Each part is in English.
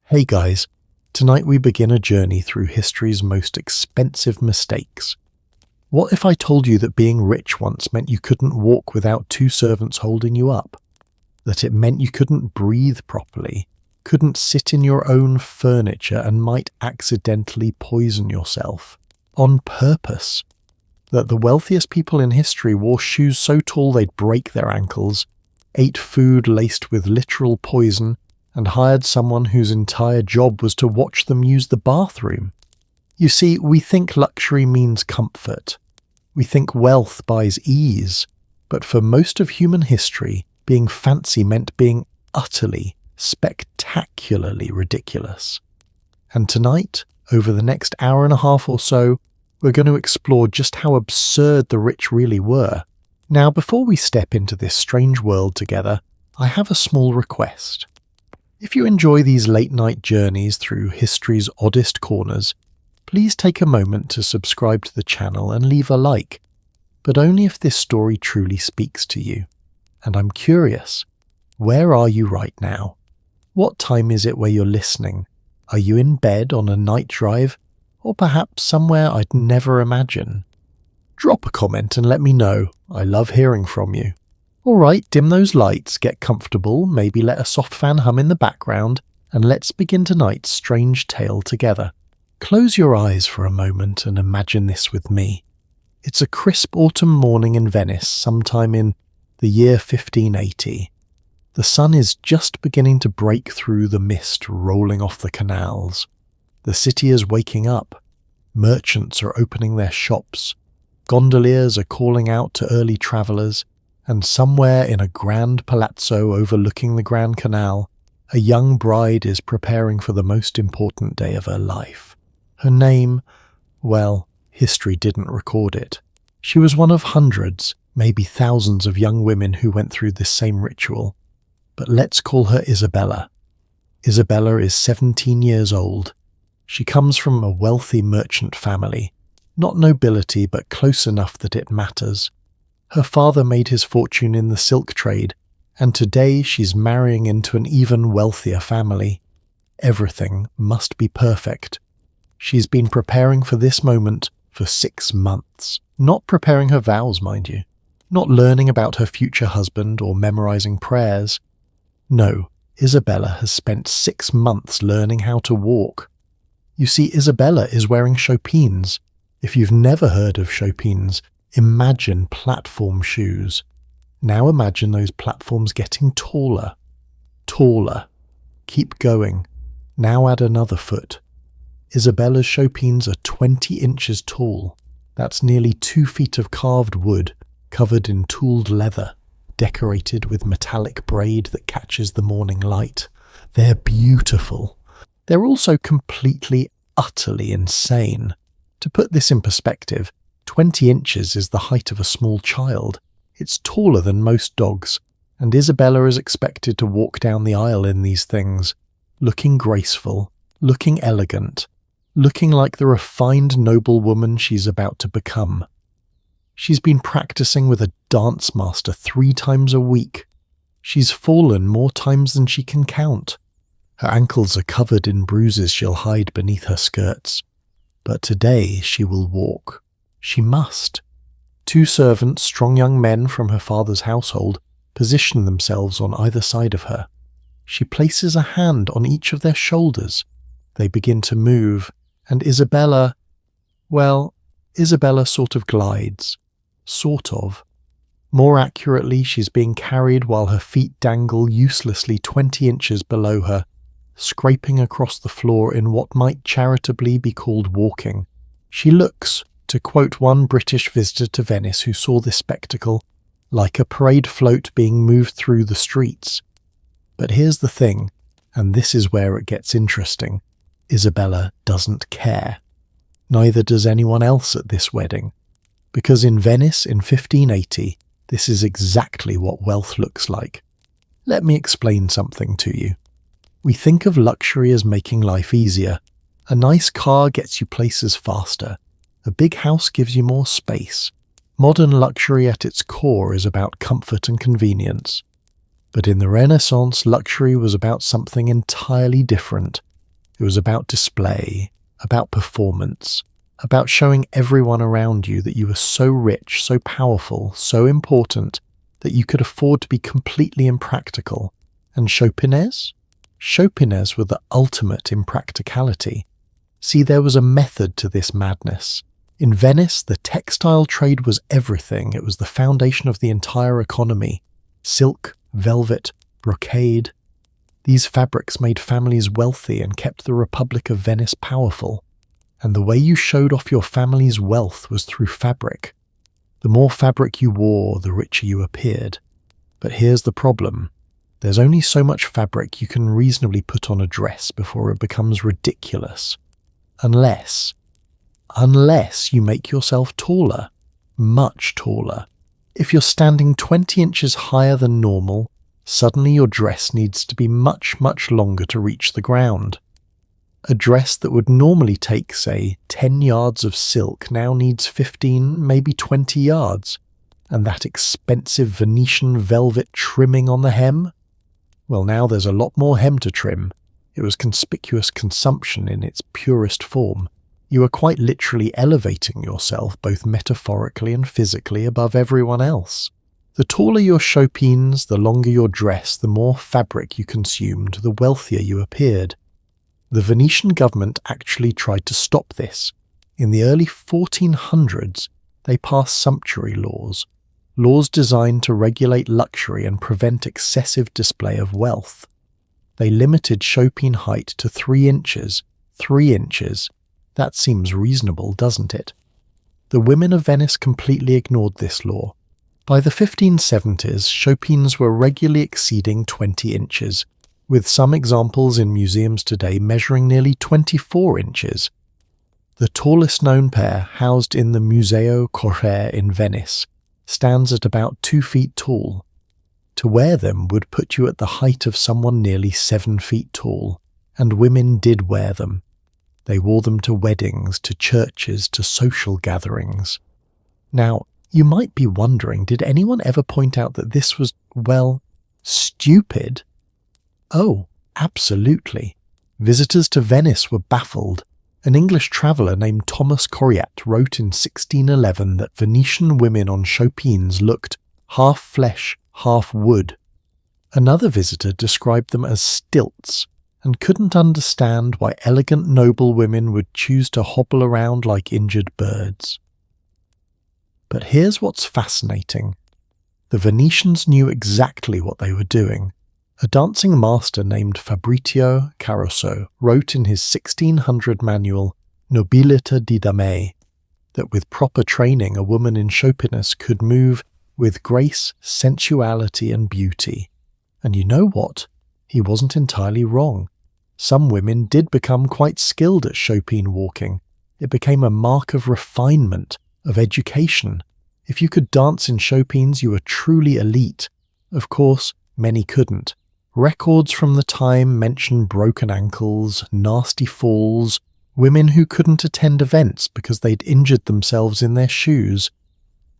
Hey guys, tonight we begin a journey through history's most expensive mistakes. What if I told you that being rich once meant you couldn't walk without two servants holding you up? That it meant you couldn't breathe properly, couldn't sit in your own furniture and might accidentally poison yourself? On purpose. That the wealthiest people in history wore shoes so tall they'd break their ankles, ate food laced with literal poison, and hired someone whose entire job was to watch them use the bathroom. You see, we think luxury means comfort. We think wealth buys ease. But for most of human history, being fancy meant being utterly, spectacularly ridiculous. And tonight, over the next hour and a half or so, we're going to explore just how absurd the rich really were. Now, before we step into this strange world together, I have a small request. If you enjoy these late-night journeys through history's oddest corners, please take a moment to subscribe to the channel and leave a like, but only if this story truly speaks to you. And I'm curious, where are you right now? What time is it where you're listening? Are you in bed on a night drive, or perhaps somewhere I'd never imagine? Drop a comment and let me know. I love hearing from you. Alright, dim those lights, get comfortable, maybe let a soft fan hum in the background, and let's begin tonight's strange tale together. Close your eyes for a moment and imagine this with me. It's a crisp autumn morning in Venice, sometime in the year 1580. The sun is just beginning to break through the mist rolling off the canals. The city is waking up. Merchants are opening their shops. Gondoliers are calling out to early travellers. And somewhere in a grand palazzo overlooking the Grand Canal, a young bride is preparing for the most important day of her life. Her name, well, history didn't record it. She was one of hundreds, maybe thousands of young women who went through this same ritual. But let's call her Isabella. Isabella is 17 years old. She comes from a wealthy merchant family, not nobility but close enough that it matters. Her father made his fortune in the silk trade, and today she's marrying into an even wealthier family. Everything must be perfect. She's been preparing for this moment for 6 months. Not preparing her vows, mind you. Not learning about her future husband or memorizing prayers. No, Isabella has spent 6 months learning how to walk. You see, Isabella is wearing chopines. If you've never heard of chopines, imagine platform shoes. Now imagine those platforms getting taller. Taller. Keep going. Now add another foot. Isabella's chopines are 20 inches tall. That's nearly 2 feet of carved wood, covered in tooled leather, decorated with metallic braid that catches the morning light. They're beautiful. They're also completely, utterly insane. To put this in perspective, 20 inches is the height of a small child. It's taller than most dogs, and Isabella is expected to walk down the aisle in these things, looking graceful, looking elegant, looking like the refined noblewoman she's about to become. She's been practicing with a dance master 3 times a week. She's fallen more times than she can count. Her ankles are covered in bruises she'll hide beneath her skirts. But today she will walk. She must. 2 servants, strong young men from her father's household, position themselves on either side of her. She places a hand on each of their shoulders. They begin to move, and Isabella sort of glides. Sort of. More accurately, she's being carried while her feet dangle uselessly 20 inches below her, scraping across the floor in what might charitably be called walking. She looks, to quote one British visitor to Venice who saw this spectacle, like a parade float being moved through the streets. But here's the thing, and this is where it gets interesting. Isabella doesn't care. Neither does anyone else at this wedding. Because in Venice in 1580, this is exactly what wealth looks like. Let me explain something to you. We think of luxury as making life easier. A nice car gets you places faster. A big house gives you more space. Modern luxury at its core is about comfort and convenience. But in the Renaissance, luxury was about something entirely different. It was about display, about performance, about showing everyone around you that you were so rich, so powerful, so important that you could afford to be completely impractical. And chopines? Chopines were the ultimate impracticality. See, there was a method to this madness. In Venice, the textile trade was everything. It was the foundation of the entire economy. Silk, velvet, brocade. These fabrics made families wealthy and kept the Republic of Venice powerful. And the way you showed off your family's wealth was through fabric. The more fabric you wore, the richer you appeared. But here's the problem. There's only so much fabric you can reasonably put on a dress before it becomes ridiculous. Unless you make yourself taller, much taller. If you're standing 20 inches higher than normal, suddenly your dress needs to be much, much longer to reach the ground. A dress that would normally take, say, 10 yards of silk now needs 15, maybe 20 yards. And that expensive Venetian velvet trimming on the hem? Well, now there's a lot more hem to trim. It was conspicuous consumption in its purest form. You were quite literally elevating yourself both metaphorically and physically above everyone else. The taller your chopines, the longer your dress, the more fabric you consumed, the wealthier you appeared. The Venetian government actually tried to stop this. In the early 1400s, they passed sumptuary laws designed to regulate luxury and prevent excessive display of wealth. They limited chopine height to 3 inches. 3 inches. That seems reasonable, doesn't it? The women of Venice completely ignored this law. By the 1570s, chopines were regularly exceeding 20 inches, with some examples in museums today measuring nearly 24 inches. The tallest known pair, housed in the Museo Corsets in Venice, stands at about 2 feet tall. To wear them would put you at the height of someone nearly 7 feet tall, and women did wear them. They wore them to weddings, to churches, to social gatherings. Now, you might be wondering, did anyone ever point out that this was, well, stupid? Oh, absolutely. Visitors to Venice were baffled. An English traveller named Thomas Coriat wrote in 1611 that Venetian women on chopines looked half flesh, half wood. Another visitor described them as stilts, and couldn't understand why elegant noble women would choose to hobble around like injured birds. But here's what's fascinating. The Venetians knew exactly what they were doing. A dancing master named Fabrizio Caruso wrote in his 1600 manual Nobilita di Dame that with proper training a woman in chopines could move with grace, sensuality and beauty. And you know what? He wasn't entirely wrong. Some women did become quite skilled at chopine walking. It became a mark of refinement, of education. If you could dance in chopines, you were truly elite. Of course, many couldn't. Records from the time mention broken ankles, nasty falls, women who couldn't attend events because they'd injured themselves in their shoes.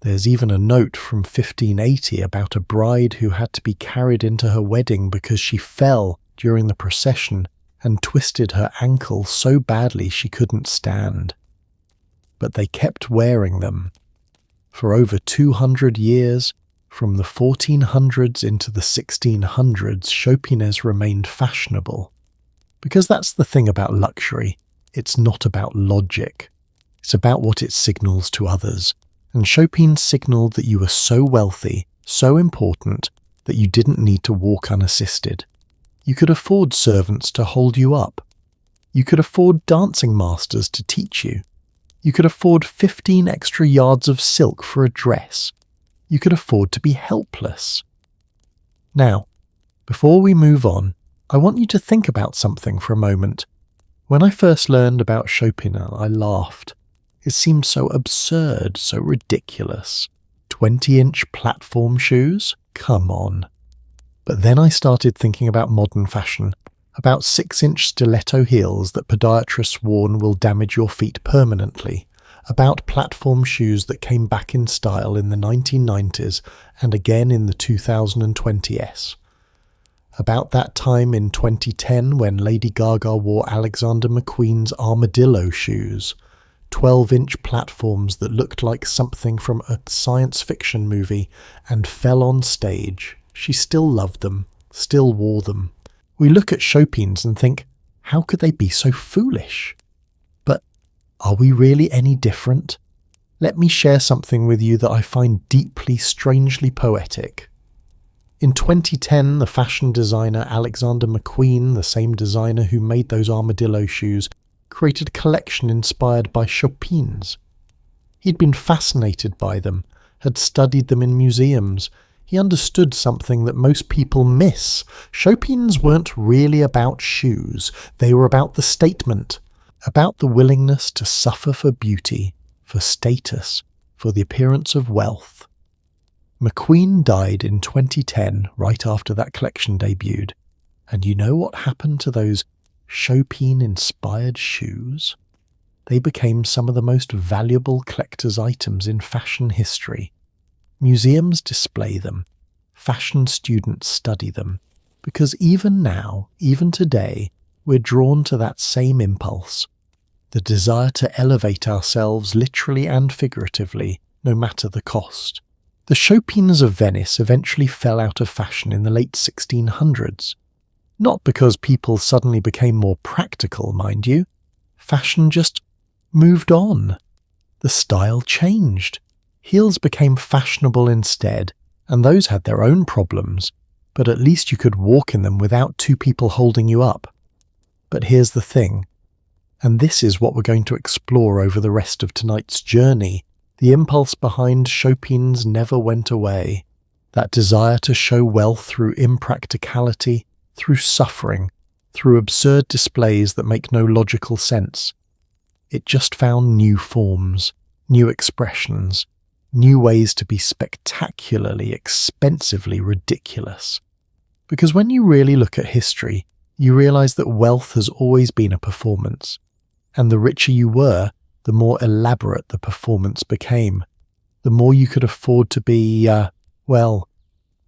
There's even a note from 1580 about a bride who had to be carried into her wedding because she fell during the procession and twisted her ankle so badly she couldn't stand. But they kept wearing them. For over 200 years, from the 1400s into the 1600s, chopines remained fashionable. Because that's the thing about luxury. It's not about logic. It's about what it signals to others. And chopines signaled that you were so wealthy, so important, that you didn't need to walk unassisted. You could afford servants to hold you up. You could afford dancing masters to teach you. You could afford 15 extra yards of silk for a dress. You could afford to be helpless. Now, before we move on, I want you to think about something for a moment. When I first learned about chopines, I laughed. It seemed so absurd, so ridiculous. 20-inch platform shoes? Come on. But then I started thinking about modern fashion, about 6-inch stiletto heels that podiatrists warn will damage your feet permanently, about platform shoes that came back in style in the 1990s and again in the 2020s, About that time in 2010 when Lady Gaga wore Alexander McQueen's armadillo shoes, 12-inch platforms that looked like something from a science fiction movie, and fell on stage. She still loved them, still wore them. We look at chopines and think, how could they be so foolish? But are we really any different? Let me share something with you that I find deeply, strangely poetic. In 2010, the fashion designer Alexander McQueen, the same designer who made those armadillo shoes, created a collection inspired by chopines. He'd been fascinated by them, had studied them in museums. He understood something that most people miss. Chopines weren't really about shoes. They were about the statement, about the willingness to suffer for beauty, for status, for the appearance of wealth. McQueen died in 2010, right after that collection debuted. And you know what happened to those Chopin-inspired shoes? They became some of the most valuable collector's items in fashion history. Museums display them. Fashion students study them. Because even now, even today, we're drawn to that same impulse. The desire to elevate ourselves literally and figuratively, no matter the cost. The chopines of Venice eventually fell out of fashion in the late 1600s. Not because people suddenly became more practical, mind you. Fashion just moved on. The style changed. Heels became fashionable instead, and those had their own problems, but at least you could walk in them without two people holding you up. But here's the thing, and this is what we're going to explore over the rest of tonight's journey. The impulse behind chopines never went away. That desire to show wealth through impracticality, through suffering, through absurd displays that make no logical sense. It just found new forms, new expressions, new ways to be spectacularly, expensively ridiculous. Because when you really look at history, you realize that wealth has always been a performance, and the richer you were, the more elaborate the performance became. The more you could afford to be,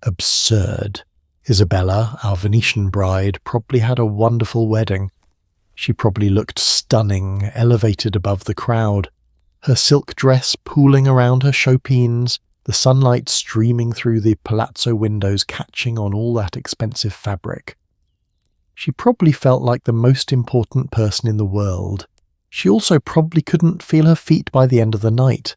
absurd. Isabella, our Venetian bride, probably had a wonderful wedding. She probably looked stunning, elevated above the crowd. Her silk dress pooling around her chopines, the sunlight streaming through the palazzo windows catching on all that expensive fabric. She probably felt like the most important person in the world. She also probably couldn't feel her feet by the end of the night,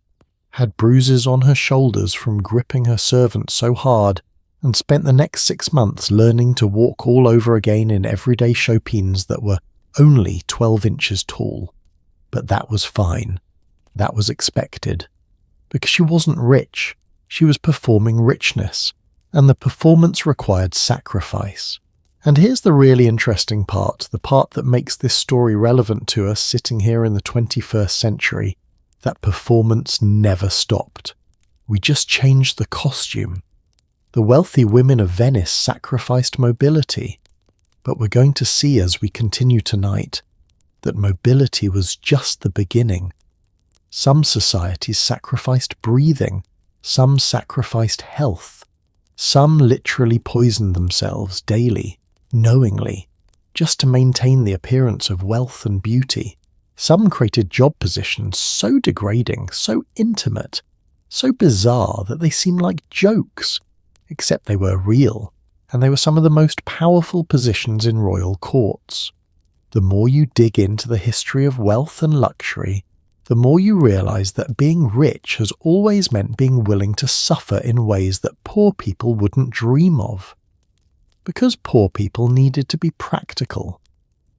had bruises on her shoulders from gripping her servants so hard, and spent the next 6 months learning to walk all over again in everyday chopines that were only 12 inches tall. But that was fine. That was expected. Because she wasn't rich. She was performing richness, and the performance required sacrifice. And here's the really interesting part, the part that makes this story relevant to us sitting here in the 21st century. That performance never stopped. We just changed the costume. The wealthy women of Venice sacrificed mobility. But we're going to see as we continue tonight that mobility was just the beginning. Some societies sacrificed breathing. Some sacrificed health. Some literally poisoned themselves daily, knowingly, just to maintain the appearance of wealth and beauty. Some created job positions so degrading, so intimate, so bizarre that they seem like jokes, except they were real, and they were some of the most powerful positions in royal courts. The more you dig into the history of wealth and luxury, the more you realize that being rich has always meant being willing to suffer in ways that poor people wouldn't dream of. Because poor people needed to be practical.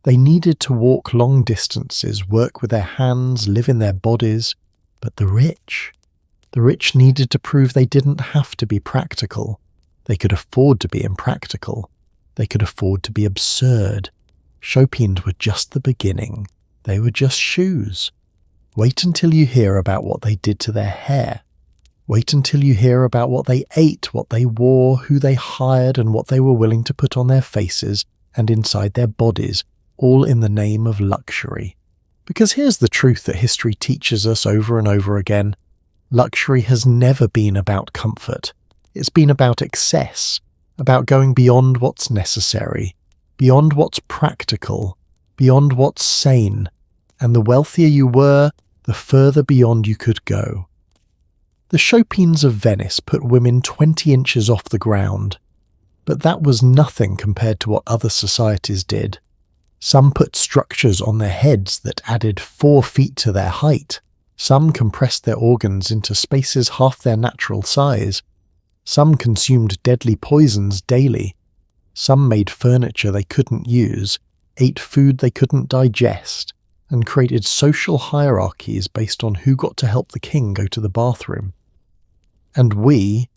They needed to walk long distances, work with their hands, live in their bodies. But the rich needed to prove they didn't have to be practical. They could afford to be impractical. They could afford to be absurd. Chopines were just the beginning. They were just shoes. Wait until you hear about what they did to their hair. Wait until you hear about what they ate, what they wore, who they hired, and what they were willing to put on their faces and inside their bodies, all in the name of luxury. Because here's the truth that history teaches us over and over again. Luxury has never been about comfort. It's been about excess, about going beyond what's necessary, beyond what's practical, beyond what's sane, and the wealthier you were, the further beyond you could go. The chopines of Venice put women 20 inches off the ground, but that was nothing compared to what other societies did. Some put structures on their heads that added 4 feet to their height. Some compressed their organs into spaces half their natural size. Some consumed deadly poisons daily. Some made furniture they couldn't use, ate food they couldn't digest, and created social hierarchies based on who got to help the king go to the bathroom. And we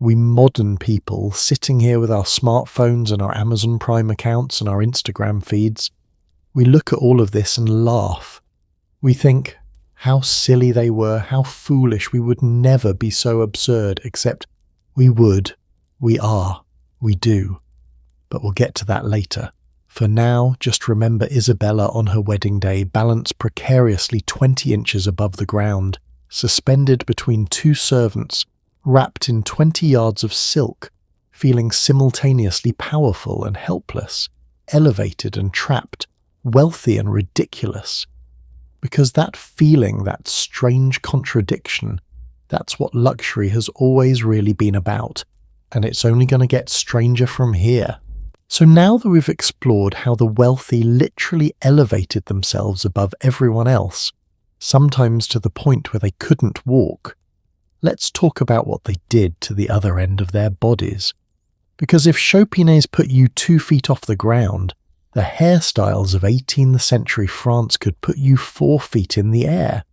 modern people sitting here with our smartphones and our Amazon Prime accounts and our Instagram feeds, we look at all of this and laugh. We think how silly they were, how foolish, we would never be so absurd, except we would, we are, we do. But we'll get to that later. For now, just remember Isabella on her wedding day balanced precariously 20 inches above the ground, suspended between 2 servants, wrapped in 20 yards of silk, feeling simultaneously powerful and helpless, elevated and trapped, wealthy and ridiculous. Because that feeling, that strange contradiction, that's what luxury has always really been about, and it's only going to get stranger from here. So now that we've explored how the wealthy literally elevated themselves above everyone else, sometimes to the point where they couldn't walk, let's talk about what they did to the other end of their bodies. Because if chopines put you 2 feet off the ground, the hairstyles of 18th century France could put you 4 feet in the air.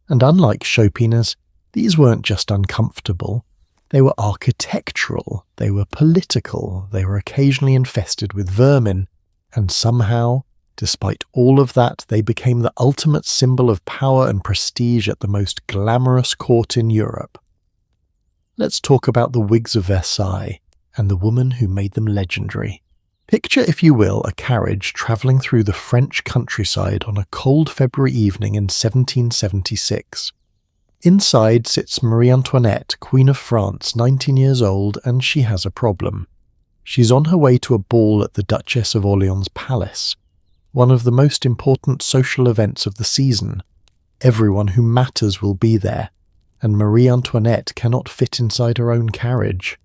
And unlike chopines, these weren't just uncomfortable. They were architectural, they were political, they were occasionally infested with vermin, and somehow, despite all of that, they became the ultimate symbol of power and prestige at the most glamorous court in Europe. Let's talk about the wigs of Versailles and the woman who made them legendary. Picture, if you will, a carriage travelling through the French countryside on a cold February evening in 1776. Inside sits Marie Antoinette, Queen of France, 19 years old, and she has a problem. She's on her way to a ball at the Duchess of Orleans' palace, one of the most important social events of the season. Everyone who matters will be there, and Marie Antoinette cannot fit inside her own carriage.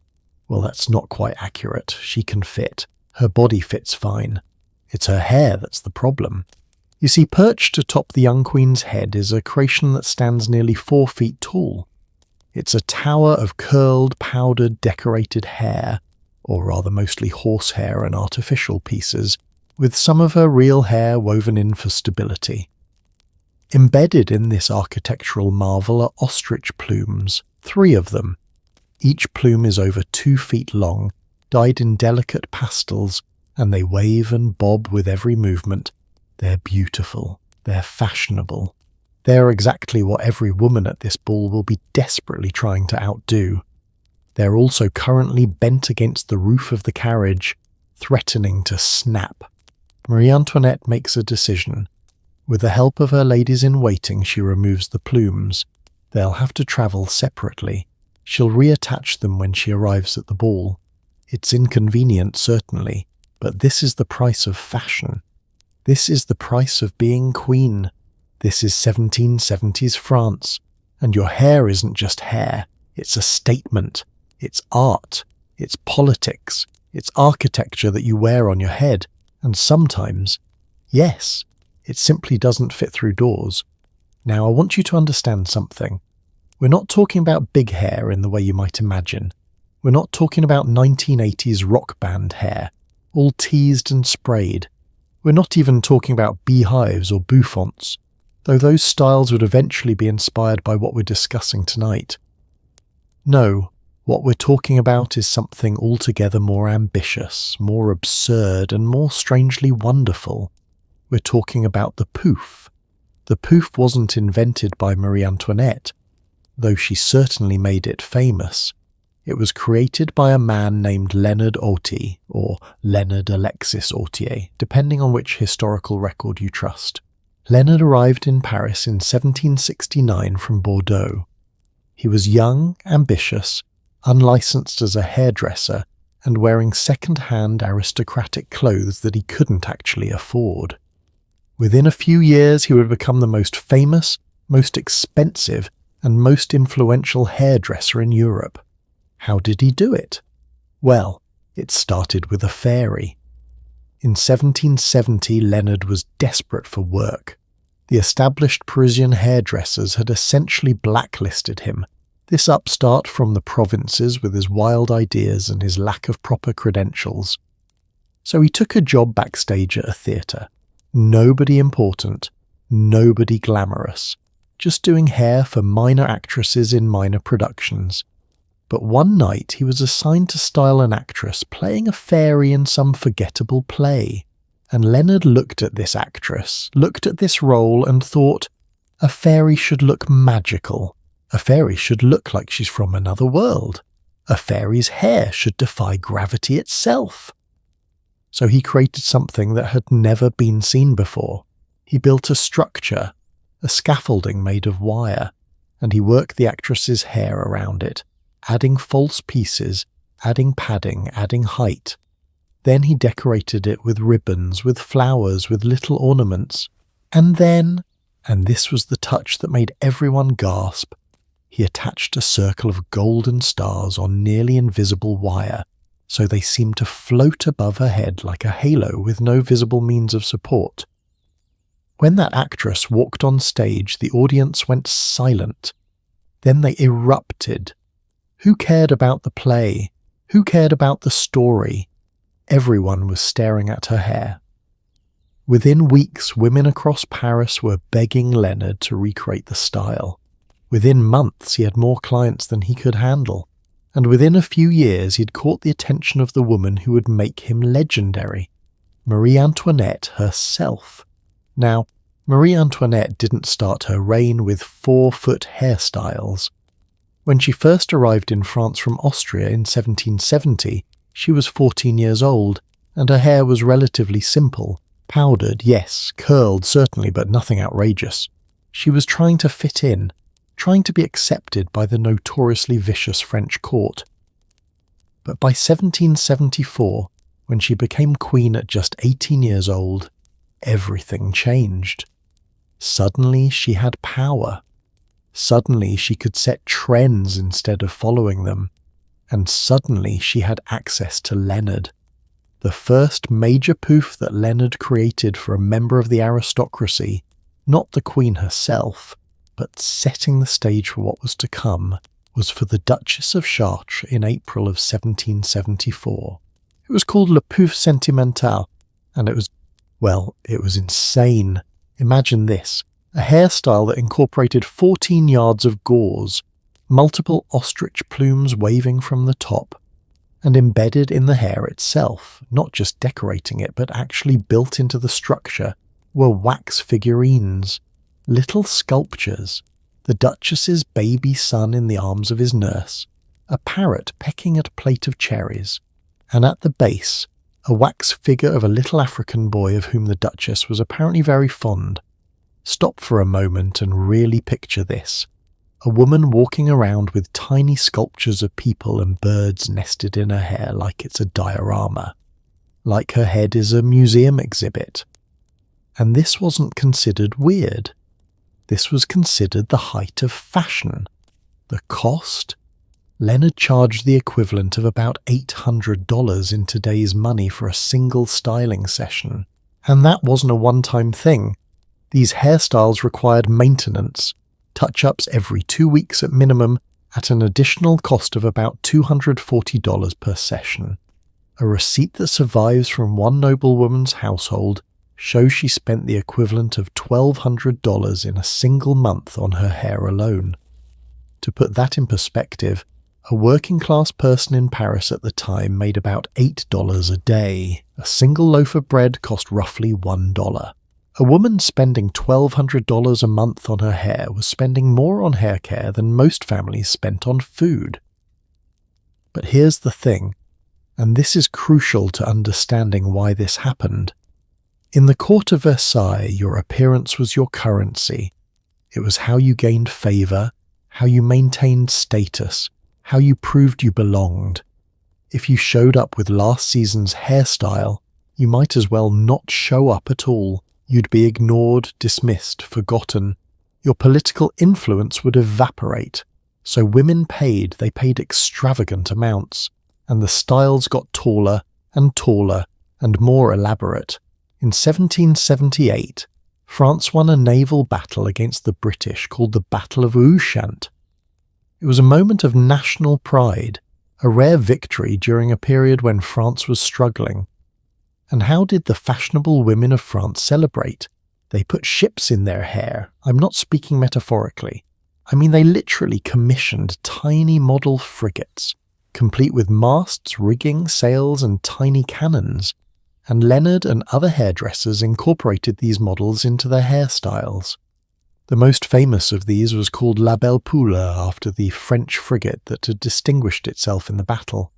Well, that's not quite accurate. She can fit. Her body fits fine. It's her hair that's the problem. You see, perched atop the young queen's head is a creation that stands nearly 4 feet tall. It's a tower of curled, powdered, decorated hair, or rather mostly horsehair and artificial pieces, with some of her real hair woven in for stability. Embedded in this architectural marvel are ostrich plumes, 3 of them. Each plume is over 2 feet long, dyed in delicate pastels, and they wave and bob with every movement. They're beautiful. They're fashionable. They're exactly what every woman at this ball will be desperately trying to outdo. They're also currently bent against the roof of the carriage, threatening to snap. Marie Antoinette makes a decision. With the help of her ladies-in-waiting, she removes the plumes. They'll have to travel separately. She'll reattach them when she arrives at the ball. It's inconvenient, certainly, but this is the price of fashion. This is the price of being queen. This is 1770s France, and your hair isn't just hair. It's a statement. It's art. It's politics. It's architecture that you wear on your head, and sometimes, yes, it simply doesn't fit through doors. Now, I want you to understand something. We're not talking about big hair in the way you might imagine. We're not talking about 1980s rock band hair, all teased and sprayed. We're not even talking about beehives or bouffants, though those styles would eventually be inspired by what we're discussing tonight. No, what we're talking about is something altogether more ambitious, more absurd, and more strangely wonderful. We're talking about the poof. The poof wasn't invented by Marie Antoinette, though she certainly made it famous. It was created by a man named Leonard Autier, or Leonard Alexis Autier, depending on which historical record you trust. Leonard arrived in Paris in 1769 from Bordeaux. He was young, ambitious, unlicensed as a hairdresser, and wearing second-hand aristocratic clothes that he couldn't actually afford. Within a few years, he would become the most famous, most expensive, and most influential hairdresser in Europe. How did he do it? Well, it started with a fairy. In 1770, Leonard was desperate for work. The established Parisian hairdressers had essentially blacklisted him, this upstart from the provinces with his wild ideas and his lack of proper credentials. So he took a job backstage at a theatre. Nobody important, nobody glamorous, just doing hair for minor actresses in minor productions. But one night he was assigned to style an actress playing a fairy in some forgettable play. And Leonard looked at this actress, looked at this role and thought, a fairy should look magical. A fairy should look like she's from another world. A fairy's hair should defy gravity itself. So he created something that had never been seen before. He built a structure, a scaffolding made of wire, and he worked the actress's hair around it, adding false pieces, adding padding, adding height. Then he decorated it with ribbons, with flowers, with little ornaments. And then, and this was the touch that made everyone gasp, he attached a circle of golden stars on nearly invisible wire, so they seemed to float above her head like a halo with no visible means of support. When that actress walked on stage, the audience went silent. Then they erupted. Who cared about the play? Who cared about the story? Everyone was staring at her hair. Within weeks, women across Paris were begging Leonard to recreate the style. Within months, he had more clients than he could handle. And within a few years, he'd caught the attention of the woman who would make him legendary, Marie Antoinette herself. Now, Marie Antoinette didn't start her reign with 4-foot hairstyles. When she first arrived in France from Austria in 1770, she was 14 years old, and her hair was relatively simple. Powdered, yes, curled certainly, but nothing outrageous. She was trying to fit in, trying to be accepted by the notoriously vicious French court. But by 1774, when she became queen at just 18 years old, everything changed. Suddenly she had power. Suddenly she could set trends instead of following them. And suddenly she had access to Leonard. The first major poof that Leonard created for a member of the aristocracy, not the queen herself, but setting the stage for what was to come, was for the Duchess of Chartres in April of 1774. It was called Le Pouf Sentimental, and it was insane. Imagine this, a hairstyle that incorporated 14 yards of gauze, multiple ostrich plumes waving from the top, and embedded in the hair itself, not just decorating it, but actually built into the structure, were wax figurines, little sculptures, the Duchess's baby son in the arms of his nurse, a parrot pecking at a plate of cherries, and at the base, a wax figure of a little African boy of whom the Duchess was apparently very fond. Stop for a moment and really picture this. A woman walking around with tiny sculptures of people and birds nested in her hair like it's a diorama, like her head is a museum exhibit. And this wasn't considered weird. This was considered the height of fashion. The cost? Leonard charged the equivalent of about $800 in today's money for a single styling session. And that wasn't a one-time thing. These hairstyles required maintenance, touch-ups every 2 weeks at minimum, at an additional cost of about $240 per session. A receipt that survives from one noblewoman's household shows she spent the equivalent of $1,200 in a single month on her hair alone. To put that in perspective, a working-class person in Paris at the time made about $8 a day. A single loaf of bread cost roughly $1. A woman spending $1,200 a month on her hair was spending more on hair care than most families spent on food. But here's the thing, and this is crucial to understanding why this happened. In the court of Versailles, your appearance was your currency. It was how you gained favour, how you maintained status, how you proved you belonged. If you showed up with last season's hairstyle, you might as well not show up at all. You'd be ignored, dismissed, forgotten. Your political influence would evaporate. So women they paid extravagant amounts, and the styles got taller and more elaborate. In 1778, France won a naval battle against the British called the Battle of Ushant. It was a moment of national pride, a rare victory during a period when France was struggling. And how did the fashionable women of France celebrate? They put ships in their hair. I'm not speaking metaphorically. I mean, they literally commissioned tiny model frigates, complete with masts, rigging, sails, and tiny cannons. And Leonard and other hairdressers incorporated these models into their hairstyles. The most famous of these was called La Belle Poule, after the French frigate that had distinguished itself in the battle.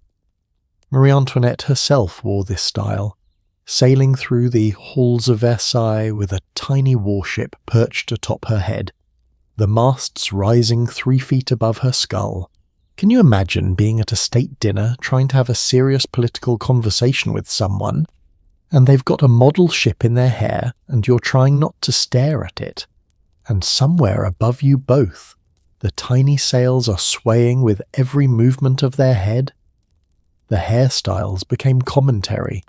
Marie Antoinette herself wore this style, sailing through the halls of Versailles with a tiny warship perched atop her head, the masts rising 3 feet above her skull. Can you imagine being at a state dinner trying to have a serious political conversation with someone, and they've got a model ship in their hair and you're trying not to stare at it? And somewhere above you both, the tiny sails are swaying with every movement of their head. The hairstyles became commentary.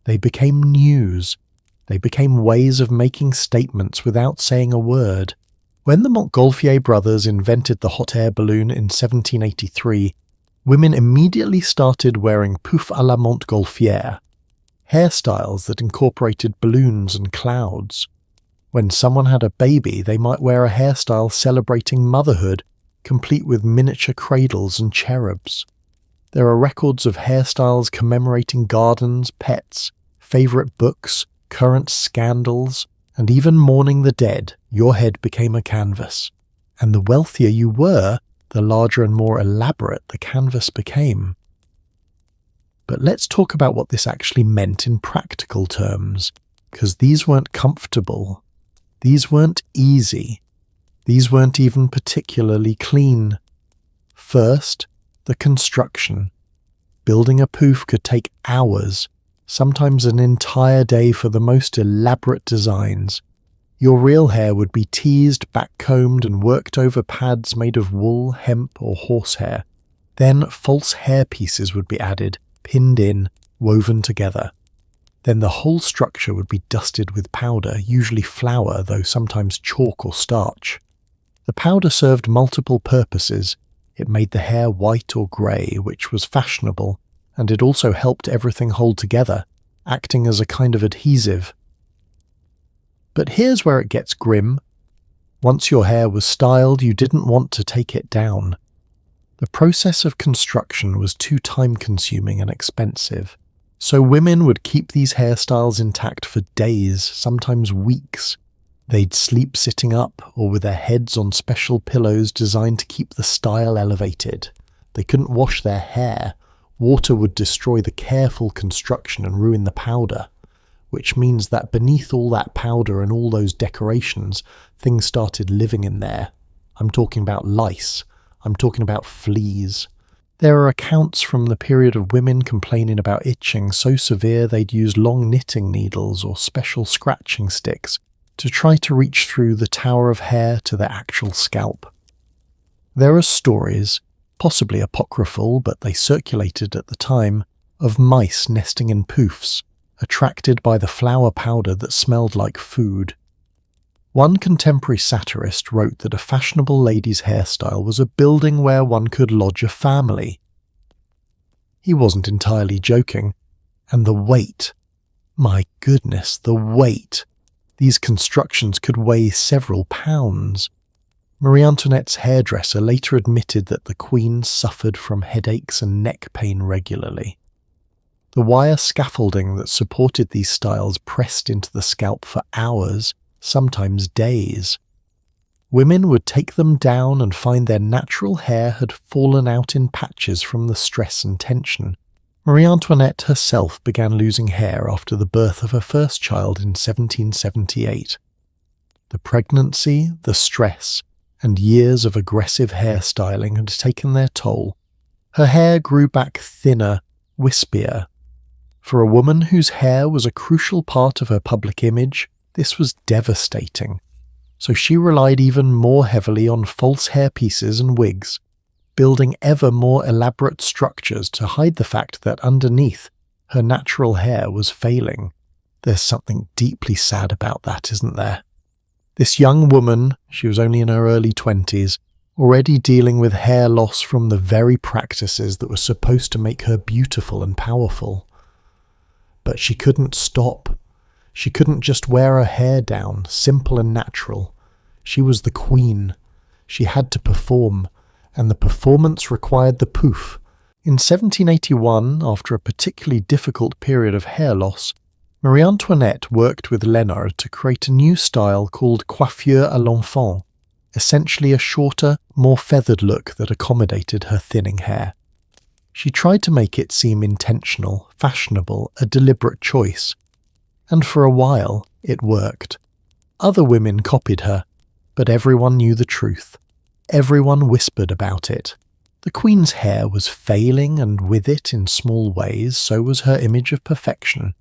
They became news. They became ways of making statements without saying a word. When the Montgolfier brothers invented the hot air balloon in 1783, women immediately started wearing poufs à la Montgolfière, hairstyles that incorporated balloons and clouds. When someone had a baby, they might wear a hairstyle celebrating motherhood, complete with miniature cradles and cherubs. There are records of hairstyles commemorating gardens, pets, favourite books, current scandals, and even mourning the dead. Your head became a canvas. And the wealthier you were, the larger and more elaborate the canvas became. But let's talk about what this actually meant in practical terms, because these weren't comfortable. These weren't easy. These weren't even particularly clean. First, the construction. Building a pouf could take hours, sometimes an entire day for the most elaborate designs. Your real hair would be teased, back-combed, and worked over pads made of wool, hemp, or horsehair. Then false hair pieces would be added, pinned in, woven together. Then the whole structure would be dusted with powder, usually flour, though sometimes chalk or starch. The powder served multiple purposes. It made the hair white or grey, which was fashionable, and it also helped everything hold together, acting as a kind of adhesive. But here's where it gets grim. Once your hair was styled, you didn't want to take it down. The process of construction was too time-consuming and expensive. So women would keep these hairstyles intact for days, sometimes weeks. They'd sleep sitting up or with their heads on special pillows designed to keep the style elevated. They couldn't wash their hair. Water would destroy the careful construction and ruin the powder, which means that beneath all that powder and all those decorations, things started living in there. I'm talking about lice. I'm talking about fleas. There are accounts from the period of women complaining about itching so severe they'd use long knitting needles or special scratching sticks to try to reach through the tower of hair to their actual scalp. There are stories, possibly apocryphal but they circulated at the time, of mice nesting in poofs, attracted by the flour powder that smelled like food. One contemporary satirist wrote that a fashionable lady's hairstyle was a building where one could lodge a family. He wasn't entirely joking, and the weight. My goodness, the weight. These constructions could weigh several pounds. Marie Antoinette's hairdresser later admitted that the Queen suffered from headaches and neck pain regularly. The wire scaffolding that supported these styles pressed into the scalp for hours, sometimes days. Women would take them down and find their natural hair had fallen out in patches from the stress and tension. Marie Antoinette herself began losing hair after the birth of her first child in 1778. The pregnancy, the stress, and years of aggressive hairstyling had taken their toll. Her hair grew back thinner, wispier. For a woman whose hair was a crucial part of her public image, this was devastating. So she relied even more heavily on false hairpieces and wigs, building ever more elaborate structures to hide the fact that underneath, her natural hair was failing. There's something deeply sad about that, isn't there? This young woman, she was only in her early 20s, already dealing with hair loss from the very practices that were supposed to make her beautiful and powerful. But she couldn't stop. She couldn't just wear her hair down, simple and natural. She was the queen. She had to perform, and the performance required the poof. In 1781, after a particularly difficult period of hair loss, Marie Antoinette worked with Léonard to create a new style called coiffure à l'enfant, essentially a shorter, more feathered look that accommodated her thinning hair. She tried to make it seem intentional, fashionable, a deliberate choice. And for a while, it worked. Other women copied her, but everyone knew the truth. Everyone whispered about it. The Queen's hair was failing, and with it, in small ways, so was her image of perfection.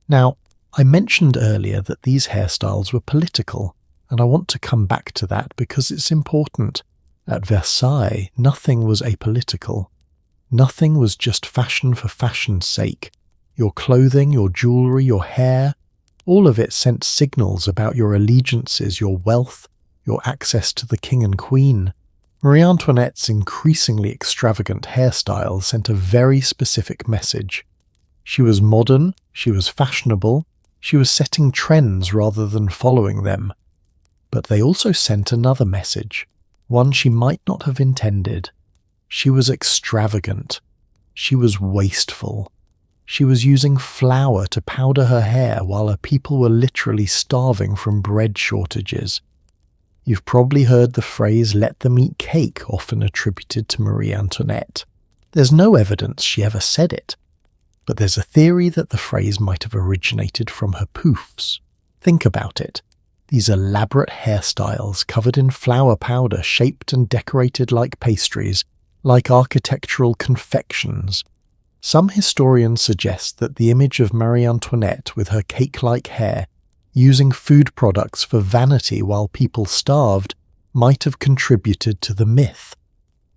Now, I mentioned earlier that these hairstyles were political, and I want to come back to that because it's important. At Versailles, nothing was apolitical. Nothing was just fashion for fashion's sake. Your clothing, your jewellery, your hair, all of it sent signals about your allegiances, your wealth, your access to the king and queen. Marie Antoinette's increasingly extravagant hairstyle sent a very specific message. She was modern, she was fashionable, she was setting trends rather than following them. But they also sent another message, one she might not have intended. She was extravagant. She was wasteful. She was using flour to powder her hair while her people were literally starving from bread shortages. You've probably heard the phrase "let them eat cake" often attributed to Marie Antoinette. There's no evidence she ever said it, but there's a theory that the phrase might have originated from her poofs. Think about it. These elaborate hairstyles covered in flour powder, shaped and decorated like pastries, like architectural confections. Some historians suggest that the image of Marie Antoinette with her cake-like hair, using food products for vanity while people starved, might have contributed to the myth.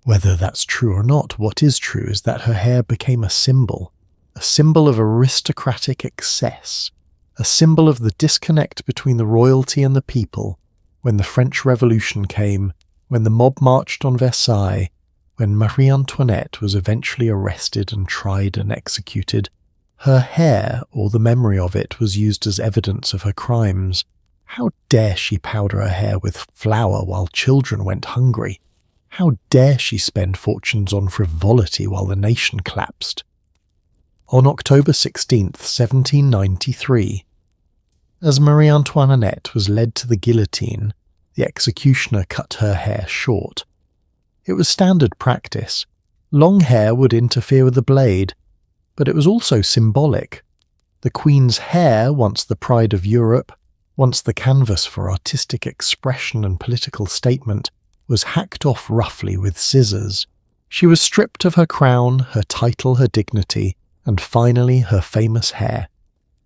Whether that's true or not, what is true is that her hair became a symbol of aristocratic excess, a symbol of the disconnect between the royalty and the people. When the French Revolution came, when the mob marched on Versailles, when Marie Antoinette was eventually arrested and tried and executed, her hair, or the memory of it, was used as evidence of her crimes. How dare she powder her hair with flour while children went hungry? How dare she spend fortunes on frivolity while the nation collapsed? On October 16th, 1793, as Marie Antoinette was led to the guillotine, the executioner cut her hair short. It was standard practice. Long hair would interfere with the blade, but it was also symbolic. The Queen's hair, once the pride of Europe, once the canvas for artistic expression and political statement, was hacked off roughly with scissors. She was stripped of her crown, her title, her dignity, and finally her famous hair.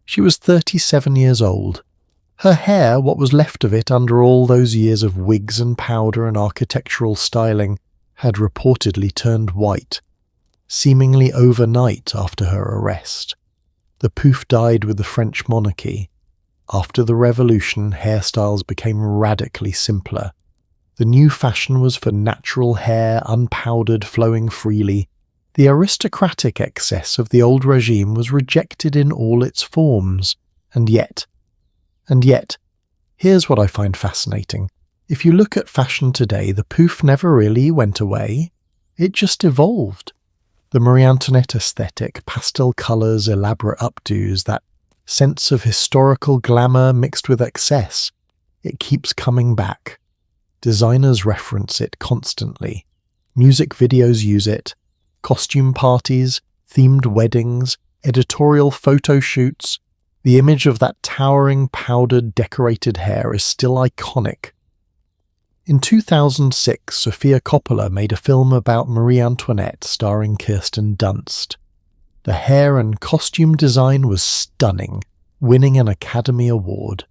She was 37 years old. Her hair, what was left of it under all those years of wigs and powder and architectural styling, had reportedly turned white, seemingly overnight after her arrest. The poof died with the French monarchy. After the Revolution, hairstyles became radically simpler. The new fashion was for natural hair, unpowdered, flowing freely. The aristocratic excess of the old regime was rejected in all its forms. And yet, here's what I find fascinating. If you look at fashion today, the poof never really went away. It just evolved. The Marie Antoinette aesthetic, pastel colours, elaborate updos, that sense of historical glamour mixed with excess, it keeps coming back. Designers reference it constantly. Music videos use it. Costume parties, themed weddings, editorial photo shoots. The image of that towering, powdered, decorated hair is still iconic. In 2006, Sofia Coppola made a film about Marie Antoinette starring Kirsten Dunst. The hair and costume design was stunning, winning an Academy Award.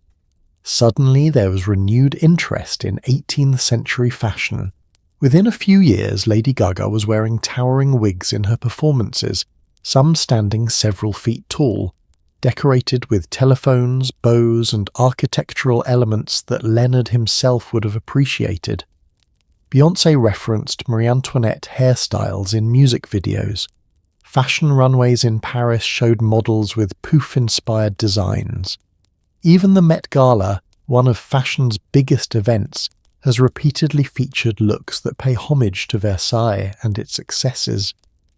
Suddenly there was renewed interest in 18th century fashion. Within a few years, Lady Gaga was wearing towering wigs in her performances, some standing several feet tall, decorated with telephones, bows, and architectural elements that Leonard himself would have appreciated. Beyoncé referenced Marie Antoinette hairstyles in music videos. Fashion runways in Paris showed models with poof-inspired designs. Even the Met Gala, one of fashion's biggest events, has repeatedly featured looks that pay homage to Versailles and its successes.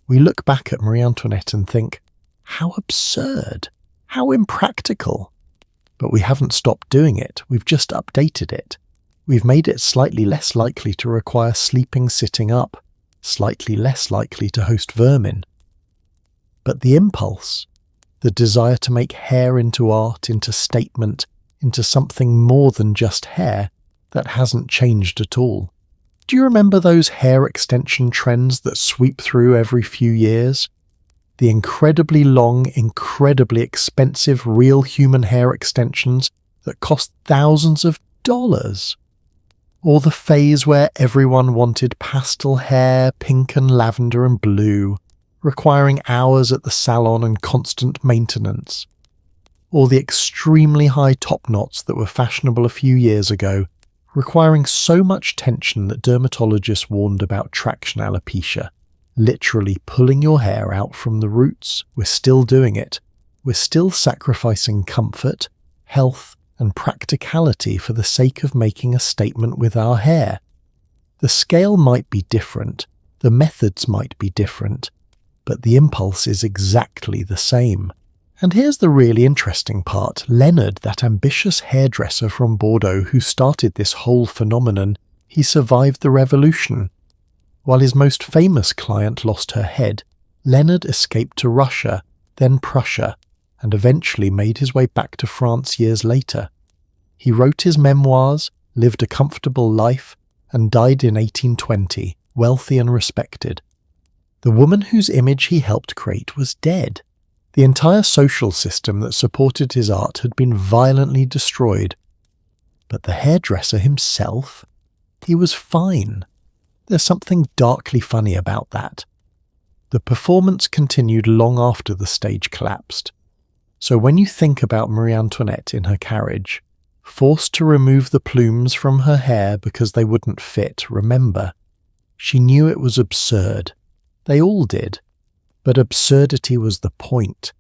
We look back at Marie Antoinette and think, how absurd, how impractical. But we haven't stopped doing it, we've just updated it. We've made it slightly less likely to require sleeping sitting up, slightly less likely to host vermin. But the impulse, the desire to make hair into art, into statement, into something more than just hair, that hasn't changed at all. Do you remember those hair extension trends that sweep through every few years? The incredibly long, incredibly expensive real human hair extensions that cost thousands of dollars. Or the phase where everyone wanted pastel hair, pink and lavender and blue, requiring hours at the salon and constant maintenance. Or the extremely high top knots that were fashionable a few years ago, requiring so much tension that dermatologists warned about traction alopecia, literally pulling your hair out from the roots. We're still doing it. We're still sacrificing comfort, health, and practicality for the sake of making a statement with our hair. The scale might be different, the methods might be different, but the impulse is exactly the same. And here's the really interesting part. Leonard, that ambitious hairdresser from Bordeaux who started this whole phenomenon, he survived the revolution. While his most famous client lost her head, Leonard escaped to Russia, then Prussia, and eventually made his way back to France years later. He wrote his memoirs, lived a comfortable life, and died in 1820, wealthy and respected. The woman whose image he helped create was dead. The entire social system that supported his art had been violently destroyed. But the hairdresser himself? He was fine. There's something darkly funny about that. The performance continued long after the stage collapsed. So when you think about Marie Antoinette in her carriage, forced to remove the plumes from her hair because they wouldn't fit, remember, she knew it was absurd. They all did. But absurdity was the point.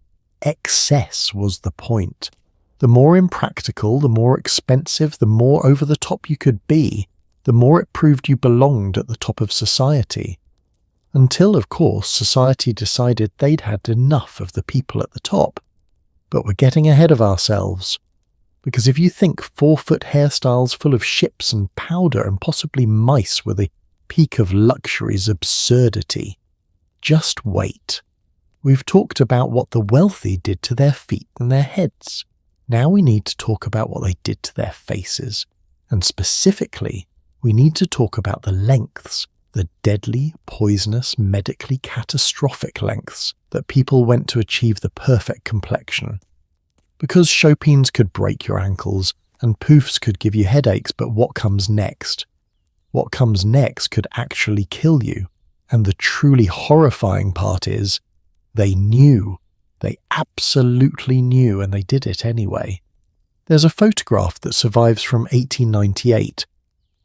Excess was the point. The more impractical, the more expensive, the more over the top you could be, the more it proved you belonged at the top of society. Until, of course, society decided they'd had enough of the people at the top. But we're getting ahead of ourselves. Because if you think 4-foot hairstyles full of ships and powder and possibly mice were the peak of luxury's absurdity, just wait. We've talked about what the wealthy did to their feet and their heads. Now we need to talk about what they did to their faces. And specifically, we need to talk about the lengths, the deadly, poisonous, medically catastrophic lengths that people went to achieve the perfect complexion. Because chopines could break your ankles and poofs could give you headaches, but what comes next? What comes next could actually kill you. And the truly horrifying part is, they knew. They absolutely knew, and they did it anyway. There's a photograph that survives from 1898.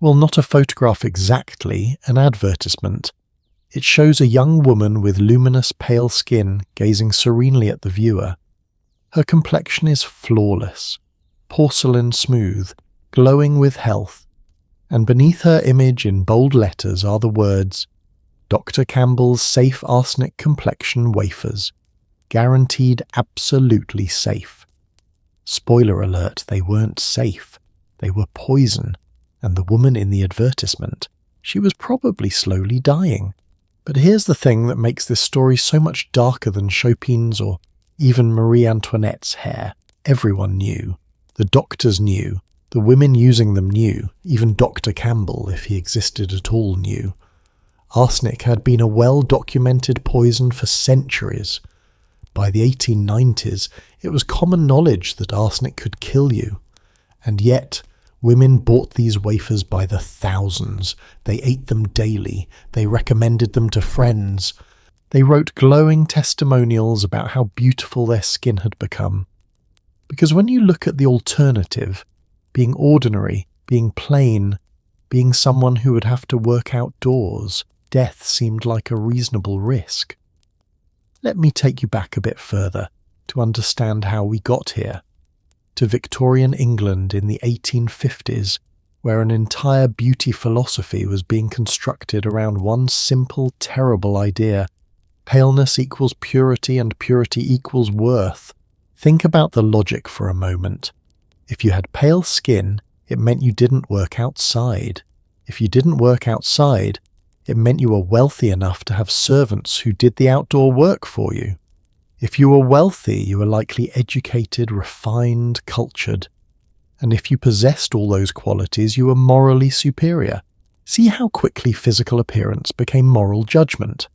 Well, not a photograph exactly, an advertisement. It shows a young woman with luminous pale skin gazing serenely at the viewer. Her complexion is flawless, porcelain smooth, glowing with health, and beneath her image in bold letters are the words, Dr. Campbell's Safe Arsenic Complexion Wafers. Guaranteed absolutely safe. Spoiler alert, they weren't safe. They were poison. And the woman in the advertisement, she was probably slowly dying. But here's the thing that makes this story so much darker than Chopin's or even Marie Antoinette's hair. Everyone knew. The doctors knew. The women using them knew. Even Dr. Campbell, if he existed at all, knew. Arsenic had been a well-documented poison for centuries. By the 1890s, it was common knowledge that arsenic could kill you. And yet, women bought these wafers by the thousands. They ate them daily. They recommended them to friends. They wrote glowing testimonials about how beautiful their skin had become. Because when you look at the alternative, being ordinary, being plain, being someone who would have to work outdoors, death seemed like a reasonable risk. Let me take you back a bit further to understand how we got here. To Victorian England in the 1850s, where an entire beauty philosophy was being constructed around one simple, terrible idea: paleness equals purity and purity equals worth. Think about the logic for a moment. If you had pale skin, it meant you didn't work outside. If you didn't work outside, it meant you were wealthy enough to have servants who did the outdoor work for you. If you were wealthy, you were likely educated, refined, cultured. And if you possessed all those qualities, you were morally superior. See how quickly physical appearance became moral judgment.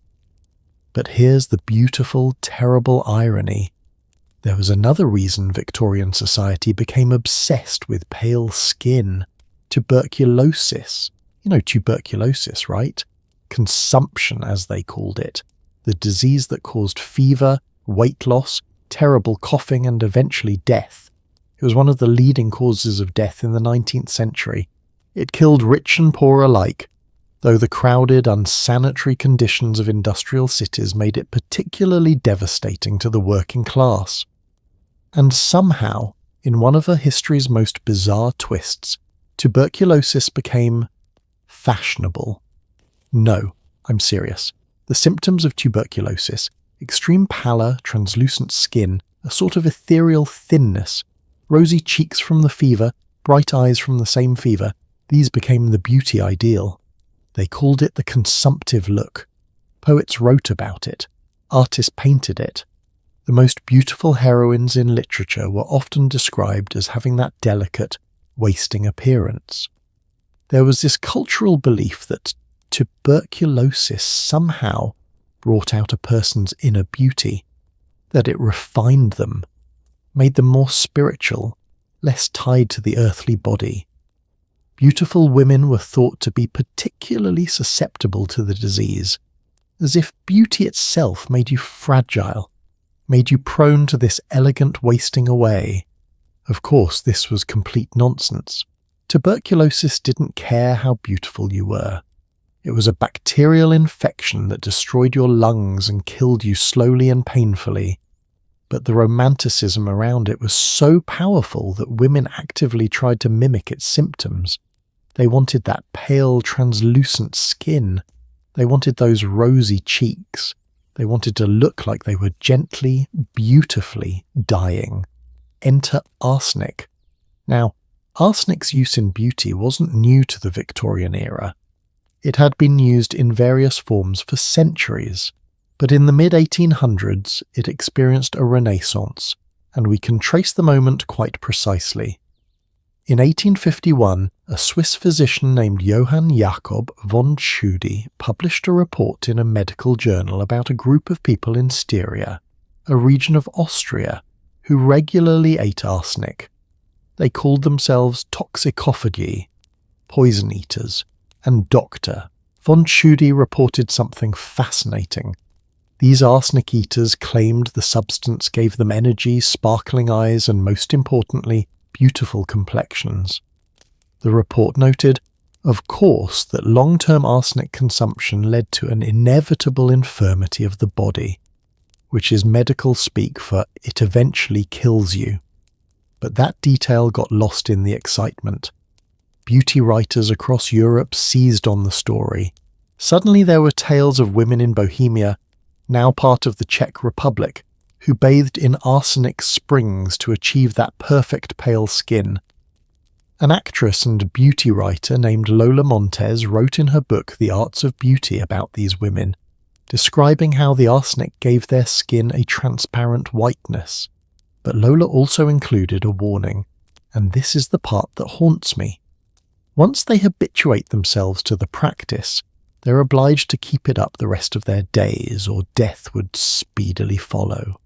But here's the beautiful, terrible irony. There was another reason Victorian society became obsessed with pale skin: tuberculosis. You know tuberculosis, right? Consumption, as they called it. The disease that caused fever, weight loss, terrible coughing, and eventually death. It was one of the leading causes of death in the 19th century. It killed rich and poor alike, though the crowded, unsanitary conditions of industrial cities made it particularly devastating to the working class. And somehow, in one of history's most bizarre twists, tuberculosis became fashionable. No, I'm serious. The symptoms of tuberculosis, extreme pallor, translucent skin, a sort of ethereal thinness, rosy cheeks from the fever, bright eyes from the same fever, these became the beauty ideal. They called it the consumptive look. Poets wrote about it. Artists painted it. The most beautiful heroines in literature were often described as having that delicate, wasting appearance. There was this cultural belief that tuberculosis somehow brought out a person's inner beauty, that it refined them, made them more spiritual, less tied to the earthly body. Beautiful women were thought to be particularly susceptible to the disease, as if beauty itself made you fragile, made you prone to this elegant wasting away. Of course, this was complete nonsense. Tuberculosis didn't care how beautiful you were. It was a bacterial infection that destroyed your lungs and killed you slowly and painfully. But the romanticism around it was so powerful that women actively tried to mimic its symptoms. They wanted that pale, translucent skin. They wanted those rosy cheeks. They wanted to look like they were gently, beautifully dying. Enter arsenic. Now, arsenic's use in beauty wasn't new to the Victorian era. It had been used in various forms for centuries, but in the mid-1800s it experienced a renaissance, and we can trace the moment quite precisely. In 1851, a Swiss physician named Johann Jakob von Tschudi published a report in a medical journal about a group of people in Styria, a region of Austria, who regularly ate arsenic. They called themselves toxicophagi, poison eaters, and doctor. Von Tschudi reported something fascinating. These arsenic eaters claimed the substance gave them energy, sparkling eyes, and most importantly, beautiful complexions. The report noted, of course, that long-term arsenic consumption led to an inevitable infirmity of the body, which is medical speak for it eventually kills you. But that detail got lost in the excitement. Beauty writers across Europe seized on the story. Suddenly there were tales of women in Bohemia, now part of the Czech Republic, who bathed in arsenic springs to achieve that perfect pale skin. An actress and beauty writer named Lola Montez wrote in her book The Arts of Beauty about these women, describing how the arsenic gave their skin a transparent whiteness. But Lola also included a warning, and this is the part that haunts me. Once they habituate themselves to the practice, they're obliged to keep it up the rest of their days, or death would speedily follow.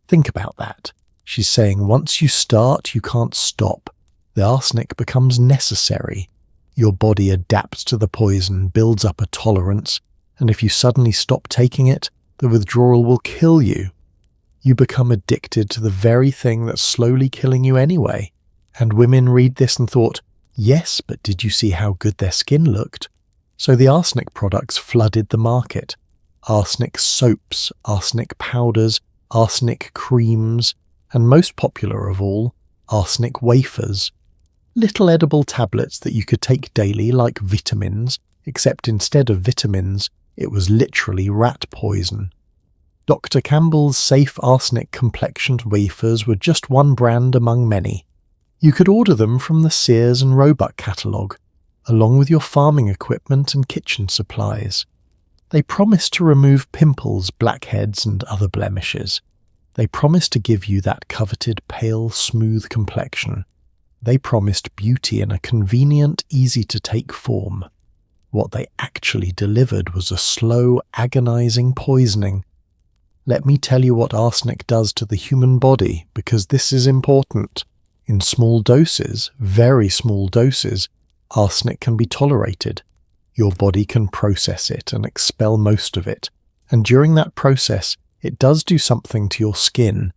Think about that. She's saying once you start, you can't stop. The arsenic becomes necessary. Your body adapts to the poison, builds up a tolerance, and if you suddenly stop taking it, the withdrawal will kill you. You become addicted to the very thing that's slowly killing you anyway. And women read this and thought, yes, but did you see how good their skin looked? So the arsenic products flooded the market. Arsenic soaps, arsenic powders, arsenic creams, and most popular of all, arsenic wafers. Little edible tablets that you could take daily like vitamins, except instead of vitamins, it was literally rat poison. Dr. Campbell's safe arsenic complexioned wafers were just one brand among many. You could order them from the Sears and Roebuck catalogue, along with your farming equipment and kitchen supplies. They promised to remove pimples, blackheads, and other blemishes. They promised to give you that coveted pale, smooth complexion. They promised beauty in a convenient, easy-to-take form. What they actually delivered was a slow, agonizing poisoning. Let me tell you what arsenic does to the human body, because this is important. In small doses, very small doses, arsenic can be tolerated. Your body can process it and expel most of it. And during that process, it does do something to your skin.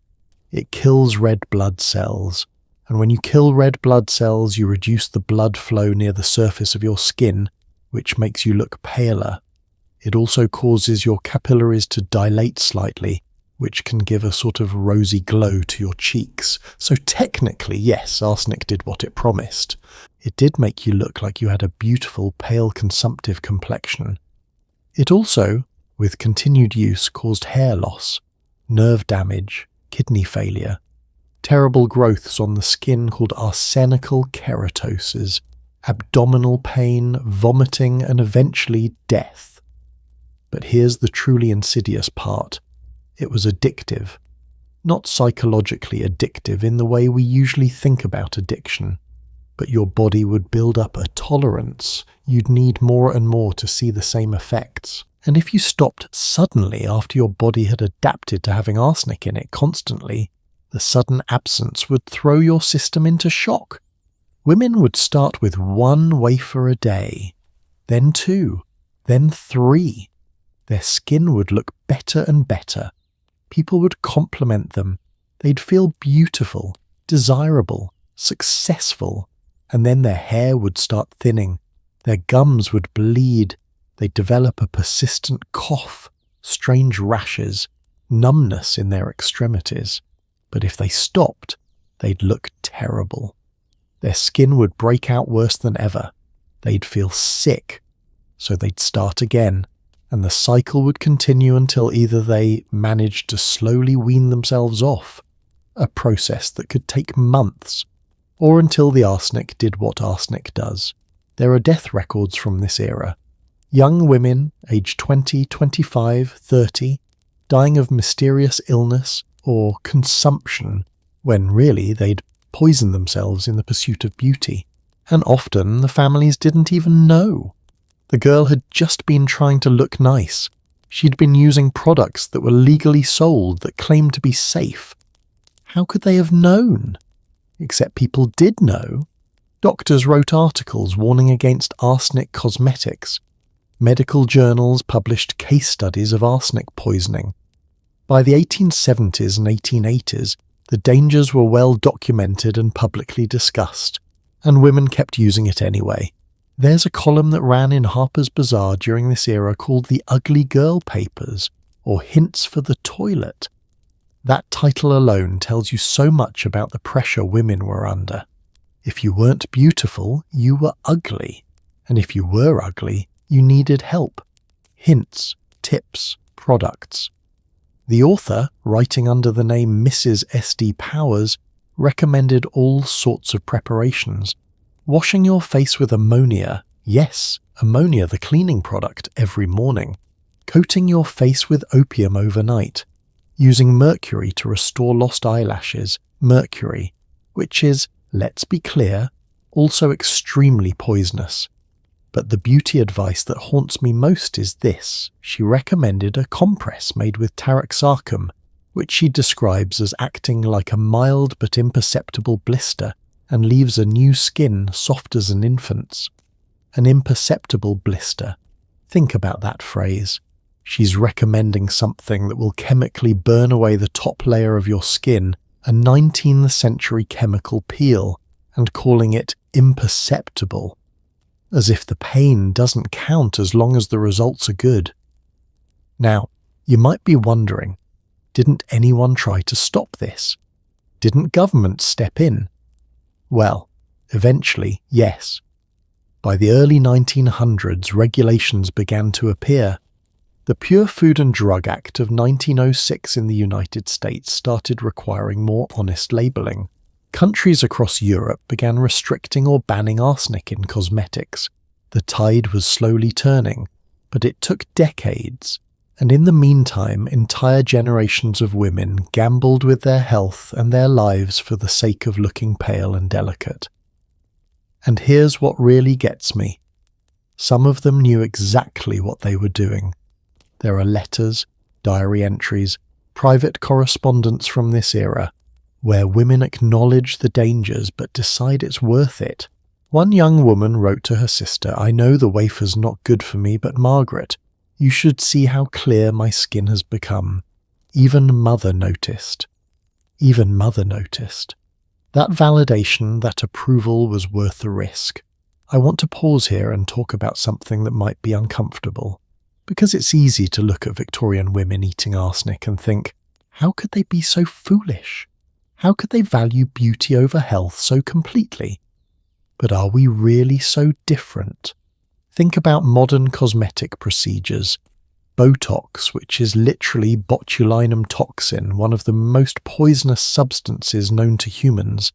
It kills red blood cells. And when you kill red blood cells, you reduce the blood flow near the surface of your skin, which makes you look paler. It also causes your capillaries to dilate slightly, which can give a sort of rosy glow to your cheeks. So technically, yes, arsenic did what it promised. It did make you look like you had a beautiful, pale, consumptive complexion. It also, with continued use, caused hair loss, nerve damage, kidney failure, terrible growths on the skin called arsenical keratoses, abdominal pain, vomiting, and eventually death. But here's the truly insidious part. It was addictive. Not psychologically addictive in the way we usually think about addiction, but your body would build up a tolerance. You'd need more and more to see the same effects. And if you stopped suddenly after your body had adapted to having arsenic in it constantly, the sudden absence would throw your system into shock. Women would start with 1 wafer a day, then 2, then 3. Their skin would look better and better. People would compliment them. They'd feel beautiful, desirable, successful, and then their hair would start thinning. Their gums would bleed. They'd develop a persistent cough, strange rashes, numbness in their extremities. But if they stopped, they'd look terrible. Their skin would break out worse than ever. They'd feel sick, so they'd start again, and the cycle would continue until either they managed to slowly wean themselves off, a process that could take months, or until the arsenic did what arsenic does. There are death records from this era. Young women, aged 20, 25, 30, dying of mysterious illness or consumption, when really they'd poisoned themselves in the pursuit of beauty. And often the families didn't even know. The girl had just been trying to look nice. She'd been using products that were legally sold that claimed to be safe. How could they have known? Except people did know. Doctors wrote articles warning against arsenic cosmetics. Medical journals published case studies of arsenic poisoning. By the 1870s and 1880s, the dangers were well documented and publicly discussed, and women kept using it anyway. There's a column that ran in Harper's Bazaar during this era called The Ugly Girl Papers, or Hints for the Toilet. That title alone tells you so much about the pressure women were under. If you weren't beautiful, you were ugly. And if you were ugly, you needed help. Hints, tips, products. The author, writing under the name Mrs. S.D. Powers, recommended all sorts of preparations. Washing your face with ammonia, yes, ammonia the cleaning product, every morning. Coating your face with opium overnight. Using mercury to restore lost eyelashes, mercury, which is, let's be clear, also extremely poisonous. But the beauty advice that haunts me most is this. She recommended a compress made with taraxacum, which she describes as acting like a mild but imperceptible blister and leaves a new skin soft as an infant's. An imperceptible blister. Think about that phrase. She's recommending something that will chemically burn away the top layer of your skin, a 19th century chemical peel, and calling it imperceptible, as if the pain doesn't count as long as the results are good. Now, you might be wondering, didn't anyone try to stop this? Didn't government step in? Well, eventually, yes. By the early 1900s, regulations began to appear. The Pure Food and Drug Act of 1906 in the United States started requiring more honest labelling. Countries across Europe began restricting or banning arsenic in cosmetics. The tide was slowly turning, but it took decades, and in the meantime, entire generations of women gambled with their health and their lives for the sake of looking pale and delicate. And here's what really gets me. Some of them knew exactly what they were doing. There are letters, diary entries, private correspondence from this era, where women acknowledge the dangers but decide it's worth it. One young woman wrote to her sister, "I know the wafer's not good for me, but Margaret, you should see how clear my skin has become. Even mother noticed." Even mother noticed. That validation, that approval was worth the risk. I want to pause here and talk about something that might be uncomfortable, because it's easy to look at Victorian women eating arsenic and think, how could they be so foolish? How could they value beauty over health so completely? But are we really so different? Think about modern cosmetic procedures. Botox, which is literally botulinum toxin, one of the most poisonous substances known to humans,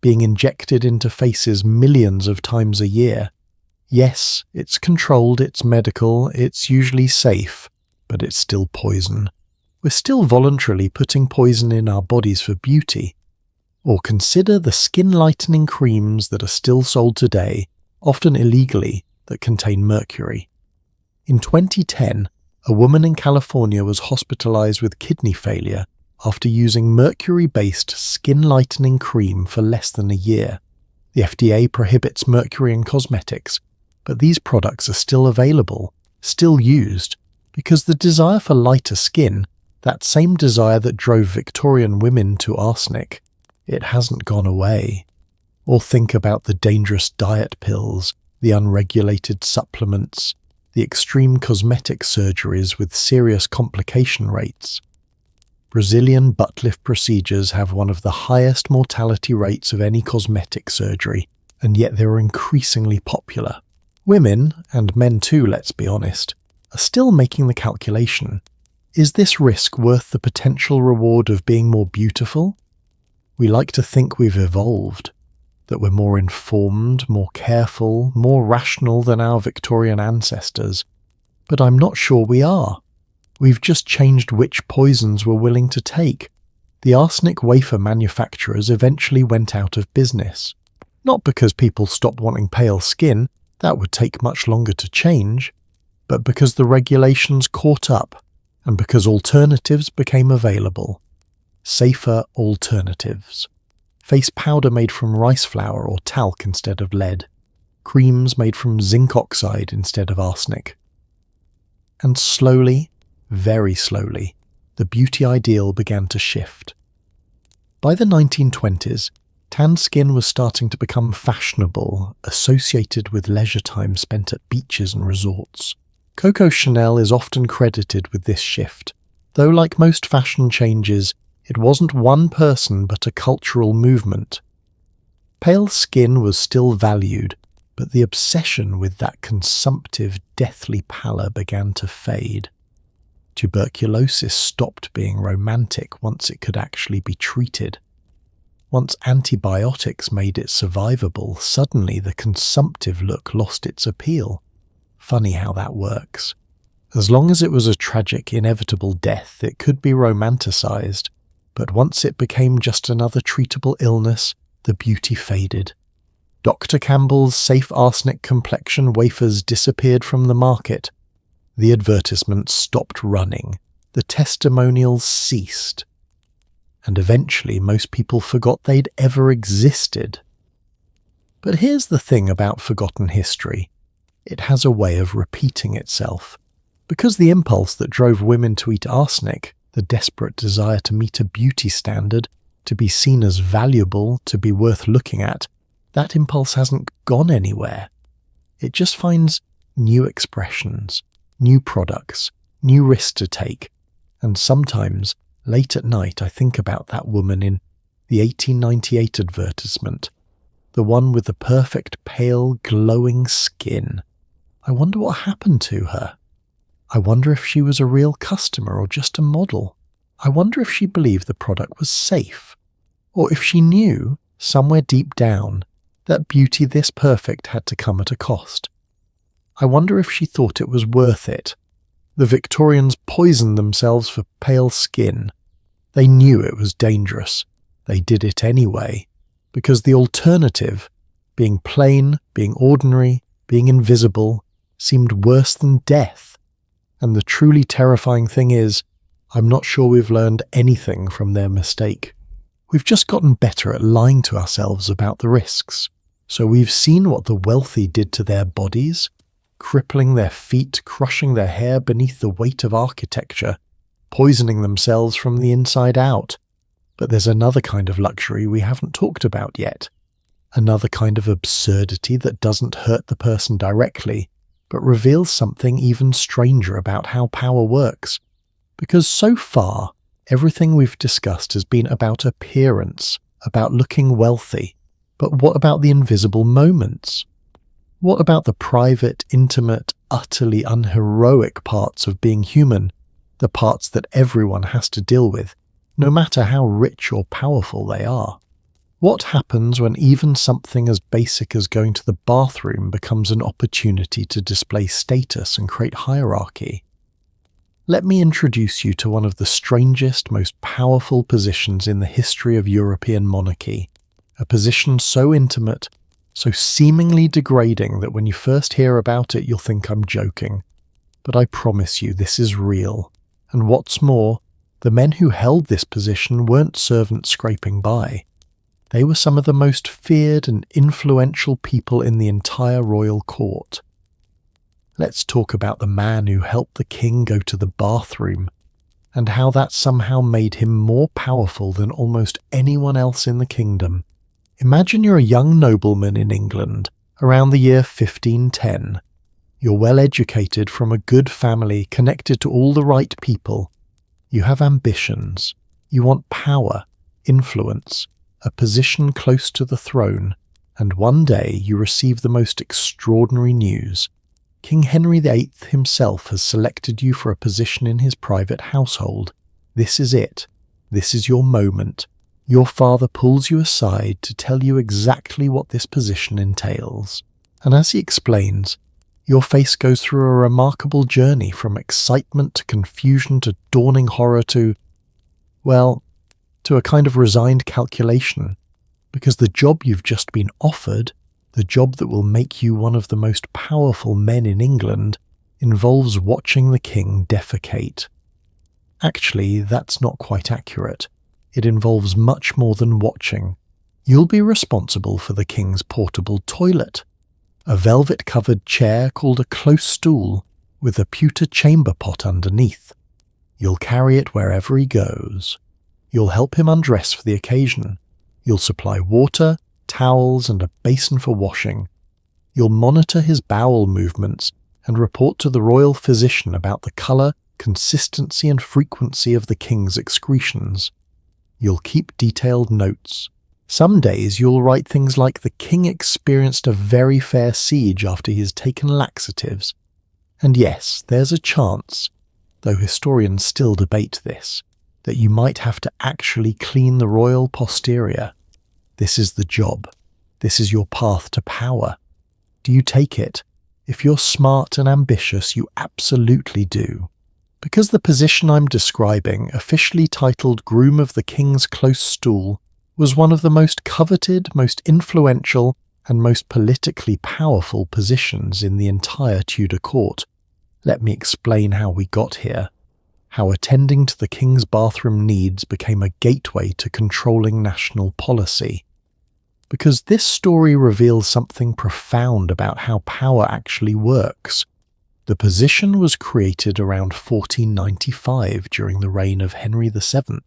being injected into faces millions of times a year. Yes, it's controlled, it's medical, it's usually safe, but it's still poison. We're still voluntarily putting poison in our bodies for beauty. Or consider the skin-lightening creams that are still sold today, often illegally, that contain mercury. In 2010, a woman in California was hospitalized with kidney failure after using mercury-based skin-lightening cream for less than a year. The FDA prohibits mercury in cosmetics, but these products are still available, still used, because the desire for lighter skin, that same desire that drove Victorian women to arsenic, it hasn't gone away. Or think about the dangerous diet pills, the unregulated supplements, the extreme cosmetic surgeries with serious complication rates. Brazilian butt lift procedures have one of the highest mortality rates of any cosmetic surgery, and yet they're increasingly popular. Women, and men too, let's be honest, are still making the calculation. Is this risk worth the potential reward of being more beautiful? We like to think we've evolved, that we're more informed, more careful, more rational than our Victorian ancestors, but I'm not sure we are. We've just changed which poisons we're willing to take. The arsenic wafer manufacturers eventually went out of business. Not because people stopped wanting pale skin, that would take much longer to change, but because the regulations caught up, and because alternatives became available. Safer alternatives. Face powder made from rice flour or talc instead of lead. Creams made from zinc oxide instead of arsenic. And slowly, very slowly, the beauty ideal began to shift. By the 1920s, tan skin was starting to become fashionable, associated with leisure time spent at beaches and resorts. Coco Chanel is often credited with this shift, though like most fashion changes, it wasn't one person but a cultural movement. Pale skin was still valued, but the obsession with that consumptive, deathly pallor began to fade. Tuberculosis stopped being romantic once it could actually be treated. Once antibiotics made it survivable, suddenly the consumptive look lost its appeal. Funny how that works. As long as it was a tragic, inevitable death, it could be romanticized. But once it became just another treatable illness, the beauty faded. Dr. Campbell's safe arsenic complexion wafers disappeared from the market. The advertisements stopped running. the testimonials ceased. And eventually most people forgot they'd ever existed. But here's the thing about forgotten history. It has a way of repeating itself. Because the impulse that drove women to eat arsenic, the desperate desire to meet a beauty standard, to be seen as valuable, to be worth looking at, that impulse hasn't gone anywhere. It just finds new expressions, new products, new risks to take, and sometimes, late at night, I think about that woman in the 1898 advertisement, the one with the perfect pale, glowing skin. I wonder what happened to her. I wonder if she was a real customer or just a model. I wonder if she believed the product was safe, or if she knew, somewhere deep down, that beauty this perfect had to come at a cost. I wonder if she thought it was worth it. The Victorians poisoned themselves for pale skin. They knew it was dangerous. They did it anyway, because the alternative, being plain, being ordinary, being invisible, seemed worse than death. And the truly terrifying thing is, I'm not sure we've learned anything from their mistake. We've just gotten better at lying to ourselves about the risks. So we've seen what the wealthy did to their bodies, crippling their feet, crushing their hair beneath the weight of architecture, poisoning themselves from the inside out. But there's another kind of luxury we haven't talked about yet. Another kind of absurdity that doesn't hurt the person directly, but reveals something even stranger about how power works. Because so far, everything we've discussed has been about appearance, about looking wealthy. But what about the invisible moments? What about the private, intimate, utterly unheroic parts of being human, the parts that everyone has to deal with, no matter how rich or powerful they are? What happens when even something as basic as going to the bathroom becomes an opportunity to display status and create hierarchy? Let me introduce you to one of the strangest, most powerful positions in the history of European monarchy, a position so intimate, so seemingly degrading that when you first hear about it you'll think I'm joking. But I promise you this is real, and what's more, the men who held this position weren't servants scraping by. They were some of the most feared and influential people in the entire royal court. Let's talk about the man who helped the king go to the bathroom, and how that somehow made him more powerful than almost anyone else in the kingdom. Imagine you're a young nobleman in England, around the year 1510. You're well educated, from a good family, connected to all the right people. You have ambitions. You want power, influence, a position close to the throne, and one day you receive the most extraordinary news. King Henry VIII himself has selected you for a position in his private household. This is it. This is your moment. Your father pulls you aside to tell you exactly what this position entails. And as he explains, your face goes through a remarkable journey from excitement to confusion to dawning horror to, well, to a kind of resigned calculation, because the job you've just been offered, the job that will make you one of the most powerful men in England, involves watching the king defecate. Actually, that's not quite accurate. It involves much more than watching. You'll be responsible for the king's portable toilet, a velvet-covered chair called a close stool with a pewter chamber pot underneath. You'll carry it wherever he goes. You'll help him undress for the occasion. You'll supply water, towels, and a basin for washing. You'll monitor his bowel movements and report to the royal physician about the colour, consistency, and frequency of the king's excretions. You'll keep detailed notes. Some days you'll write things like, "The king experienced a very fair siege after he has taken laxatives." And yes, there's a chance, though historians still debate this, that you might have to actually clean the royal posterior. This is the job. This is your path to power. Do you take it? If you're smart and ambitious, you absolutely do. Because the position I'm describing, officially titled Groom of the King's Close Stool, was one of the most coveted, most influential, and most politically powerful positions in the entire Tudor court. Let me explain how we got here. how attending to the king's bathroom needs became a gateway to controlling national policy. Because this story reveals something profound about how power actually works. The position was created around 1495 during the reign of Henry VII.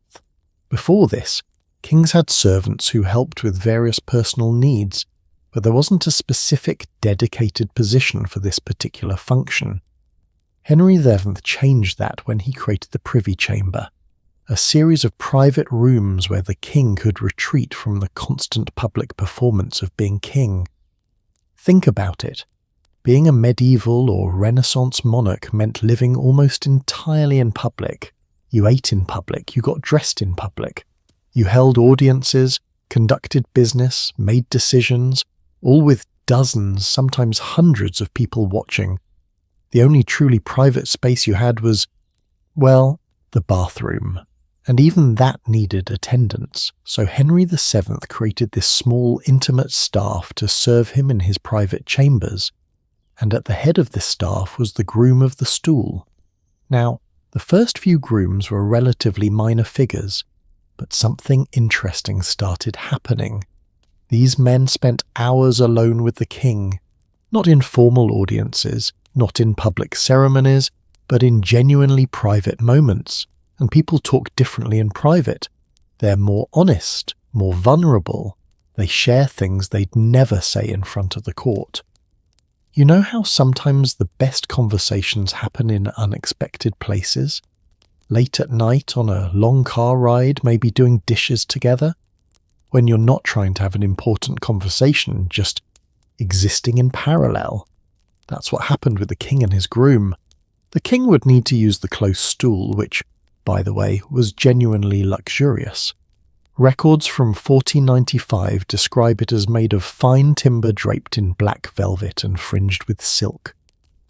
Before this, kings had servants who helped with various personal needs, but there wasn't a specific dedicated position for this particular function. Henry VII changed that when he created the Privy Chamber, a series of private rooms where the king could retreat from the constant public performance of being king. Think about it. Being a medieval or Renaissance monarch meant living almost entirely in public. You ate in public, you got dressed in public. You held audiences, conducted business, made decisions, all with dozens, sometimes hundreds of people watching. The only truly private space you had was, well, the bathroom. And even that needed attendance, so Henry VII created this small, intimate staff to serve him in his private chambers, and at the head of this staff was the groom of the stool. Now, the first few grooms were relatively minor figures, but something interesting started happening. These men spent hours alone with the king, not in formal audiences, not in public ceremonies, but in genuinely private moments. And people talk differently in private. They're more honest, more vulnerable. They share things they'd never say in front of the court. You know how sometimes the best conversations happen in unexpected places? Late at night on a long car ride, maybe doing dishes together? When you're not trying to have an important conversation, just existing in parallel. That's what happened with the king and his groom. The king would need to use the close stool, which, by the way, was genuinely luxurious. Records from 1495 describe it as made of fine timber draped in black velvet and fringed with silk,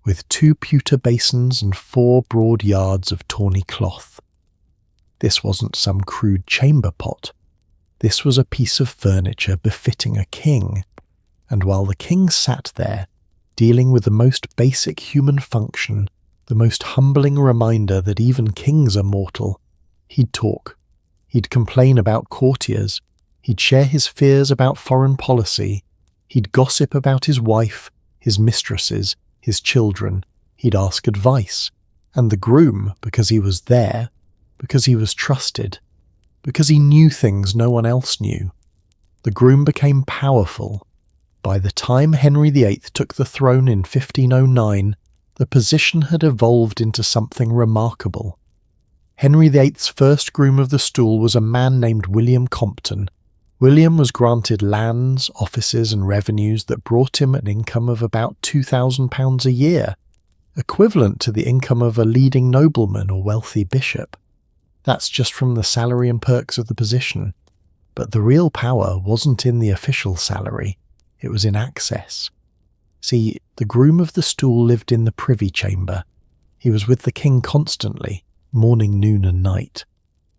with 2 pewter basins and 4 broad yards of tawny cloth. This wasn't some crude chamber pot. This was a piece of furniture befitting a king, and while the king sat there, dealing with the most basic human function, the most humbling reminder that even kings are mortal, he'd talk. He'd complain about courtiers. He'd share his fears about foreign policy. He'd gossip about his wife, his mistresses, his children. He'd ask advice. And the groom, because he was there, because he was trusted, because he knew things no one else knew. The groom became powerful. By the time Henry VIII took the throne in 1509, the position had evolved into something remarkable. Henry VIII's first groom of the stool was a man named William Compton. William was granted lands, offices and revenues that brought him an income of about £2,000 a year, equivalent to the income of a leading nobleman or wealthy bishop. That's just from the salary and perks of the position. But the real power wasn't in the official salary, it was in access. See, the groom of the stool lived in the Privy Chamber. He was with the king constantly, morning, noon and night.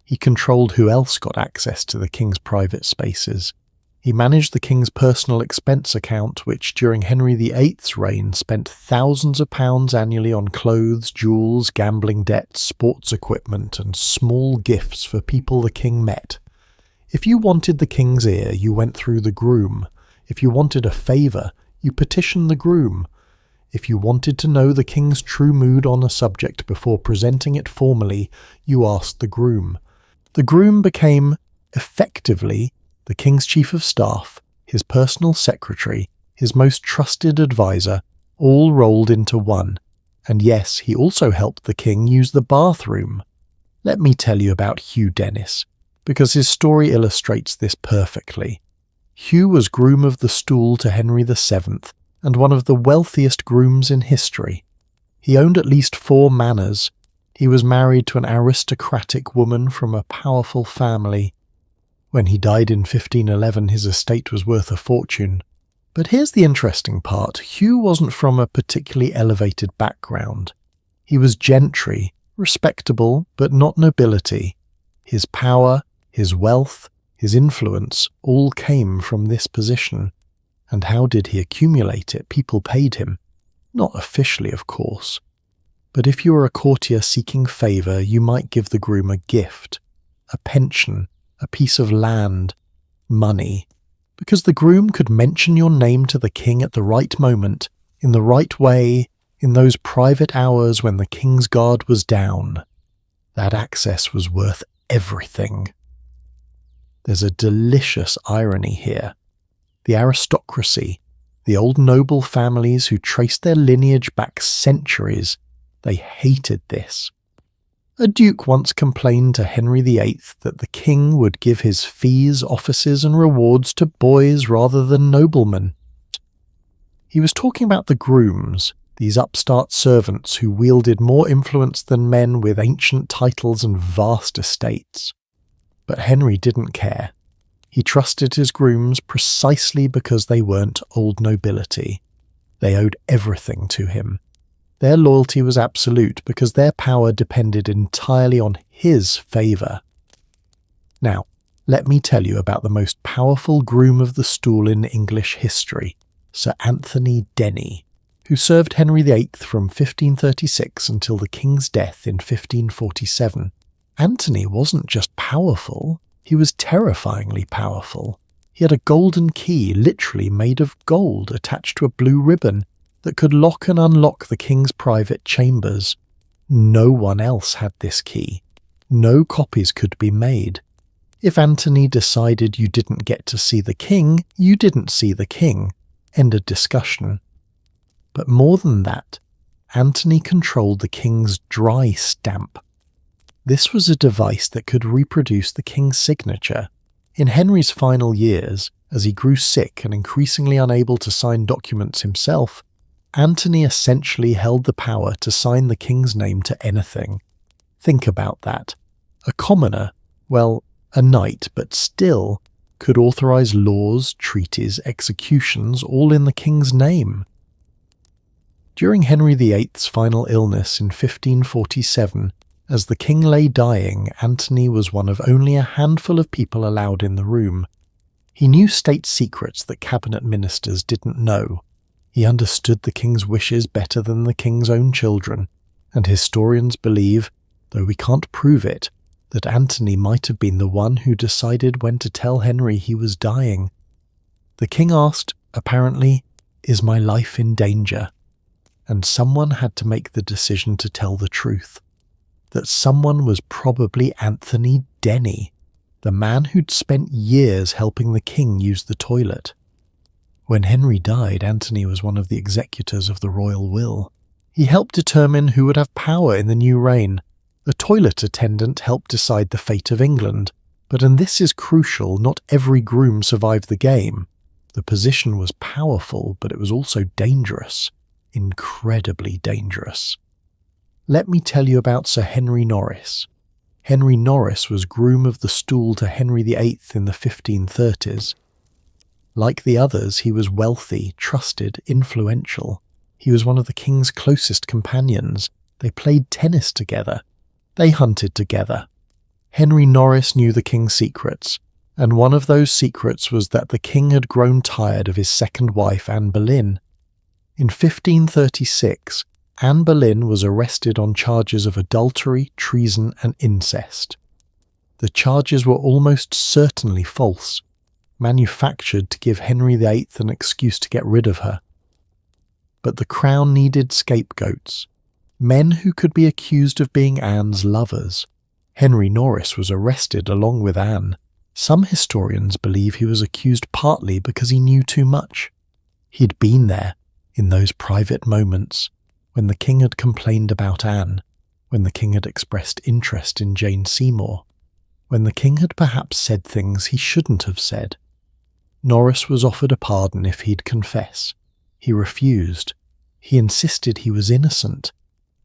He controlled who else got access to the king's private spaces. He managed the king's personal expense account, which during Henry VIII's reign spent thousands of pounds annually on clothes, jewels, gambling debts, sports equipment and small gifts for people the king met. If you wanted the king's ear, you went through the groom. If you wanted a favour, you petitioned the groom. If you wanted to know the king's true mood on a subject before presenting it formally, you asked the groom. The groom became, effectively, the king's chief of staff, his personal secretary, his most trusted advisor, all rolled into one. And yes, he also helped the king use the bathroom. Let me tell you about Hugh Dennis, because his story illustrates this perfectly. Hugh was groom of the stool to Henry VII, and one of the wealthiest grooms in history. He owned at least 4 manors. He was married to an aristocratic woman from a powerful family. When he died in 1511, his estate was worth a fortune. But here's the interesting part. Hugh wasn't from a particularly elevated background. He was gentry, respectable, but not nobility. His power, his wealth, his influence all came from this position. And how did he accumulate it? People paid him. Not officially, of course. But if you were a courtier seeking favour, you might give the groom a gift, a pension, a piece of land, money, because the groom could mention your name to the king at the right moment, in the right way, in those private hours when the king's guard was down. That access was worth everything. There's a delicious irony here. The aristocracy, the old noble families who traced their lineage back centuries, they hated this. A duke once complained to Henry VIII that the king would give his fees, offices and rewards to boys rather than noblemen. He was talking about the grooms, these upstart servants who wielded more influence than men with ancient titles and vast estates. But Henry didn't care. He trusted his grooms precisely because they weren't old nobility. They owed everything to him. Their loyalty was absolute because their power depended entirely on his favour. Now, let me tell you about the most powerful groom of the stool in English history, Sir Anthony Denny, who served Henry VIII from 1536 until the king's death in 1547. Anthony wasn't just powerful, he was terrifyingly powerful. He had a golden key, literally made of gold, attached to a blue ribbon, that could lock and unlock the king's private chambers. No one else had this key. No copies could be made. If Anthony decided you didn't get to see the king, you didn't see the king. End of discussion. But more than that, Anthony controlled the king's dry stamp. This was a device that could reproduce the king's signature. In Henry's final years, as he grew sick and increasingly unable to sign documents himself, Anthony essentially held the power to sign the king's name to anything. Think about that. A commoner, well, a knight, but still, could authorize laws, treaties, executions, all in the king's name. During Henry VIII's final illness in 1547, as the king lay dying, Anthony was one of only a handful of people allowed in the room. He knew state secrets that cabinet ministers didn't know. He understood the king's wishes better than the king's own children, and historians believe, though we can't prove it, that Anthony might have been the one who decided when to tell Henry he was dying. The king asked, apparently, "Is my life in danger?" And someone had to make the decision to tell the truth. That someone was probably Anthony Denny, the man who'd spent years helping the king use the toilet. When Henry died, Anthony was one of the executors of the royal will. He helped determine who would have power in the new reign. A toilet attendant helped decide the fate of England, but and this is crucial, not every groom survived the game. The position was powerful, but it was also dangerous. Incredibly dangerous. Let me tell you about Sir Henry Norris. Henry Norris was groom of the stool to Henry VIII in the 1530s. Like the others, he was wealthy, trusted, influential. He was one of the king's closest companions. They played tennis together. They hunted together. Henry Norris knew the king's secrets, and one of those secrets was that the king had grown tired of his second wife, Anne Boleyn. In 1536, Anne Boleyn was arrested on charges of adultery, treason, and incest. The charges were almost certainly false, manufactured to give Henry VIII an excuse to get rid of her. But the crown needed scapegoats, men who could be accused of being Anne's lovers. Henry Norris was arrested along with Anne. Some historians believe he was accused partly because he knew too much. He'd been there, in those private moments, when the king had complained about Anne, when the king had expressed interest in Jane Seymour, when the king had perhaps said things he shouldn't have said. Norris was offered a pardon if he'd confess. He refused. He insisted he was innocent,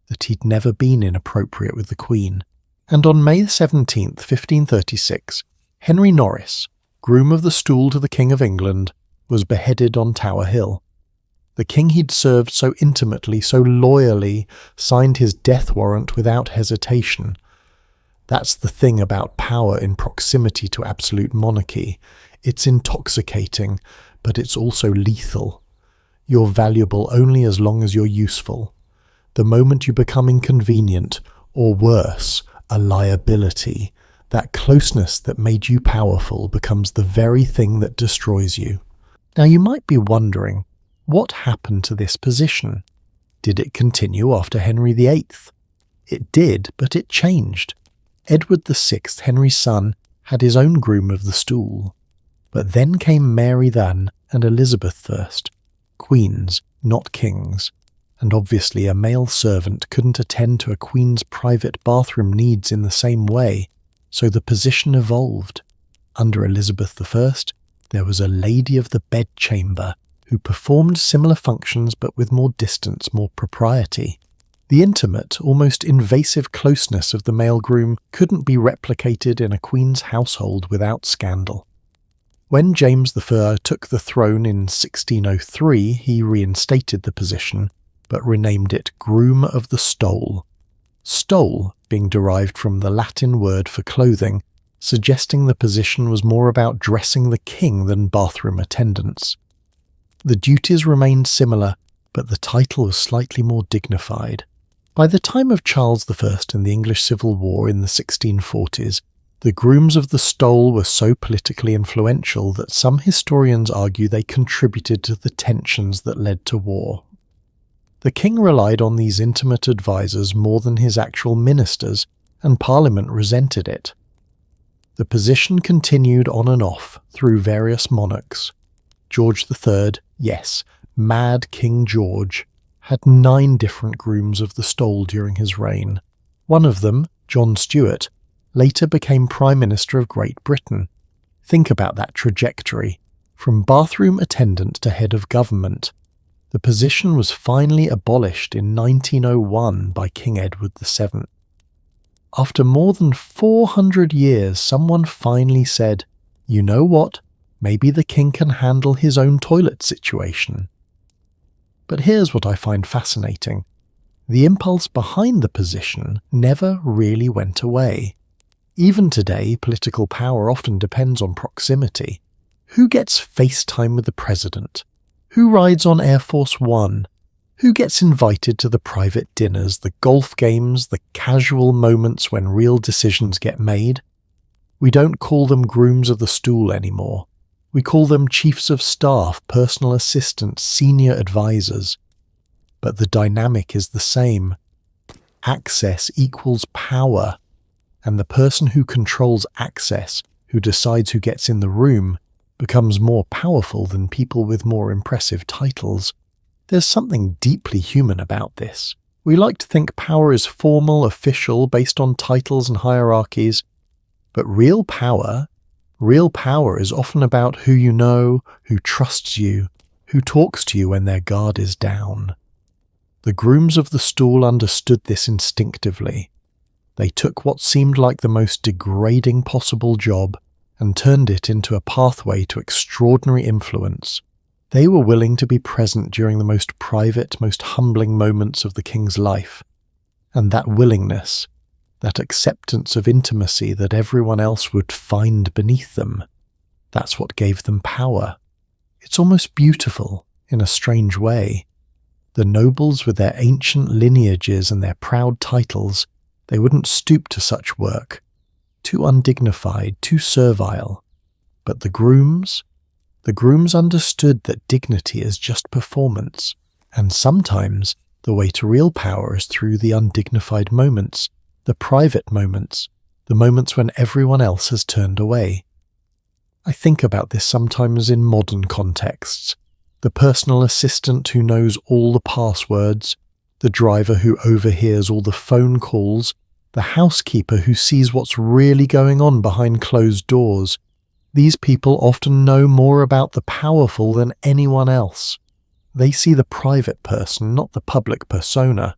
that he'd never been inappropriate with the Queen. And on May 17th, 1536, Henry Norris, groom of the stool to the King of England, was beheaded on Tower Hill. The king he'd served so intimately, so loyally, signed his death warrant without hesitation. That's the thing about power in proximity to absolute monarchy. It's intoxicating, but it's also lethal. You're valuable only as long as you're useful. The moment you become inconvenient, or worse, a liability, that closeness that made you powerful becomes the very thing that destroys you. Now you might be wondering, what happened to this position? Did it continue after Henry VIII? It did, but it changed. Edward VI, Henry's son, had his own groom of the stool. But then came Mary Ann and Elizabeth I, queens, not kings. And obviously a male servant couldn't attend to a queen's private bathroom needs in the same way, so the position evolved. Under Elizabeth I, there was a lady of the bedchamber who performed similar functions but with more distance, more propriety. The intimate, almost invasive closeness of the male groom couldn't be replicated in a queen's household without scandal. When James I took the throne in 1603, he reinstated the position, but renamed it Groom of the Stole. Stole being derived from the Latin word for clothing, suggesting the position was more about dressing the king than bathroom attendance. The duties remained similar, but the title was slightly more dignified. By the time of Charles I and the English Civil War in the 1640s, the grooms of the stole were so politically influential that some historians argue they contributed to the tensions that led to war. The king relied on these intimate advisers more than his actual ministers, and Parliament resented it. The position continued on and off through various monarchs. George III, yes, Mad King George, had 9 different grooms of the stole during his reign. One of them, John Stuart, later became Prime Minister of Great Britain. Think about that trajectory, from bathroom attendant to head of government. The position was finally abolished in 1901 by King Edward VII. After more than 400 years, someone finally said, "You know what? Maybe the king can handle his own toilet situation." But here's what I find fascinating. The impulse behind the position never really went away. Even today, political power often depends on proximity. Who gets FaceTime with the president? Who rides on Air Force One? Who gets invited to the private dinners, the golf games, the casual moments when real decisions get made? We don't call them grooms of the stool anymore. We call them chiefs of staff, personal assistants, senior advisors. But the dynamic is the same. Access equals power, and the person who controls access, who decides who gets in the room, becomes more powerful than people with more impressive titles. There's something deeply human about this. We like to think power is formal, official, based on titles and hierarchies, but real power is often about who you know, who trusts you, who talks to you when their guard is down. The grooms of the stool understood this instinctively. They took what seemed like the most degrading possible job and turned it into a pathway to extraordinary influence. They were willing to be present during the most private, most humbling moments of the king's life. And that willingness, that acceptance of intimacy that everyone else would find beneath them, that's what gave them power. It's almost beautiful, in a strange way. The nobles with their ancient lineages and their proud titles, they wouldn't stoop to such work. Too undignified, too servile. But the grooms understood that dignity is just performance, and sometimes the way to real power is through the undignified moments, the private moments, the moments when everyone else has turned away. I think about this sometimes in modern contexts. The personal assistant who knows all the passwords, the driver who overhears all the phone calls, the housekeeper who sees what's really going on behind closed doors. These people often know more about the powerful than anyone else. They see the private person, not the public persona.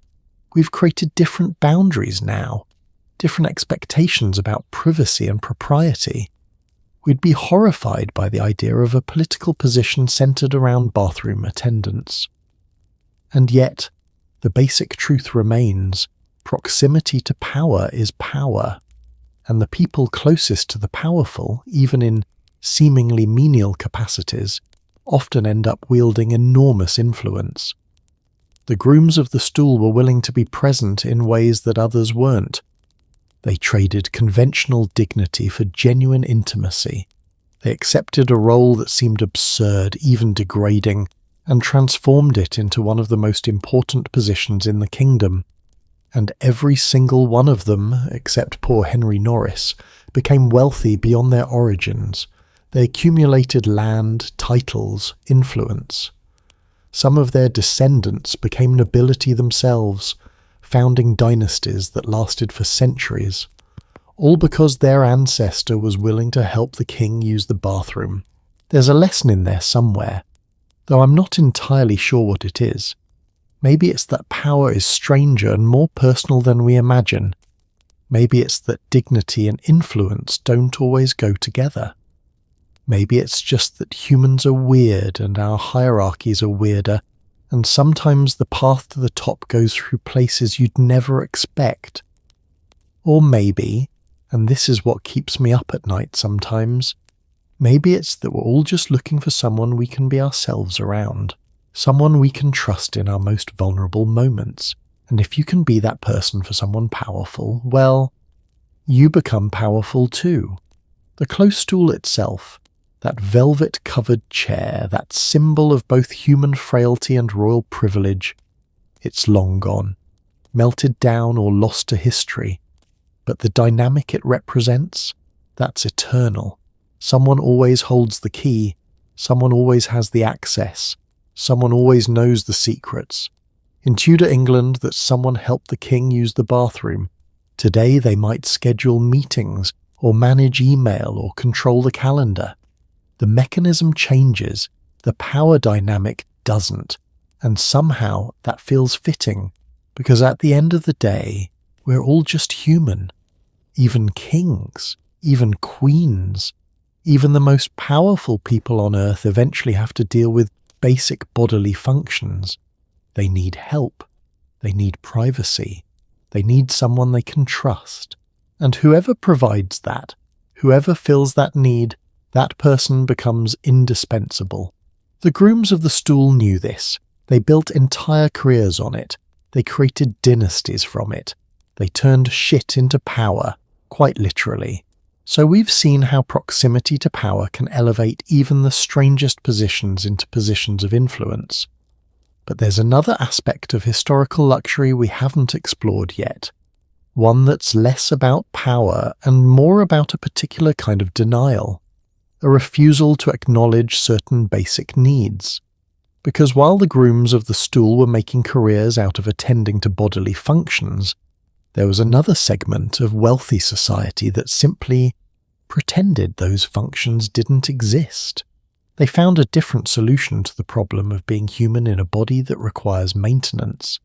We've created different boundaries now, different expectations about privacy and propriety. We'd be horrified by the idea of a political position centered around bathroom attendants. And yet, the basic truth remains: proximity to power is power, and the people closest to the powerful, even in seemingly menial capacities, often end up wielding enormous influence. The grooms of the stool were willing to be present in ways that others weren't. They traded conventional dignity for genuine intimacy. They accepted a role that seemed absurd, even degrading, and transformed it into one of the most important positions in the kingdom. And every single one of them, except poor Henry Norris, became wealthy beyond their origins. They accumulated land, titles, influence. Some of their descendants became nobility themselves, founding dynasties that lasted for centuries, all because their ancestor was willing to help the king use the bathroom. There's a lesson in there somewhere, though I'm not entirely sure what it is. Maybe it's that power is stranger and more personal than we imagine. Maybe it's that dignity and influence don't always go together. Maybe it's just that humans are weird and our hierarchies are weirder, and sometimes the path to the top goes through places you'd never expect. Or maybe, and this is what keeps me up at night sometimes, maybe it's that we're all just looking for someone we can be ourselves around, someone we can trust in our most vulnerable moments. And if you can be that person for someone powerful, well, you become powerful too. The close stool itself, that velvet-covered chair, that symbol of both human frailty and royal privilege, it's long gone, melted down or lost to history. But the dynamic it represents, that's eternal. Someone always holds the key, someone always has the access, someone always knows the secrets. In Tudor England, that someone helped the king use the bathroom. Today they might schedule meetings, or manage email, or control the calendar. The mechanism changes, the power dynamic doesn't, and somehow that feels fitting, because at the end of the day, we're all just human. Even kings, even queens, even the most powerful people on earth eventually have to deal with basic bodily functions. They need help, they need privacy, they need someone they can trust. And whoever provides that, whoever fills that need, that person becomes indispensable. The grooms of the stool knew this. They built entire careers on it. They created dynasties from it. They turned shit into power, quite literally. So we've seen how proximity to power can elevate even the strangest positions into positions of influence. But there's another aspect of historical luxury we haven't explored yet. One that's less about power and more about a particular kind of denial. A refusal to acknowledge certain basic needs. Because while the grooms of the stool were making careers out of attending to bodily functions, there was another segment of wealthy society that simply pretended those functions didn't exist. They found a different solution to the problem of being human in a body that requires maintenance.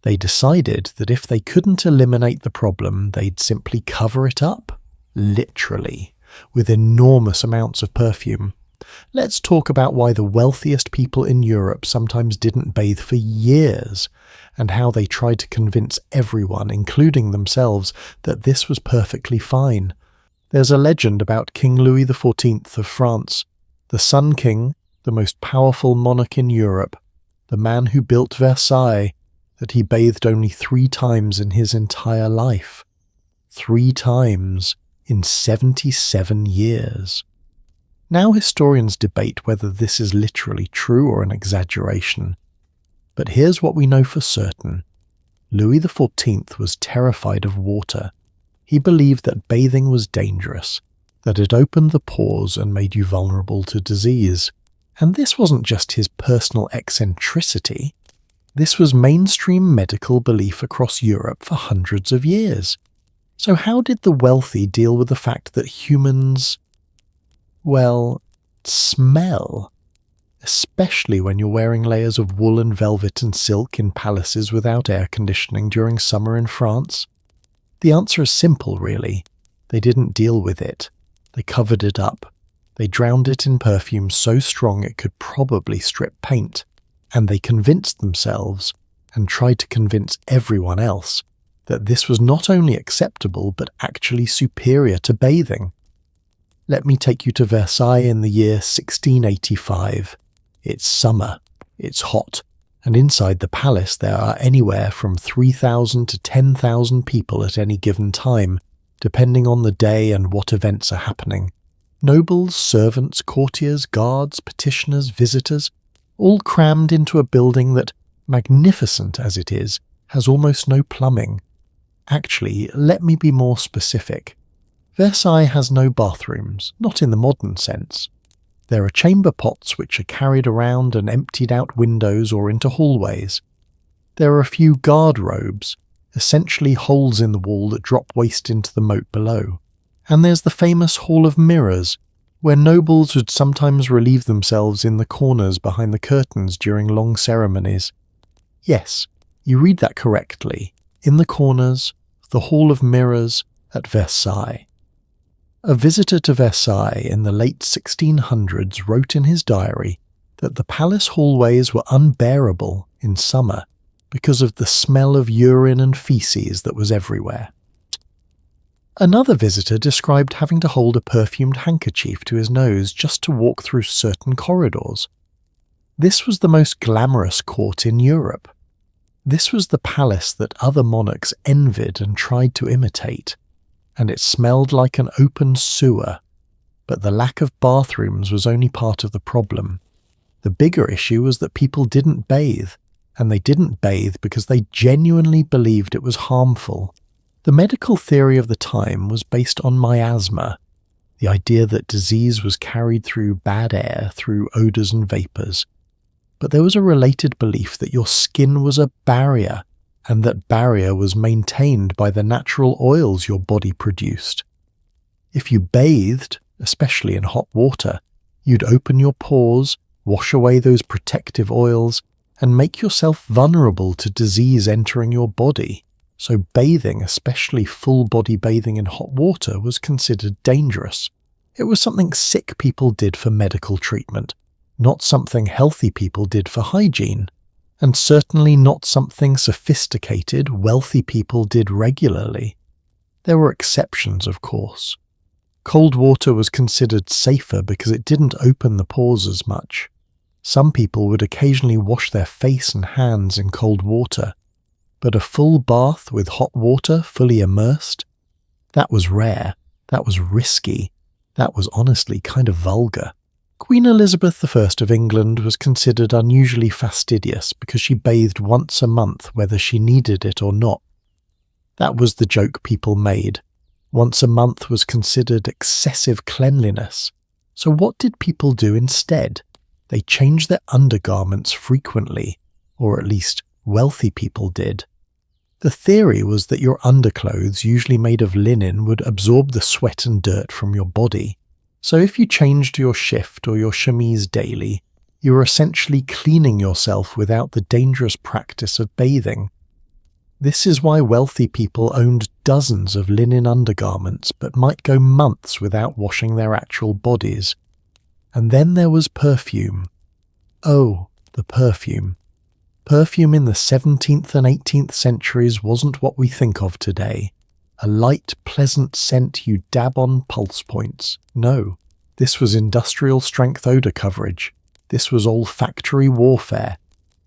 They decided that if they couldn't eliminate the problem, they'd simply cover it up, literally, with enormous amounts of perfume. Let's talk about why the wealthiest people in Europe sometimes didn't bathe for years, and how they tried to convince everyone, including themselves, that this was perfectly fine. There's a legend about King Louis XIV of France, the Sun King, the most powerful monarch in Europe, the man who built Versailles, that he bathed only 3 times in his entire life. 3 times in 77 years. Now historians debate whether this is literally true or an exaggeration. But here's what we know for certain. Louis XIV was terrified of water. He believed that bathing was dangerous, that it opened the pores and made you vulnerable to disease. And this wasn't just his personal eccentricity. This was mainstream medical belief across Europe for hundreds of years. So how did the wealthy deal with the fact that humans, well, smell? Especially when you're wearing layers of wool and velvet and silk in palaces without air conditioning during summer in France? The answer is simple, really. They didn't deal with it. They covered it up. They drowned it in perfume so strong it could probably strip paint. And they convinced themselves, and tried to convince everyone else, that this was not only acceptable but actually superior to bathing. Let me take you to Versailles in the year 1685. It's summer, it's hot, and inside the palace there are anywhere from 3,000 to 10,000 people at any given time, depending on the day and what events are happening. Nobles, servants, courtiers, guards, petitioners, visitors, all crammed into a building that, magnificent as it is, has almost no plumbing. Actually, let me be more specific. Versailles has no bathrooms, not in the modern sense. There are chamber pots which are carried around and emptied out windows or into hallways. There are a few guard robes, essentially holes in the wall that drop waste into the moat below. And there's the famous Hall of Mirrors, where nobles would sometimes relieve themselves in the corners behind the curtains during long ceremonies. Yes, you read that correctly. In the corners, the Hall of Mirrors at Versailles. A visitor to Versailles in the late 1600s wrote in his diary that the palace hallways were unbearable in summer because of the smell of urine and feces that was everywhere. Another visitor described having to hold a perfumed handkerchief to his nose just to walk through certain corridors. This was the most glamorous court in Europe. This was the palace that other monarchs envied and tried to imitate, and it smelled like an open sewer. But the lack of bathrooms was only part of the problem. The bigger issue was that people didn't bathe, and they didn't bathe because they genuinely believed it was harmful. The medical theory of the time was based on miasma, the idea that disease was carried through bad air, through odours and vapours. But there was a related belief that your skin was a barrier, and that barrier was maintained by the natural oils your body produced. If you bathed, especially in hot water, you'd open your pores, wash away those protective oils, and make yourself vulnerable to disease entering your body. So bathing, especially full-body bathing in hot water, was considered dangerous. It was something sick people did for medical treatment, not something healthy people did for hygiene, and certainly not something sophisticated, wealthy people did regularly. There were exceptions, of course. Cold water was considered safer because it didn't open the pores as much. Some people would occasionally wash their face and hands in cold water, but a full bath with hot water fully immersed? That was rare, that was risky, that was honestly kind of vulgar. Queen Elizabeth I of England was considered unusually fastidious because she bathed once a month whether she needed it or not. That was the joke people made. Once a month was considered excessive cleanliness. So what did people do instead? They changed their undergarments frequently, or at least wealthy people did. The theory was that your underclothes, usually made of linen, would absorb the sweat and dirt from your body. So if you changed your shift or your chemise daily, you were essentially cleaning yourself without the dangerous practice of bathing. This is why wealthy people owned dozens of linen undergarments but might go months without washing their actual bodies. And then there was perfume. Oh, the perfume. Perfume in the 17th and 18th centuries wasn't what we think of today. A light, pleasant scent you dab on pulse points. No, this was industrial-strength odour coverage. This was olfactory warfare.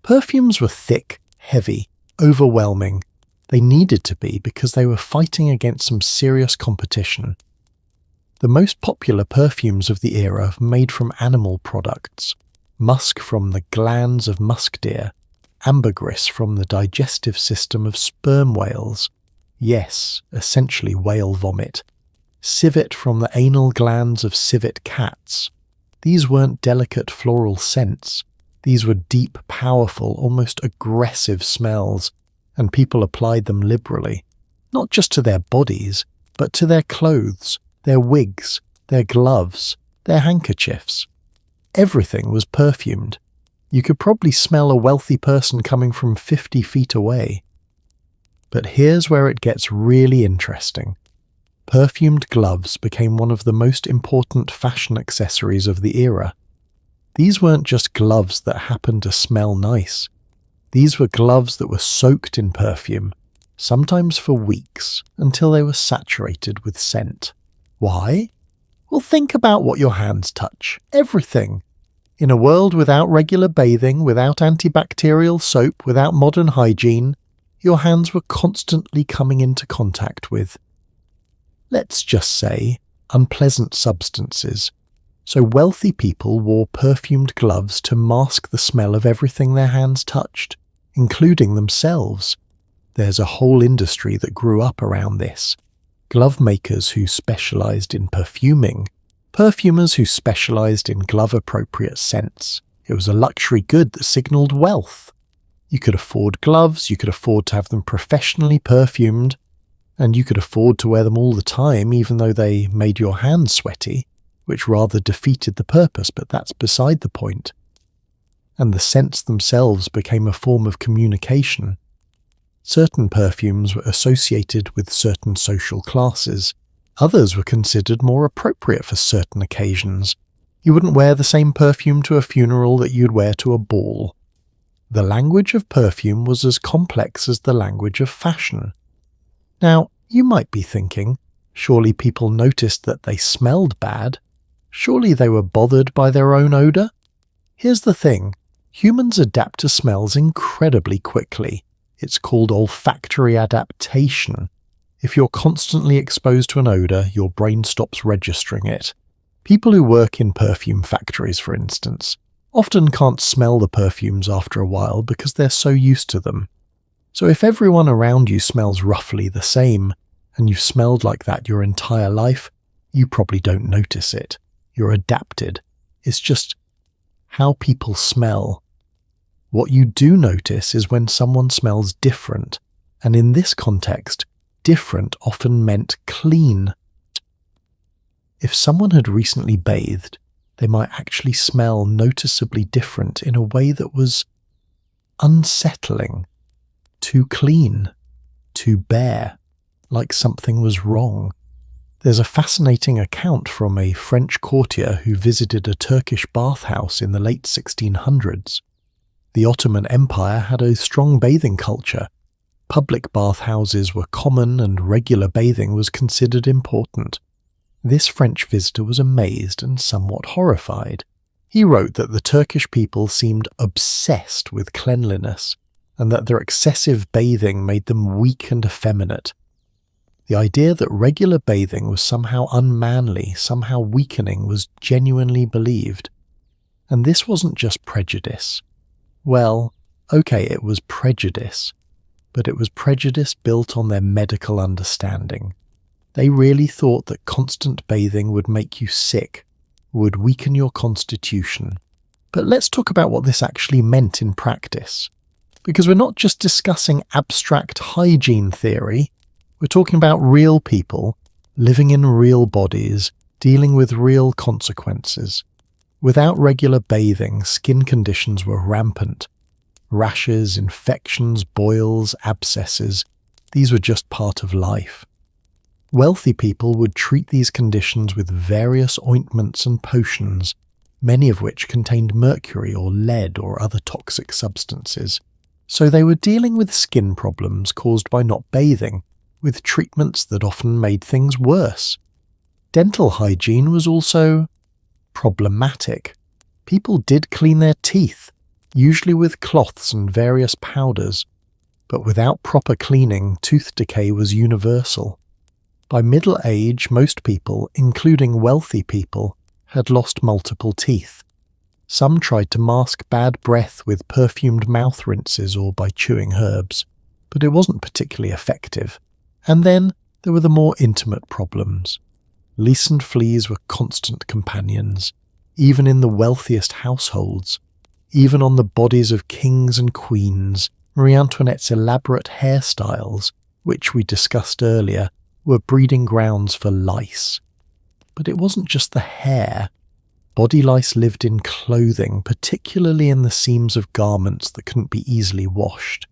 Perfumes were thick, heavy, overwhelming. They needed to be because they were fighting against some serious competition. The most popular perfumes of the era were made from animal products. Musk from the glands of musk deer, ambergris from the digestive system of sperm whales. Yes, essentially whale vomit. Civet from the anal glands of civet cats. These weren't delicate floral scents. These were deep, powerful, almost aggressive smells, and people applied them liberally, not just to their bodies, but to their clothes, their wigs, their gloves, their handkerchiefs. Everything was perfumed. You could probably smell a wealthy person coming from 50 feet away. But here's where it gets really interesting. Perfumed gloves became one of the most important fashion accessories of the era. These weren't just gloves that happened to smell nice. These were gloves that were soaked in perfume, sometimes for weeks, until they were saturated with scent. Why? Well, think about what your hands touch. Everything. In a world without regular bathing, without antibacterial soap, without modern hygiene, your hands were constantly coming into contact with, let's just say, unpleasant substances. So wealthy people wore perfumed gloves to mask the smell of everything their hands touched, including themselves. There's a whole industry that grew up around this. Glove makers who specialized in perfuming, perfumers who specialized in glove-appropriate scents. It was a luxury good that signaled wealth. You could afford gloves, you could afford to have them professionally perfumed, and you could afford to wear them all the time even though they made your hands sweaty, which rather defeated the purpose, but that's beside the point. And the scents themselves became a form of communication. Certain perfumes were associated with certain social classes. Others were considered more appropriate for certain occasions. You wouldn't wear the same perfume to a funeral that you'd wear to a ball. The language of perfume was as complex as the language of fashion. Now, you might be thinking, surely people noticed that they smelled bad. Surely they were bothered by their own odour? Here's the thing, humans adapt to smells incredibly quickly. It's called olfactory adaptation. If you're constantly exposed to an odour, your brain stops registering it. People who work in perfume factories, for instance, often can't smell the perfumes after a while because they're so used to them. So if everyone around you smells roughly the same, and you've smelled like that your entire life, you probably don't notice it. You're adapted. It's just how people smell. What you do notice is when someone smells different, and in this context, different often meant clean. If someone had recently bathed, they might actually smell noticeably different in a way that was unsettling, too clean, too bare, like something was wrong. There's a fascinating account from a French courtier who visited a Turkish bathhouse in the late 1600s. The Ottoman Empire had a strong bathing culture. Public bathhouses were common and regular bathing was considered important. This French visitor was amazed and somewhat horrified. He wrote that the Turkish people seemed obsessed with cleanliness, and that their excessive bathing made them weak and effeminate. The idea that regular bathing was somehow unmanly, somehow weakening, was genuinely believed. And this wasn't just prejudice. Well, okay, it was prejudice, but it was prejudice built on their medical understanding. They really thought that constant bathing would make you sick, would weaken your constitution. But let's talk about what this actually meant in practice. Because we're not just discussing abstract hygiene theory, we're talking about real people, living in real bodies, dealing with real consequences. Without regular bathing, skin conditions were rampant. Rashes, infections, boils, abscesses, these were just part of life. Wealthy people would treat these conditions with various ointments and potions, many of which contained mercury or lead or other toxic substances. So they were dealing with skin problems caused by not bathing, with treatments that often made things worse. Dental hygiene was also problematic. People did clean their teeth, usually with cloths and various powders, but without proper cleaning, tooth decay was universal. By middle age, most people, including wealthy people, had lost multiple teeth. Some tried to mask bad breath with perfumed mouth rinses or by chewing herbs, but it wasn't particularly effective. And then there were the more intimate problems. Lice and fleas were constant companions, even in the wealthiest households, even on the bodies of kings and queens. Marie Antoinette's elaborate hairstyles, which we discussed earlier, were breeding grounds for lice. But it wasn't just the hair. Body lice lived in clothing, particularly in the seams of garments that couldn't be easily washed.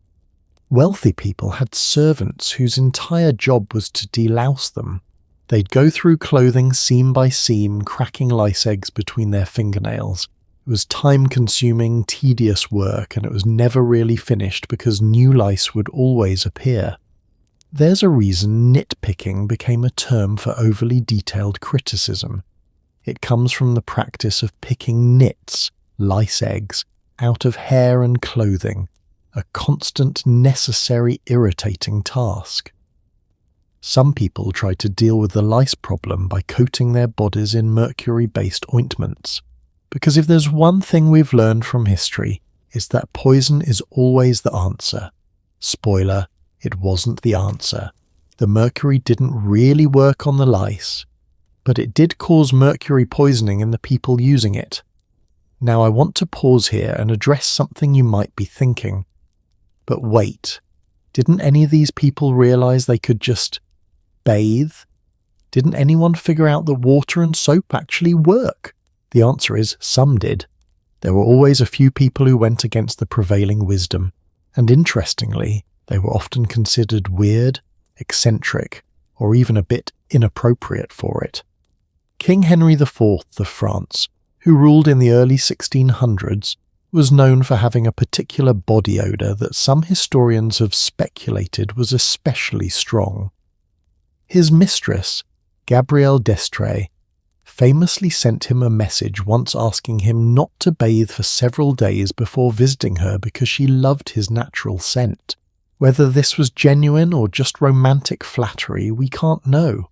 Wealthy people had servants whose entire job was to delouse them. They'd go through clothing seam by seam, cracking lice eggs between their fingernails. It was time-consuming, tedious work, and it was never really finished because new lice would always appear. There's a reason nitpicking became a term for overly detailed criticism. It comes from the practice of picking nits, lice eggs, out of hair and clothing, a constant, necessary, irritating task. Some people try to deal with the lice problem by coating their bodies in mercury-based ointments, because if there's one thing we've learned from history, it's that poison is always the answer. Spoiler, it wasn't the answer. The mercury didn't really work on the lice, but it did cause mercury poisoning in the people using it. Now I want to pause here and address something you might be thinking. But wait, didn't any of these people realize they could just bathe? Didn't anyone figure out that water and soap actually work? The answer is some did. There were always a few people who went against the prevailing wisdom, and interestingly, they were often considered weird, eccentric, or even a bit inappropriate for it. King Henry IV of France, who ruled in the early 1600s, was known for having a particular body odour that some historians have speculated was especially strong. His mistress, Gabrielle d'Estrées, famously sent him a message once asking him not to bathe for several days before visiting her because she loved his natural scent. Whether this was genuine or just romantic flattery, we can't know.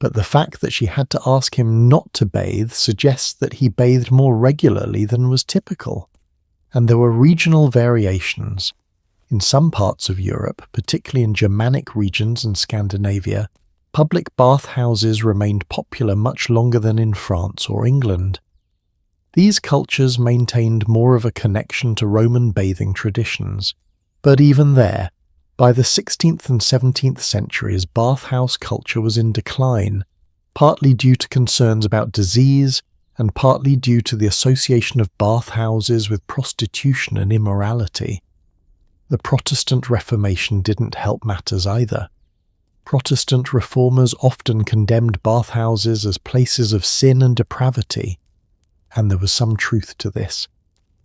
But the fact that she had to ask him not to bathe suggests that he bathed more regularly than was typical. And there were regional variations. In some parts of Europe, particularly in Germanic regions and Scandinavia, public bathhouses remained popular much longer than in France or England. These cultures maintained more of a connection to Roman bathing traditions, but even there, by the 16th and 17th centuries, bathhouse culture was in decline, partly due to concerns about disease and partly due to the association of bathhouses with prostitution and immorality. The Protestant Reformation didn't help matters either. Protestant reformers often condemned bathhouses as places of sin and depravity, and there was some truth to this.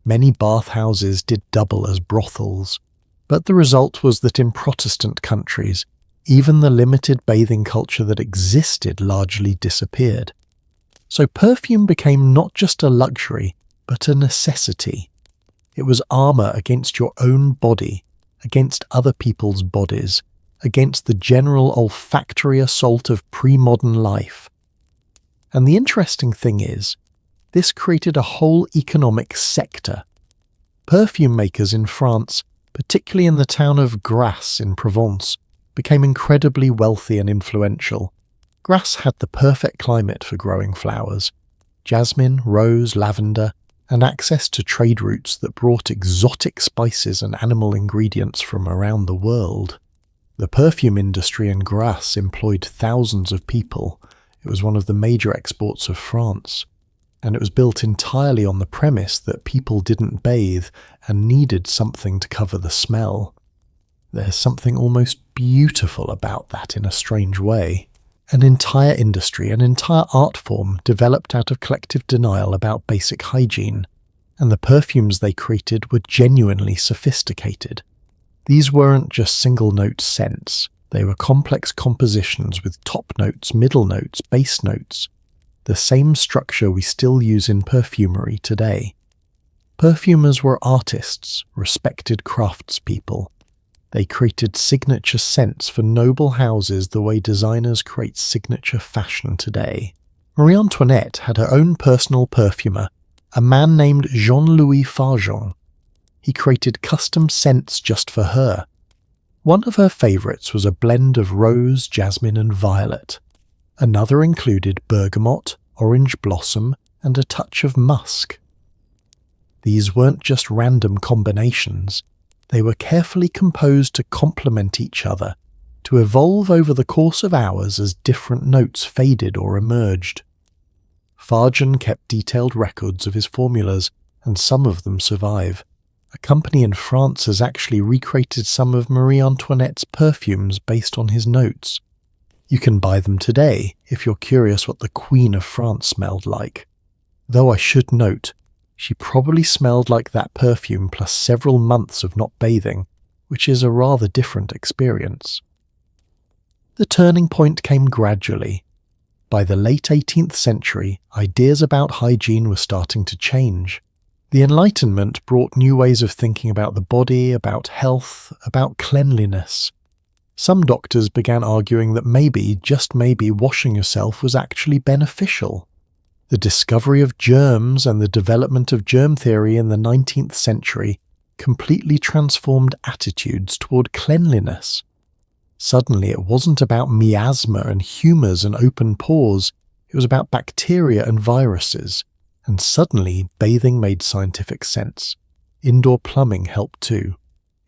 Many bathhouses did double as brothels, but the result was that in Protestant countries, even the limited bathing culture that existed largely disappeared. So perfume became not just a luxury, but a necessity. It was armour against your own body, against other people's bodies, against the general olfactory assault of pre-modern life. And the interesting thing is, this created a whole economic sector. Perfume makers in France, particularly in the town of Grasse in Provence, became incredibly wealthy and influential. Grasse had the perfect climate for growing flowers: jasmine, rose, lavender, and access to trade routes that brought exotic spices and animal ingredients from around the world. The perfume industry in Grasse employed thousands of people. It was one of the major exports of France, and it was built entirely on the premise that people didn't bathe and needed something to cover the smell. There's something almost beautiful about that in a strange way. An entire industry, an entire art form developed out of collective denial about basic hygiene, and the perfumes they created were genuinely sophisticated. These weren't just single-note scents, they were complex compositions with top notes, middle notes, base notes, the same structure we still use in perfumery today. Perfumers were artists, respected craftspeople. They created signature scents for noble houses the way designers create signature fashion today. Marie Antoinette had her own personal perfumer, a man named Jean-Louis Fargeon. He created custom scents just for her. One of her favourites was a blend of rose, jasmine and violet. Another included bergamot, orange blossom and a touch of musk. These weren't just random combinations. They were carefully composed to complement each other, to evolve over the course of hours as different notes faded or emerged. Fargeon kept detailed records of his formulas, and some of them survive. A company in France has actually recreated some of Marie Antoinette's perfumes based on his notes. You can buy them today if you're curious what the Queen of France smelled like. Though I should note, she probably smelled like that perfume plus several months of not bathing, which is a rather different experience. The turning point came gradually. By the late 18th century, ideas about hygiene were starting to change. The Enlightenment brought new ways of thinking about the body, about health, about cleanliness. Some doctors began arguing that maybe, just maybe, washing yourself was actually beneficial. The discovery of germs and the development of germ theory in the 19th century completely transformed attitudes toward cleanliness. Suddenly it wasn't about miasma and humours and open pores, it was about bacteria and viruses, and suddenly bathing made scientific sense. Indoor plumbing helped too.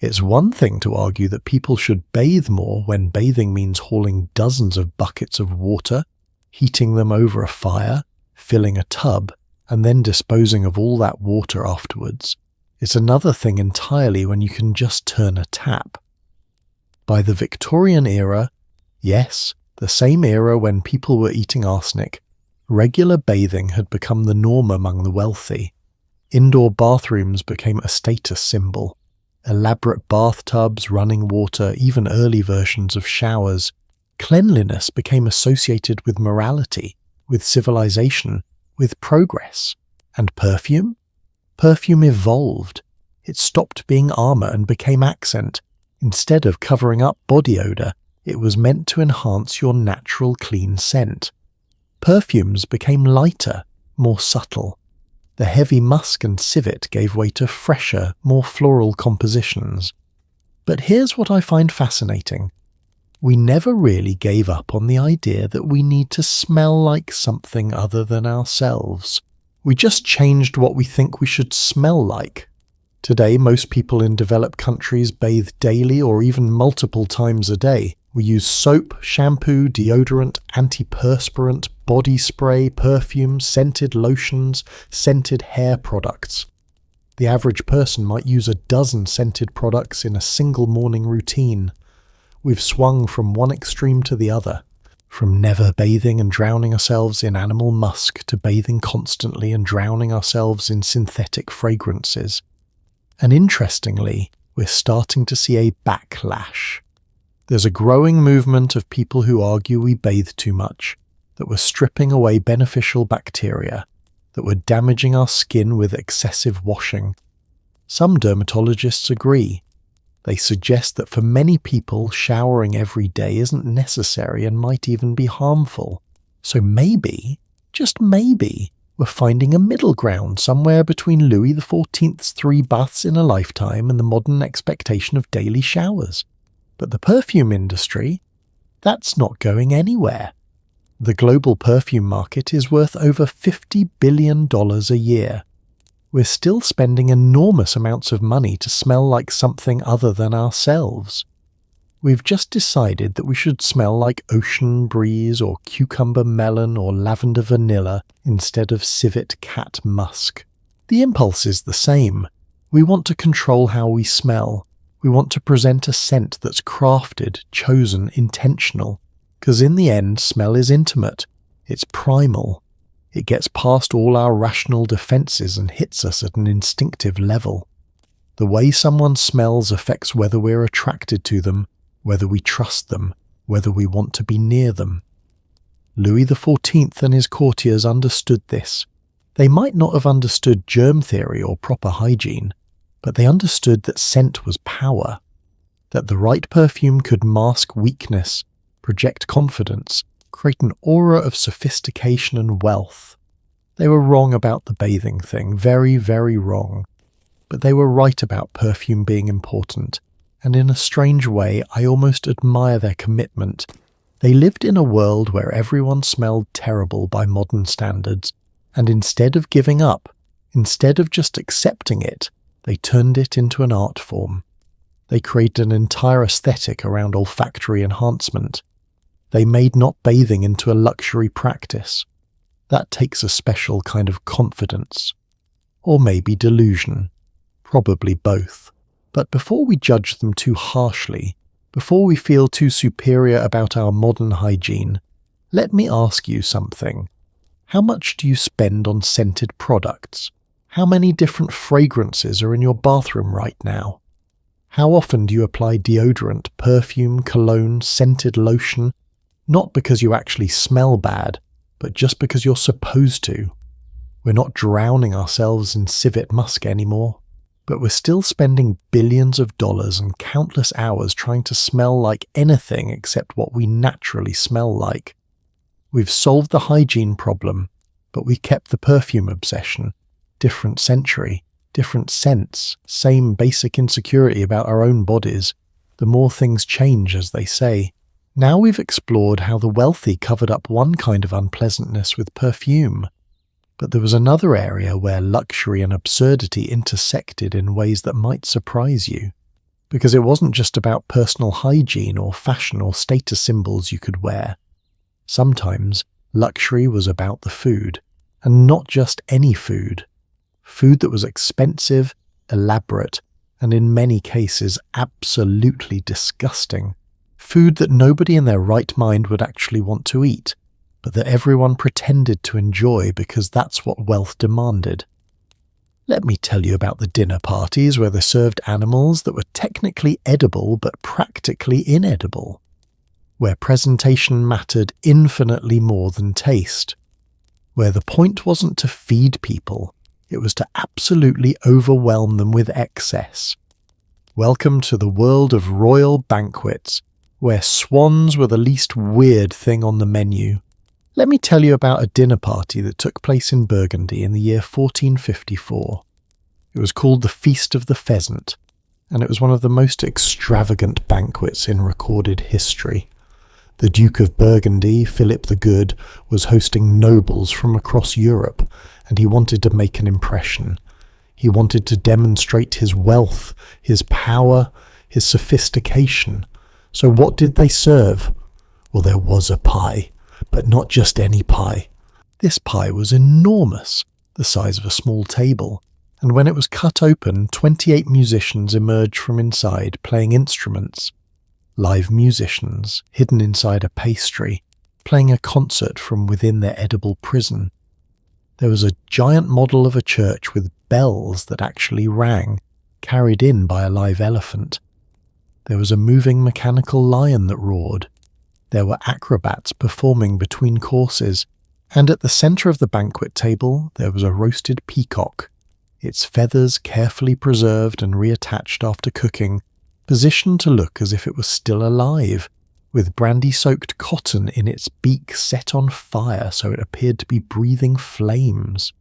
It's one thing to argue that people should bathe more when bathing means hauling dozens of buckets of water, heating them over a fire, filling a tub, and then disposing of all that water afterwards. It's another thing entirely when you can just turn a tap. By the Victorian era, yes, the same era when people were eating arsenic, regular bathing had become the norm among the wealthy. Indoor bathrooms became a status symbol. Elaborate bathtubs, running water, even early versions of showers. Cleanliness became associated with morality, with civilization, with progress. And perfume? Perfume evolved. It stopped being armor and became accent. Instead of covering up body odor, it was meant to enhance your natural clean scent. Perfumes became lighter, more subtle. The heavy musk and civet gave way to fresher, more floral compositions. But here's what I find fascinating. We never really gave up on the idea that we need to smell like something other than ourselves. We just changed what we think we should smell like. Today, most people in developed countries bathe daily or even multiple times a day. We use soap, shampoo, deodorant, antiperspirant, body spray, perfume, scented lotions, scented hair products. The average person might use a dozen scented products in a single morning routine. We've swung from one extreme to the other, from never bathing and drowning ourselves in animal musk to bathing constantly and drowning ourselves in synthetic fragrances. And interestingly, we're starting to see a backlash. There's a growing movement of people who argue we bathe too much, that we're stripping away beneficial bacteria, that we're damaging our skin with excessive washing. Some dermatologists agree. They suggest that for many people, showering every day isn't necessary and might even be harmful. So maybe, just maybe, we're finding a middle ground somewhere between Louis XIV's 3 baths in a lifetime and the modern expectation of daily showers. But the perfume industry, that's not going anywhere. The global perfume market is worth over $50 billion a year. We're still spending enormous amounts of money to smell like something other than ourselves. We've just decided that we should smell like ocean breeze or cucumber melon or lavender vanilla instead of civet cat musk. The impulse is the same. We want to control how we smell. We want to present a scent that's crafted, chosen, intentional. Because in the end, smell is intimate. It's primal. It gets past all our rational defenses and hits us at an instinctive level. The way someone smells affects whether we're attracted to them, whether we trust them, whether we want to be near them. Louis XIV and his courtiers understood this. They might not have understood germ theory or proper hygiene, but they understood that scent was power, that the right perfume could mask weakness, project confidence, create an aura of sophistication and wealth. They were wrong about the bathing thing, very, very wrong. But they were right about perfume being important, and in a strange way I almost admire their commitment. They lived in a world where everyone smelled terrible by modern standards, and instead of giving up, instead of just accepting it, they turned it into an art form. They created an entire aesthetic around olfactory enhancement. They made not bathing into a luxury practice. That takes a special kind of confidence. Or maybe delusion. Probably both. But before we judge them too harshly, before we feel too superior about our modern hygiene, let me ask you something. How much do you spend on scented products? How many different fragrances are in your bathroom right now? How often do you apply deodorant, perfume, cologne, scented lotion, not because you actually smell bad, but just because you're supposed to? We're not drowning ourselves in civet musk anymore, but we're still spending billions of dollars and countless hours trying to smell like anything except what we naturally smell like. We've solved the hygiene problem, but we kept the perfume obsession. Different century, different scents, same basic insecurity about our own bodies. The more things change, as they say. Now we've explored how the wealthy covered up one kind of unpleasantness with perfume. But there was another area where luxury and absurdity intersected in ways that might surprise you. Because it wasn't just about personal hygiene or fashion or status symbols you could wear. Sometimes luxury was about the food, and not just any food. Food that was expensive, elaborate, and in many cases absolutely disgusting. Food that nobody in their right mind would actually want to eat, but that everyone pretended to enjoy because that's what wealth demanded. Let me tell you about the dinner parties where they served animals that were technically edible but practically inedible. Where presentation mattered infinitely more than taste. Where the point wasn't to feed people, it was to absolutely overwhelm them with excess. Welcome to the world of royal banquets, where swans were the least weird thing on the menu. Let me tell you about a dinner party that took place in Burgundy in the year 1454. It was called the Feast of the Pheasant, and it was one of the most extravagant banquets in recorded history. The Duke of Burgundy, Philip the Good, was hosting nobles from across Europe, and he wanted to make an impression. He wanted to demonstrate his wealth, his power, his sophistication. So what did they serve? Well, there was a pie, but not just any pie. This pie was enormous, the size of a small table, and when it was cut open, 28 musicians emerged from inside playing instruments. Live musicians, hidden inside a pastry, playing a concert from within their edible prison. There was a giant model of a church with bells that actually rang, carried in by a live elephant. There was a moving mechanical lion that roared. There were acrobats performing between courses, and at the centre of the banquet table there was a roasted peacock, its feathers carefully preserved and reattached after cooking, positioned to look as if it was still alive, with brandy-soaked cotton in its beak set on fire so it appeared to be breathing flames.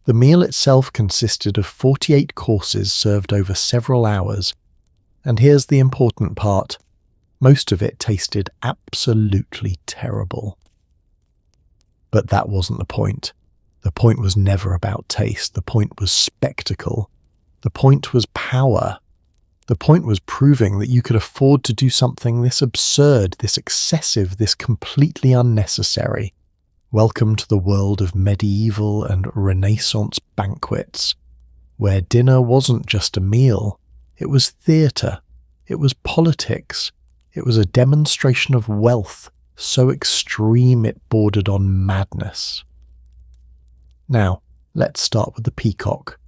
The meal itself consisted of 48 courses served over several hours, and here's the important part. Most of it tasted absolutely terrible. But that wasn't the point. The point was never about taste. The point was spectacle. The point was power. The point was proving that you could afford to do something this absurd, this excessive, this completely unnecessary. Welcome to the world of medieval and Renaissance banquets, where dinner wasn't just a meal. It was theatre. It was politics. It was a demonstration of wealth, so extreme it bordered on madness. Now, let's start with the peacock,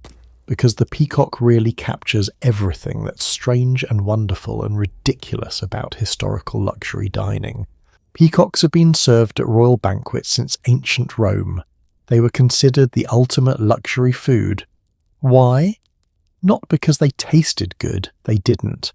because the peacock really captures everything that's strange and wonderful and ridiculous about historical luxury dining. Peacocks have been served at royal banquets since ancient Rome. They were considered the ultimate luxury food. Why? Not because they tasted good, they didn't.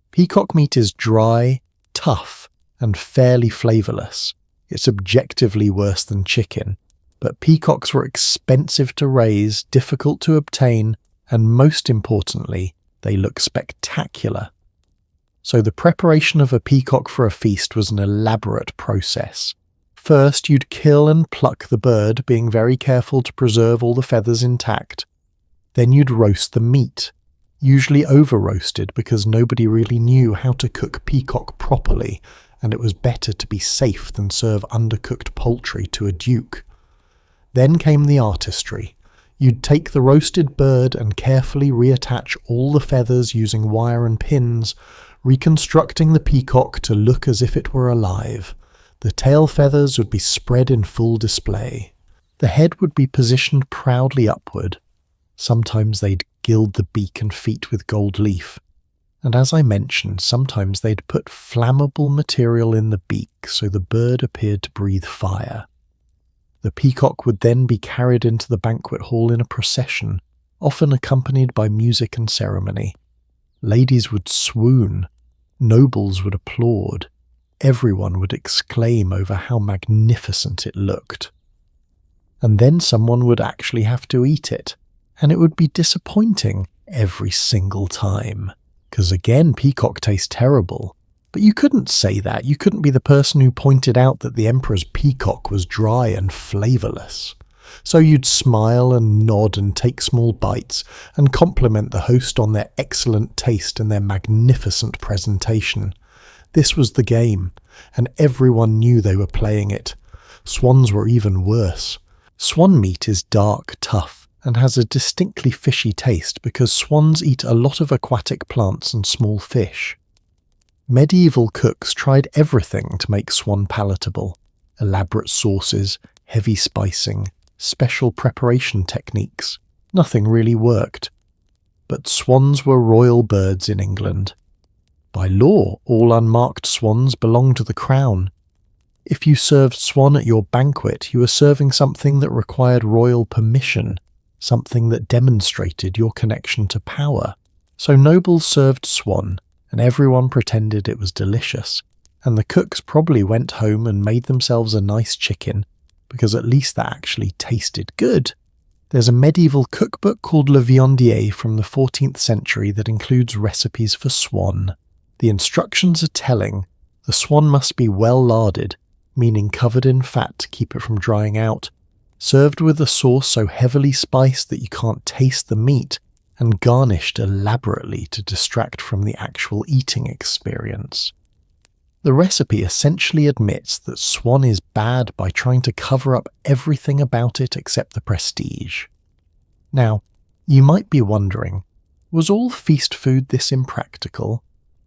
Peacock meat is dry, tough, and fairly flavourless. It's objectively worse than chicken. But peacocks were expensive to raise, difficult to obtain, and most importantly, they look spectacular. So the preparation of a peacock for a feast was an elaborate process. First, you'd kill and pluck the bird, being very careful to preserve all the feathers intact. Then you'd roast the meat, usually over-roasted because nobody really knew how to cook peacock properly, and it was better to be safe than serve undercooked poultry to a duke. Then came the artistry. You'd take the roasted bird and carefully reattach all the feathers using wire and pins, reconstructing the peacock to look as if it were alive. The tail feathers would be spread in full display. The head would be positioned proudly upward. Sometimes they'd gild the beak and feet with gold leaf. And as I mentioned, sometimes they'd put flammable material in the beak so the bird appeared to breathe fire. The peacock would then be carried into the banquet hall in a procession, often accompanied by music and ceremony. Ladies would swoon, nobles would applaud, everyone would exclaim over how magnificent it looked. And then someone would actually have to eat it, and it would be disappointing every single time. Because again, peacock tastes terrible. But you couldn't say that. You couldn't be the person who pointed out that the emperor's peacock was dry and flavourless. So you'd smile and nod and take small bites and compliment the host on their excellent taste and their magnificent presentation. This was the game, and everyone knew they were playing it. Swans were even worse. Swan meat is dark, tough, and has a distinctly fishy taste because swans eat a lot of aquatic plants and small fish. Medieval cooks tried everything to make swan palatable. Elaborate sauces, heavy spicing, special preparation techniques. Nothing really worked. But swans were royal birds in England. By law, all unmarked swans belonged to the crown. If you served swan at your banquet, you were serving something that required royal permission, something that demonstrated your connection to power. So nobles served swan, and everyone pretended it was delicious, and the cooks probably went home and made themselves a nice chicken, because at least that actually tasted good. There's a medieval cookbook called Le Viandier from the 14th century that includes recipes for swan. The instructions are telling. The swan must be well larded, meaning covered in fat to keep it from drying out, served with a sauce so heavily spiced that you can't taste the meat, and garnished elaborately to distract from the actual eating experience. The recipe essentially admits that swan is bad by trying to cover up everything about it except the prestige. Now, you might be wondering, was all feast food this impractical?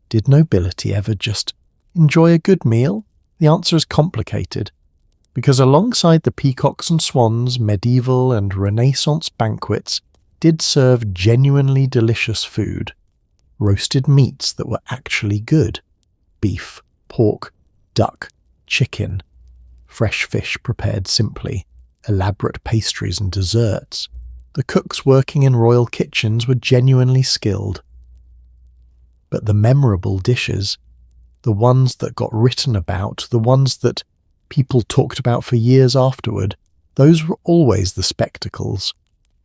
Did nobility ever just enjoy a good meal? The answer is complicated, because alongside the peacocks and swans, medieval and Renaissance banquets did serve genuinely delicious food. Roasted meats that were actually good. Beef, pork, duck, chicken. Fresh fish prepared simply. Elaborate pastries and desserts. The cooks working in royal kitchens were genuinely skilled. But the memorable dishes, the ones that got written about, the ones that people talked about for years afterward, those were always the spectacles.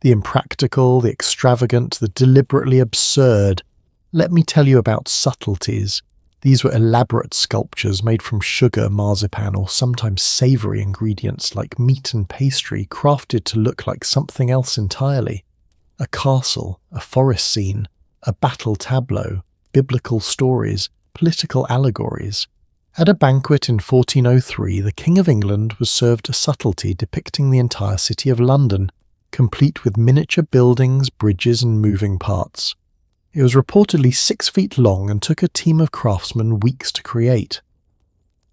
The impractical, the extravagant, the deliberately absurd. Let me tell you about subtleties. These were elaborate sculptures made from sugar, marzipan, or sometimes savoury ingredients like meat and pastry crafted to look like something else entirely. A castle, a forest scene, a battle tableau, biblical stories, political allegories. At a banquet in 1403, the King of England was served a subtlety depicting the entire city of London, complete with miniature buildings, bridges and moving parts. It was reportedly 6 feet long and took a team of craftsmen weeks to create.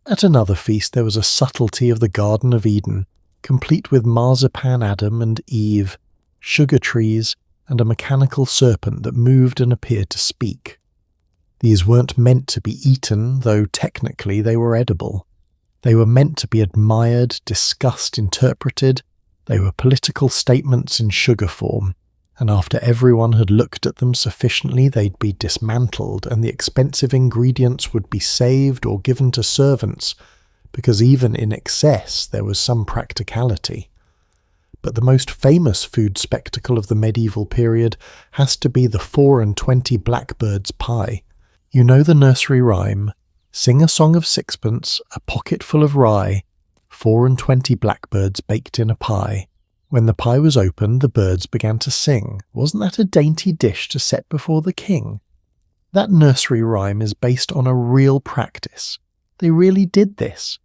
At another feast there was a subtlety of the Garden of Eden, complete with marzipan Adam and Eve, sugar trees, and a mechanical serpent that moved and appeared to speak. These weren't meant to be eaten, though technically they were edible. They were meant to be admired, discussed, interpreted. They were political statements in sugar form, and after everyone had looked at them sufficiently they'd be dismantled and the expensive ingredients would be saved or given to servants, because even in excess there was some practicality. But the most famous food spectacle of the medieval period has to be the 4-and-20 blackbirds pie. You know the nursery rhyme, sing a song of sixpence, a pocket full of rye, 4-and-20 blackbirds baked in a pie. When the pie was opened, the birds began to sing. Wasn't that a dainty dish to set before the king? That nursery rhyme is based on a real practice. They really did this.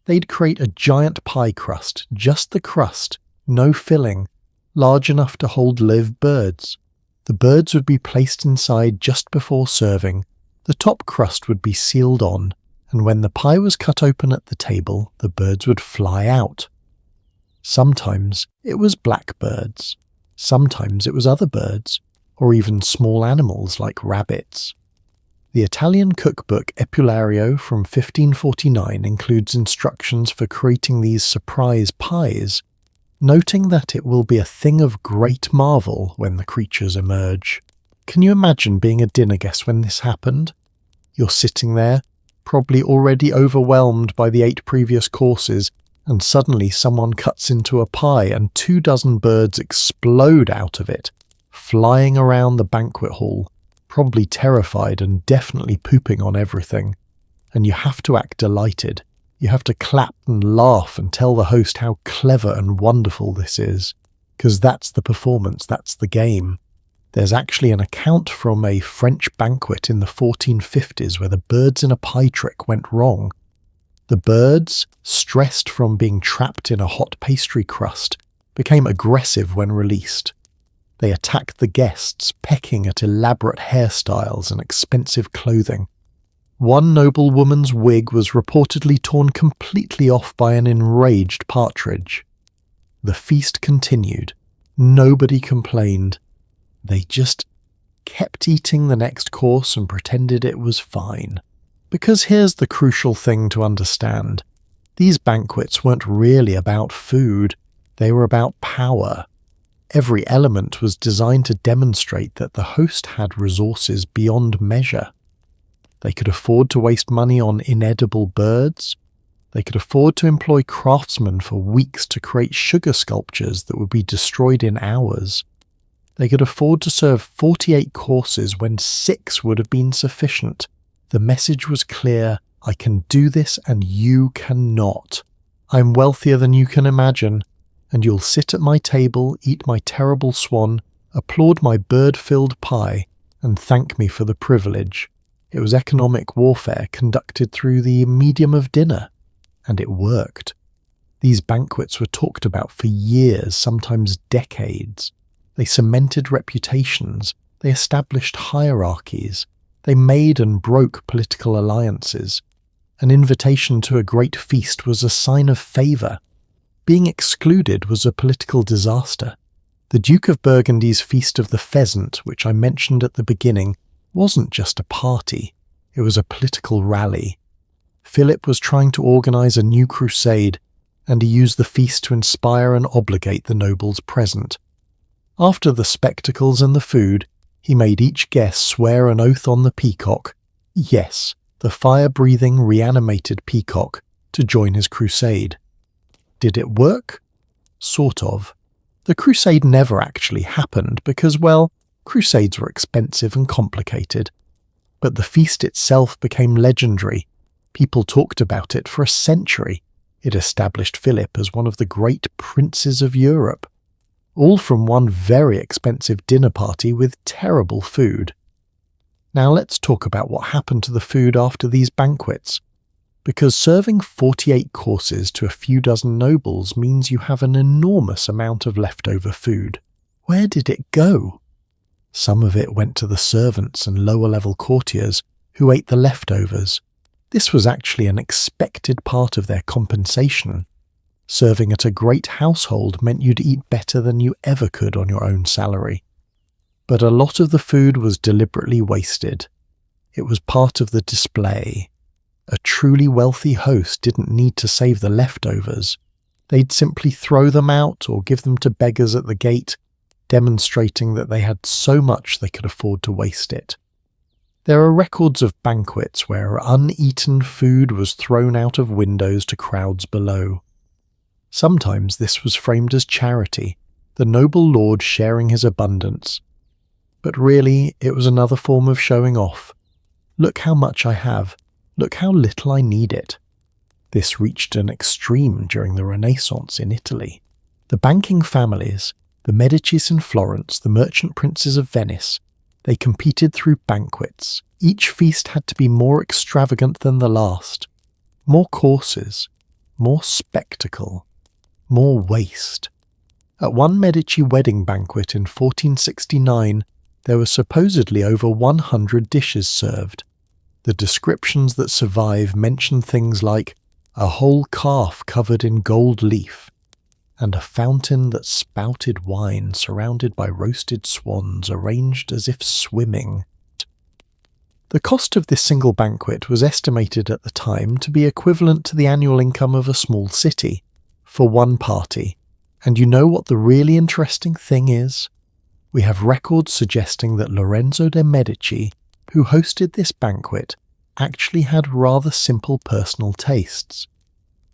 They'd create a giant pie crust, just the crust, no filling, large enough to hold live birds. The birds would be placed inside just before serving. The top crust would be sealed on, and when the pie was cut open at the table, the birds would fly out. Sometimes it was blackbirds, sometimes it was other birds, or even small animals like rabbits. The Italian cookbook Epulario from 1549 includes instructions for creating these surprise pies, noting that it will be a thing of great marvel when the creatures emerge. Can you imagine being a dinner guest when this happened? You're sitting there, probably already overwhelmed by the 8 previous courses, and suddenly someone cuts into a pie and 24 birds explode out of it, flying around the banquet hall, probably terrified and definitely pooping on everything. And you have to act delighted. You have to clap and laugh and tell the host how clever and wonderful this is. Because that's the performance, that's the game. There's actually an account from a French banquet in the 1450s where the birds in a pie trick went wrong. The birds, stressed from being trapped in a hot pastry crust, became aggressive when released. They attacked the guests, pecking at elaborate hairstyles and expensive clothing. One noblewoman's wig was reportedly torn completely off by an enraged partridge. The feast continued. Nobody complained. They just kept eating the next course and pretended it was fine. Because here's the crucial thing to understand. These banquets weren't really about food. They were about power. Every element was designed to demonstrate that the host had resources beyond measure. They could afford to waste money on inedible birds. They could afford to employ craftsmen for weeks to create sugar sculptures that would be destroyed in hours. They could afford to serve 48 courses when 6 would have been sufficient. The message was clear: I can do this and you cannot. I'm wealthier than you can imagine, and you'll sit at my table, eat my terrible swan, applaud my bird-filled pie, and thank me for the privilege. It was economic warfare conducted through the medium of dinner, and it worked. These banquets were talked about for years, sometimes decades. They cemented reputations, they established hierarchies, they made and broke political alliances. An invitation to a great feast was a sign of favour. Being excluded was a political disaster. The Duke of Burgundy's Feast of the Pheasant, which I mentioned at the beginning, wasn't just a party, it was a political rally. Philip was trying to organise a new crusade, and he used the feast to inspire and obligate the nobles present. After the spectacles and the food, he made each guest swear an oath on the peacock, yes, the fire-breathing, reanimated peacock, to join his crusade. Did it work? Sort of. The crusade never actually happened because, well, crusades were expensive and complicated. But the feast itself became legendary. People talked about it for a century. It established Philip as one of the great princes of Europe. All from one very expensive dinner party with terrible food. Now let's talk about what happened to the food after these banquets. Because serving 48 courses to a few dozen nobles means you have an enormous amount of leftover food. Where did it go? Some of it went to the servants and lower-level courtiers who ate the leftovers. This was actually an expected part of their compensation. Serving at a great household meant you'd eat better than you ever could on your own salary. But a lot of the food was deliberately wasted. It was part of the display. A truly wealthy host didn't need to save the leftovers. They'd simply throw them out or give them to beggars at the gate, demonstrating that they had so much they could afford to waste it. There are records of banquets where uneaten food was thrown out of windows to crowds below. Sometimes this was framed as charity, the noble lord sharing his abundance. But really, it was another form of showing off. Look how much I have. Look how little I need it. This reached an extreme during the Renaissance in Italy. The banking families, the Medicis in Florence, the merchant princes of Venice, they competed through banquets. Each feast had to be more extravagant than the last. More courses, more spectacle, more waste. At one Medici wedding banquet in 1469, there were supposedly over 100 dishes served. The descriptions that survive mention things like a whole calf covered in gold leaf, and a fountain that spouted wine surrounded by roasted swans arranged as if swimming. The cost of this single banquet was estimated at the time to be equivalent to the annual income of a small city, for one party. And you know what the really interesting thing is? We have records suggesting that Lorenzo de' Medici, who hosted this banquet, actually had rather simple personal tastes.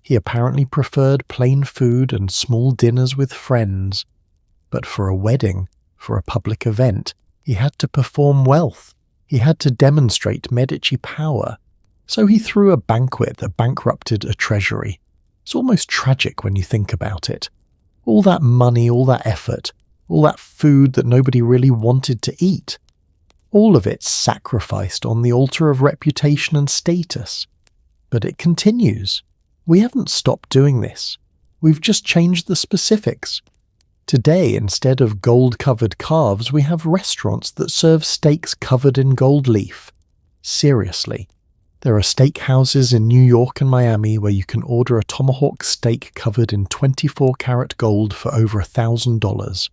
He apparently preferred plain food and small dinners with friends, but for a wedding, for a public event, he had to perform wealth. He had to demonstrate Medici power. So he threw a banquet that bankrupted a treasury. It's almost tragic when you think about it. All that money, all that effort, all that food that nobody really wanted to eat. All of it sacrificed on the altar of reputation and status. But it continues. We haven't stopped doing this. We've just changed the specifics. Today, instead of gold-covered calves, we have restaurants that serve steaks covered in gold leaf. Seriously. There are steak houses in New York and Miami where you can order a tomahawk steak covered in 24-karat gold for over $1,000.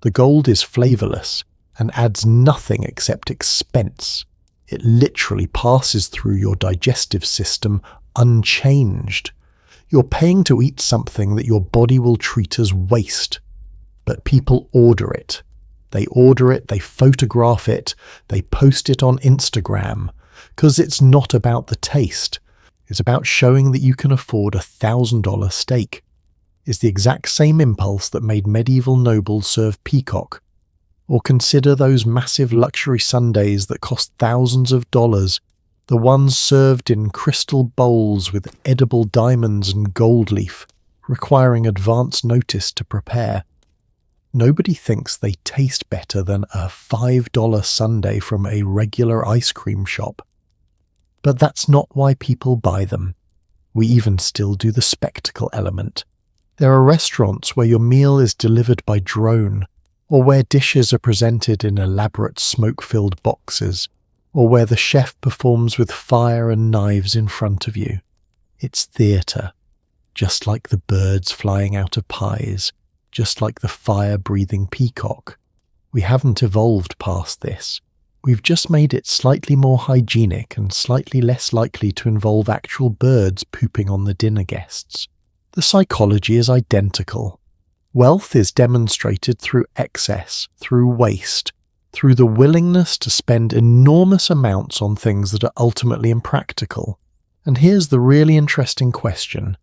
The gold is flavorless and adds nothing except expense. It literally passes through your digestive system unchanged. You're paying to eat something that your body will treat as waste. But people order it. They order it, they photograph it, they post it on Instagram. Because it's not about the taste. It's about showing that you can afford $1,000 steak. It's the exact same impulse that made medieval nobles serve peacock. Or consider those massive luxury sundaes that cost thousands of dollars, the ones served in crystal bowls with edible diamonds and gold leaf, requiring advance notice to prepare. Nobody thinks they taste better than a $5 sundae from a regular ice cream shop. But that's not why people buy them. We even still do the spectacle element. There are restaurants where your meal is delivered by drone, or where dishes are presented in elaborate smoke-filled boxes, or where the chef performs with fire and knives in front of you. It's theatre, just like the birds flying out of pies, just like the fire-breathing peacock. We haven't evolved past this. We've just made it slightly more hygienic and slightly less likely to involve actual birds pooping on the dinner guests. The psychology is identical. Wealth is demonstrated through excess, through waste, through the willingness to spend enormous amounts on things that are ultimately impractical. And here's the really interesting question.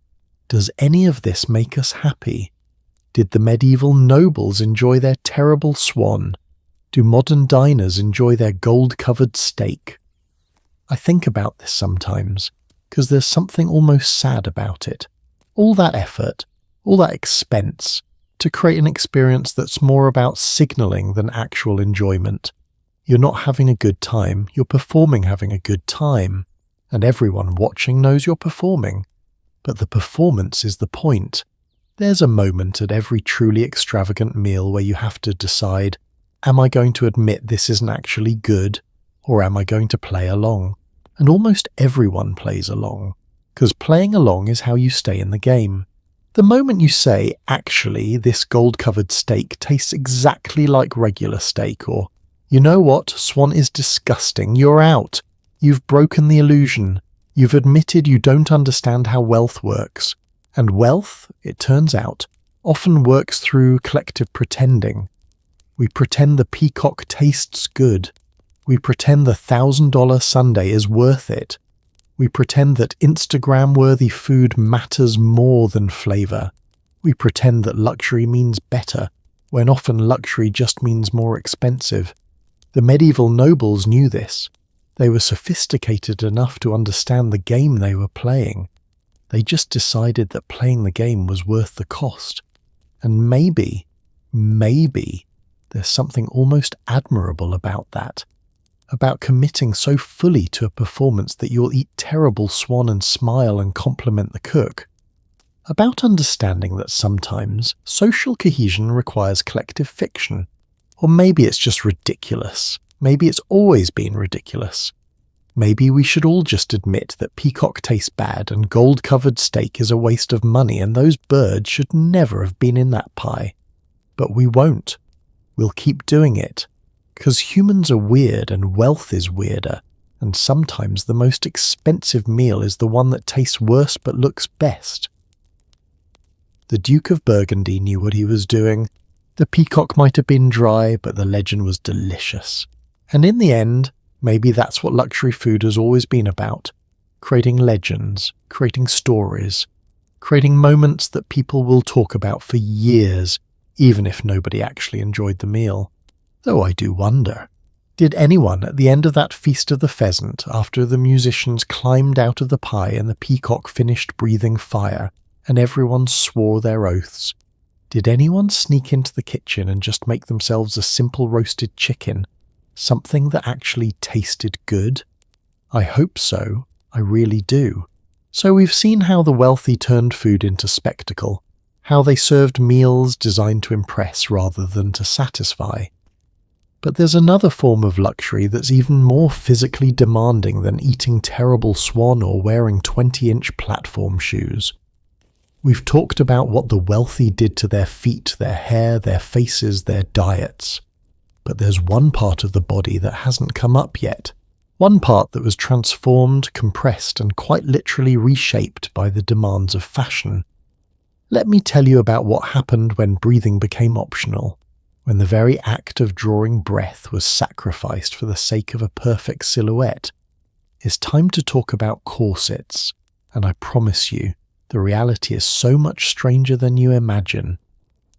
Does any of this make us happy? Did the medieval nobles enjoy their terrible swan? Do modern diners enjoy their gold-covered steak? I think about this sometimes, because there's something almost sad about it. All that effort, all that expense, to create an experience that's more about signalling than actual enjoyment. You're not having a good time, you're performing having a good time, and everyone watching knows you're performing. But the performance is the point. There's a moment at every truly extravagant meal where you have to decide, am I going to admit this isn't actually good, or am I going to play along? And almost everyone plays along, because playing along is how you stay in the game. The moment you say, actually, this gold-covered steak tastes exactly like regular steak, or, you know what, swan is disgusting, you're out. You've broken the illusion. You've admitted you don't understand how wealth works. And wealth, it turns out, often works through collective pretending. We pretend the peacock tastes good. We pretend the $1,000 sundae is worth it. We pretend that Instagram-worthy food matters more than flavour. We pretend that luxury means better, when often luxury just means more expensive. The medieval nobles knew this. They were sophisticated enough to understand the game they were playing. They just decided that playing the game was worth the cost. And maybe, there's something almost admirable about that. About committing so fully to a performance that you'll eat terrible swan and smile and compliment the cook. About understanding that sometimes social cohesion requires collective fiction. Or maybe it's just ridiculous. Maybe it's always been ridiculous. Maybe we should all just admit that peacock tastes bad and gold-covered steak is a waste of money and those birds should never have been in that pie. But we won't. We'll keep doing it. 'Cause humans are weird and wealth is weirder, and sometimes the most expensive meal is the one that tastes worse but looks best. The Duke of Burgundy knew what he was doing. The peacock might have been dry, but the legend was delicious. And in the end, maybe that's what luxury food has always been about. Creating legends, creating stories, creating moments that people will talk about for years, even if nobody actually enjoyed the meal. Though I do wonder, did anyone at the end of that Feast of the Pheasant, after the musicians climbed out of the pie and the peacock finished breathing fire, and everyone swore their oaths, did anyone sneak into the kitchen and just make themselves a simple roasted chicken, something that actually tasted good? I hope so, I really do. So we've seen how the wealthy turned food into spectacle, how they served meals designed to impress rather than to satisfy. But there's another form of luxury that's even more physically demanding than eating terrible swan or wearing 20-inch platform shoes. We've talked about what the wealthy did to their feet, their hair, their faces, their diets. But there's one part of the body that hasn't come up yet. One part that was transformed, compressed, and quite literally reshaped by the demands of fashion. Let me tell you about what happened when breathing became optional, when the very act of drawing breath was sacrificed for the sake of a perfect silhouette. It's time to talk about corsets, and I promise you, the reality is so much stranger than you imagine.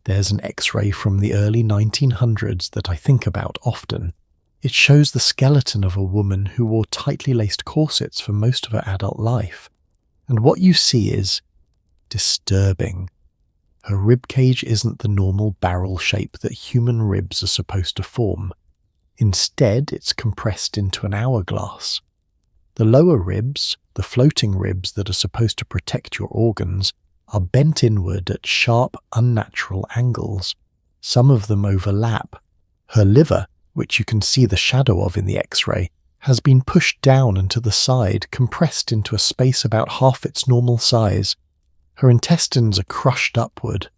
There's an X-ray from the early 1900s that I think about often. It shows the skeleton of a woman who wore tightly laced corsets for most of her adult life. And what you see is disturbing. Her ribcage isn't the normal barrel shape that human ribs are supposed to form. Instead, it's compressed into an hourglass. The lower ribs, the floating ribs that are supposed to protect your organs, are bent inward at sharp, unnatural angles. Some of them overlap. Her liver, which you can see the shadow of in the X-ray, has been pushed down and to the side, compressed into a space about half its normal size. Her intestines are crushed upward.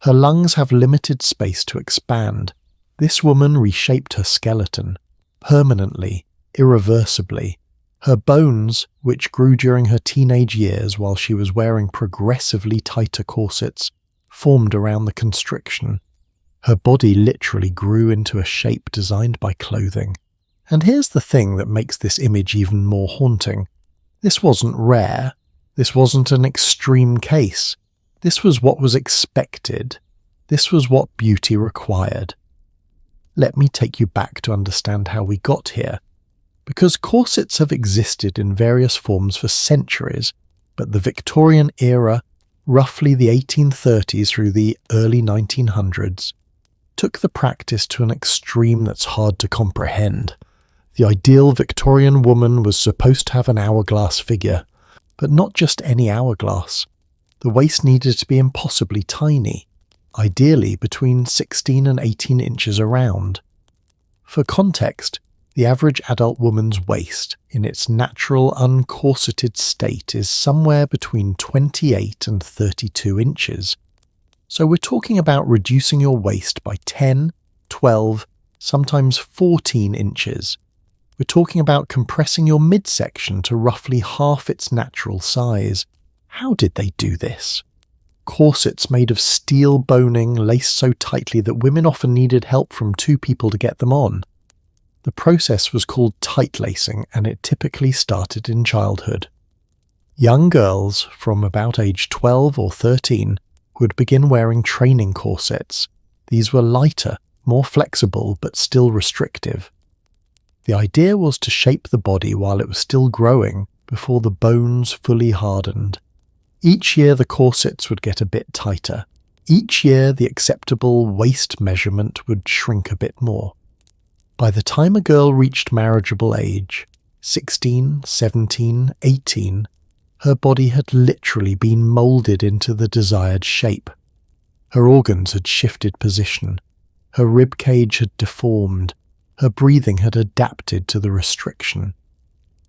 Her lungs have limited space to expand. This woman reshaped her skeleton, permanently, irreversibly. Her bones, which grew during her teenage years while she was wearing progressively tighter corsets, formed around the constriction. Her body literally grew into a shape designed by clothing. And here's the thing that makes this image even more haunting. This wasn't rare. This wasn't an extreme case. This was what was expected. This was what beauty required. Let me take you back to understand how we got here. Because corsets have existed in various forms for centuries, but the Victorian era, roughly the 1830s through the early 1900s, took the practice to an extreme that's hard to comprehend. The ideal Victorian woman was supposed to have an hourglass figure, but not just any hourglass. The waist needed to be impossibly tiny, ideally between 16 and 18 inches around. For context, the average adult woman's waist, in its natural uncorseted state, is somewhere between 28 and 32 inches. So we're talking about reducing your waist by 10, 12, sometimes 14 inches. We're talking about compressing your midsection to roughly half its natural size. How did they do this? Corsets made of steel boning, laced so tightly that women often needed help from two people to get them on. The process was called tight lacing, and it typically started in childhood. Young girls, from about age 12 or 13, would begin wearing training corsets. These were lighter, more flexible, but still restrictive. The idea was to shape the body while it was still growing, before the bones fully hardened. Each year the corsets would get a bit tighter. Each year the acceptable waist measurement would shrink a bit more. By the time a girl reached marriageable age, 16, 17, 18, her body had literally been moulded into the desired shape. Her organs had shifted position. Her rib cage had deformed. Her breathing had adapted to the restriction.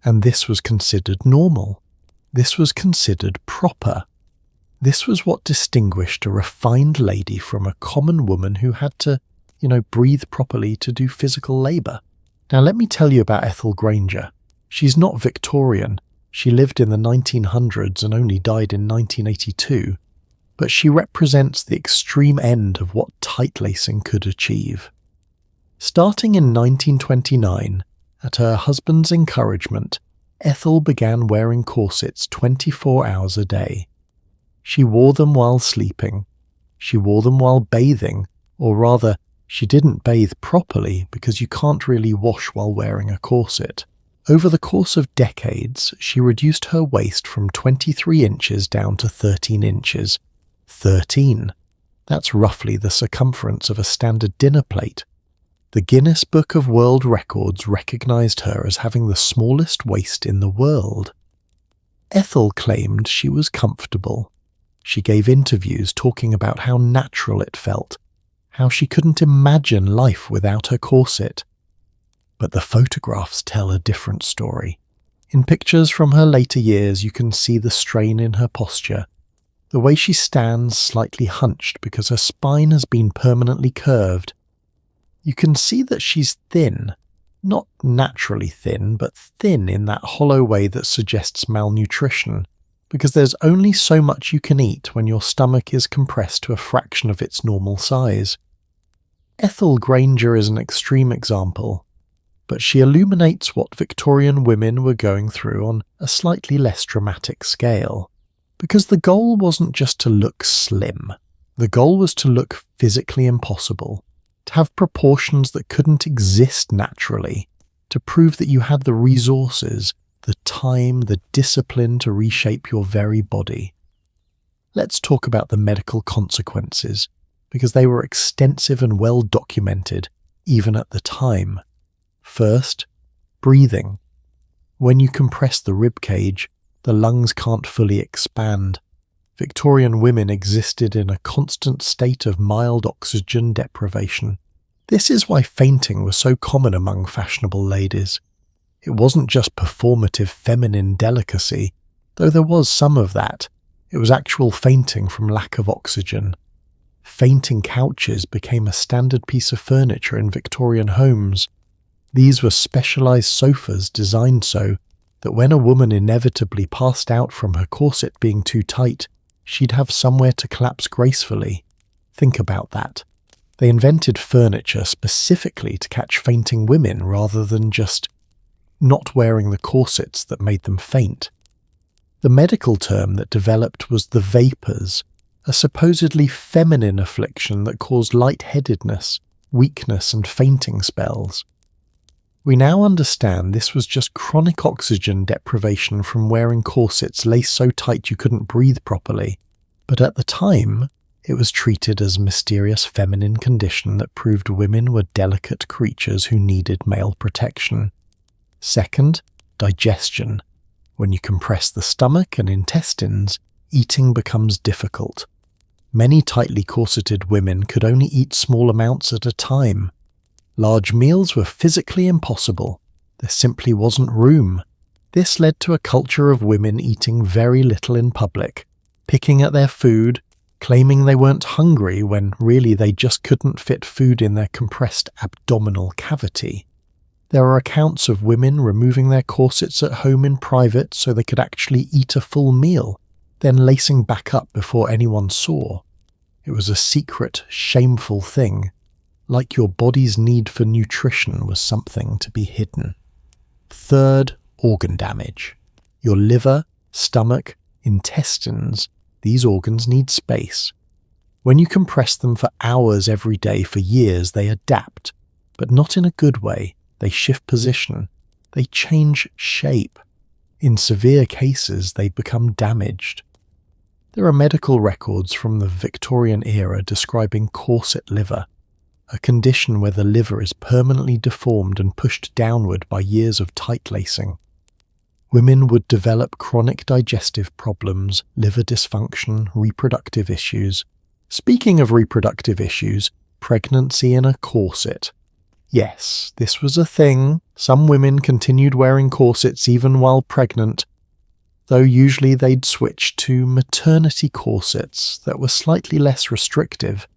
And this was considered normal. This was considered proper. This was what distinguished a refined lady from a common woman who had to breathe properly to do physical labour. Now let me tell you about Ethel Granger. She's not Victorian. She lived in the 1900s and only died in 1982. But she represents the extreme end of what tight lacing could achieve. Starting in 1929, at her husband's encouragement, Ethel began wearing corsets 24 hours a day. She wore them while sleeping. She wore them while bathing, or rather, she didn't bathe properly because you can't really wash while wearing a corset. Over the course of decades, she reduced her waist from 23 inches down to 13 inches. 13. That's roughly the circumference of a standard dinner plate. The Guinness Book of World Records recognized her as having the smallest waist in the world. Ethel claimed she was comfortable. She gave interviews talking about how natural it felt, how she couldn't imagine life without her corset. But the photographs tell a different story. In pictures from her later years, you can see the strain in her posture, the way she stands slightly hunched because her spine has been permanently curved. You can see that she's thin, not naturally thin, but thin in that hollow way that suggests malnutrition, because there's only so much you can eat when your stomach is compressed to a fraction of its normal size. Ethel Granger is an extreme example, but she illuminates what Victorian women were going through on a slightly less dramatic scale. Because the goal wasn't just to look slim. The goal was to look physically impossible, to have proportions that couldn't exist naturally, to prove that you had the resources, the time, the discipline to reshape your very body. Let's talk about the medical consequences, because they were extensive and well documented, even at the time. First, breathing. When you compress the rib cage, the lungs can't fully expand. Victorian women existed in a constant state of mild oxygen deprivation. This is why fainting was so common among fashionable ladies. It wasn't just performative feminine delicacy, though there was some of that. It was actual fainting from lack of oxygen. Fainting couches became a standard piece of furniture in Victorian homes. These were specialized sofas designed so that when a woman inevitably passed out from her corset being too tight, she'd have somewhere to collapse gracefully. Think about that. They invented furniture specifically to catch fainting women rather than just not wearing the corsets that made them faint. The medical term that developed was the vapors, a supposedly feminine affliction that caused lightheadedness, weakness, and fainting spells. We now understand this was just chronic oxygen deprivation from wearing corsets laced so tight you couldn't breathe properly, but at the time, it was treated as a mysterious feminine condition that proved women were delicate creatures who needed male protection. Second, digestion. When you compress the stomach and intestines, eating becomes difficult. Many tightly corseted women could only eat small amounts at a time. Large meals were physically impossible. There simply wasn't room. This led to a culture of women eating very little in public, picking at their food, claiming they weren't hungry when really they just couldn't fit food in their compressed abdominal cavity. There are accounts of women removing their corsets at home in private so they could actually eat a full meal, then lacing back up before anyone saw. It was a secret, shameful thing, like your body's need for nutrition was something to be hidden. Third, organ damage. Your liver, stomach, intestines, these organs need space. When you compress them for hours every day for years, they adapt, but not in a good way. They shift position. They change shape. In severe cases, they become damaged. There are medical records from the Victorian era describing corset liver, a condition where the liver is permanently deformed and pushed downward by years of tight lacing. Women would develop chronic digestive problems, liver dysfunction, reproductive issues. Speaking of reproductive issues, pregnancy in a corset. Yes, this was a thing. Some women continued wearing corsets even while pregnant, though usually they'd switch to maternity corsets that were slightly less restrictive.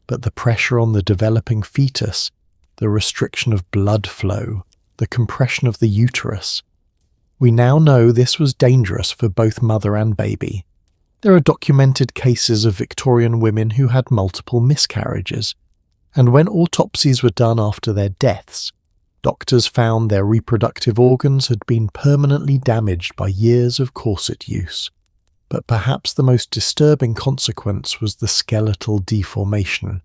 but the pressure on the developing fetus, the restriction of blood flow, the compression of the uterus. We now know this was dangerous for both mother and baby. There are documented cases of Victorian women who had multiple miscarriages, and when autopsies were done after their deaths, doctors found their reproductive organs had been permanently damaged by years of corset use. But perhaps the most disturbing consequence was the skeletal deformation.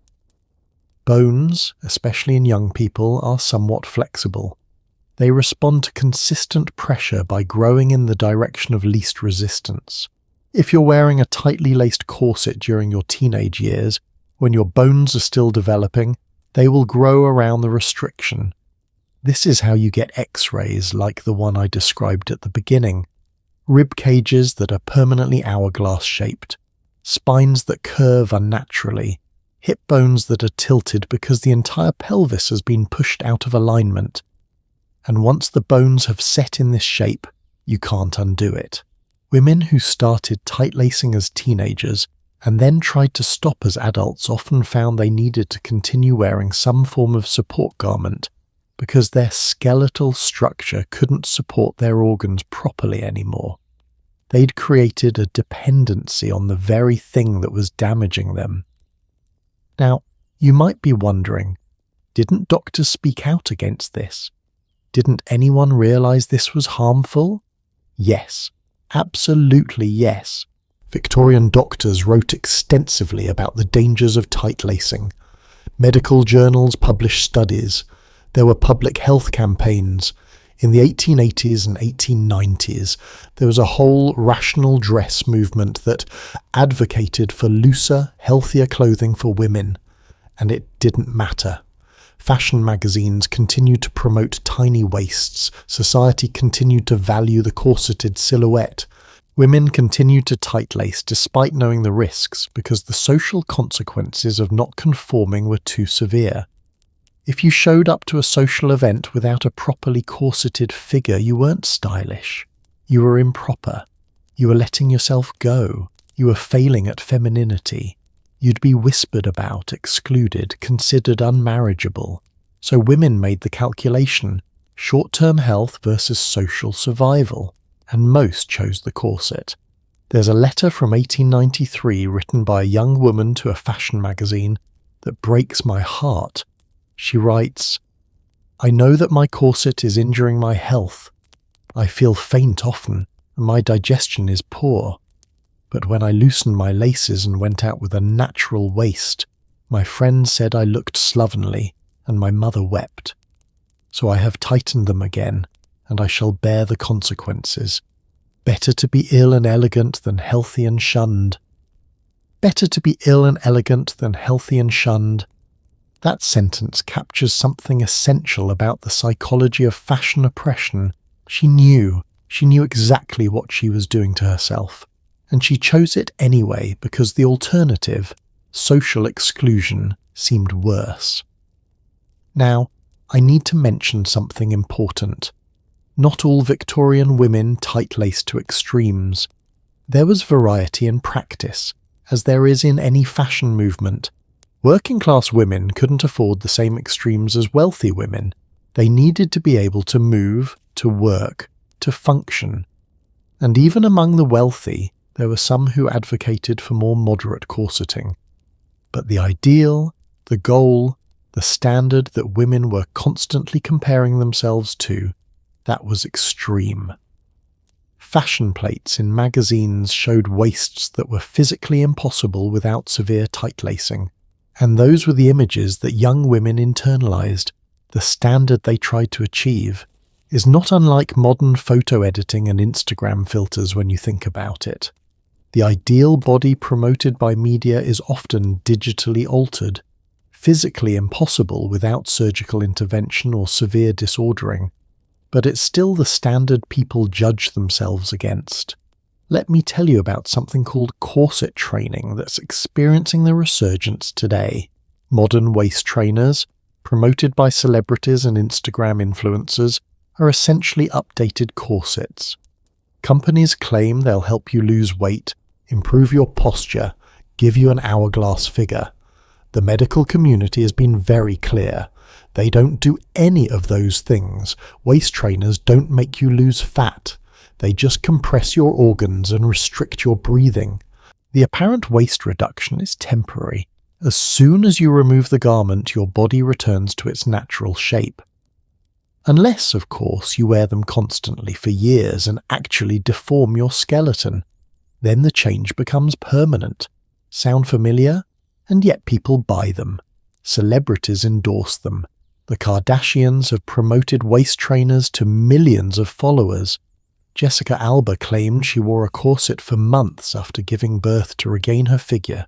Bones, especially in young people, are somewhat flexible. They respond to consistent pressure by growing in the direction of least resistance. If you're wearing a tightly laced corset during your teenage years, when your bones are still developing, they will grow around the restriction. This is how you get X-rays like the one I described at the beginning. Rib cages that are permanently hourglass-shaped, spines that curve unnaturally, hip bones that are tilted because the entire pelvis has been pushed out of alignment. And once the bones have set in this shape, you can't undo it. Women who started tight-lacing as teenagers and then tried to stop as adults often found they needed to continue wearing some form of support garment because their skeletal structure couldn't support their organs properly anymore. They'd created a dependency on the very thing that was damaging them. Now, you might be wondering, didn't doctors speak out against this? Didn't anyone realize this was harmful? Yes, absolutely yes. Victorian doctors wrote extensively about the dangers of tight lacing. Medical journals published studies. There were public health campaigns. In the 1880s and 1890s, there was a whole rational dress movement that advocated for looser, healthier clothing for women, and it didn't matter. Fashion magazines continued to promote tiny waists, society continued to value the corseted silhouette, women continued to tight-lace despite knowing the risks because the social consequences of not conforming were too severe. If you showed up to a social event without a properly corseted figure, you weren't stylish. You were improper. You were letting yourself go. You were failing at femininity. You'd be whispered about, excluded, considered unmarriageable. So women made the calculation, short-term health versus social survival, and most chose the corset. There's a letter from 1893 written by a young woman to a fashion magazine that breaks my heart. She writes, "I know that my corset is injuring my health. I feel faint often, and my digestion is poor. But when I loosened my laces and went out with a natural waist, my friends said I looked slovenly, and my mother wept. So I have tightened them again, and I shall bear the consequences. Better to be ill and elegant than healthy and shunned. Better to be ill and elegant than healthy and shunned." That sentence captures something essential about the psychology of fashion oppression. She knew exactly what she was doing to herself, and she chose it anyway because the alternative, social exclusion, seemed worse. Now, I need to mention something important. Not all Victorian women tight-laced to extremes. There was variety in practice, as there is in any fashion movement. Working-class women couldn't afford the same extremes as wealthy women. They needed to be able to move, to work, to function. And even among the wealthy, there were some who advocated for more moderate corseting. But the ideal, the goal, the standard that women were constantly comparing themselves to, that was extreme. Fashion plates in magazines showed waists that were physically impossible without severe tight-lacing. And those were the images that young women internalized. The standard they tried to achieve is not unlike modern photo editing and Instagram filters when you think about it. The ideal body promoted by media is often digitally altered, physically impossible without surgical intervention or severe disordering, but it's still the standard people judge themselves against. Let me tell you about something called corset training that's experiencing the resurgence today. Modern waist trainers, promoted by celebrities and Instagram influencers, are essentially updated corsets. Companies claim they'll help you lose weight, improve your posture, give you an hourglass figure. The medical community has been very clear. They don't do any of those things. Waist trainers don't make you lose fat. They just compress your organs and restrict your breathing. The apparent waist reduction is temporary. As soon as you remove the garment, your body returns to its natural shape. Unless, of course, you wear them constantly for years and actually deform your skeleton. Then the change becomes permanent. Sound familiar? And yet people buy them. Celebrities endorse them. The Kardashians have promoted waist trainers to millions of followers. Jessica Alba claimed she wore a corset for months after giving birth to regain her figure.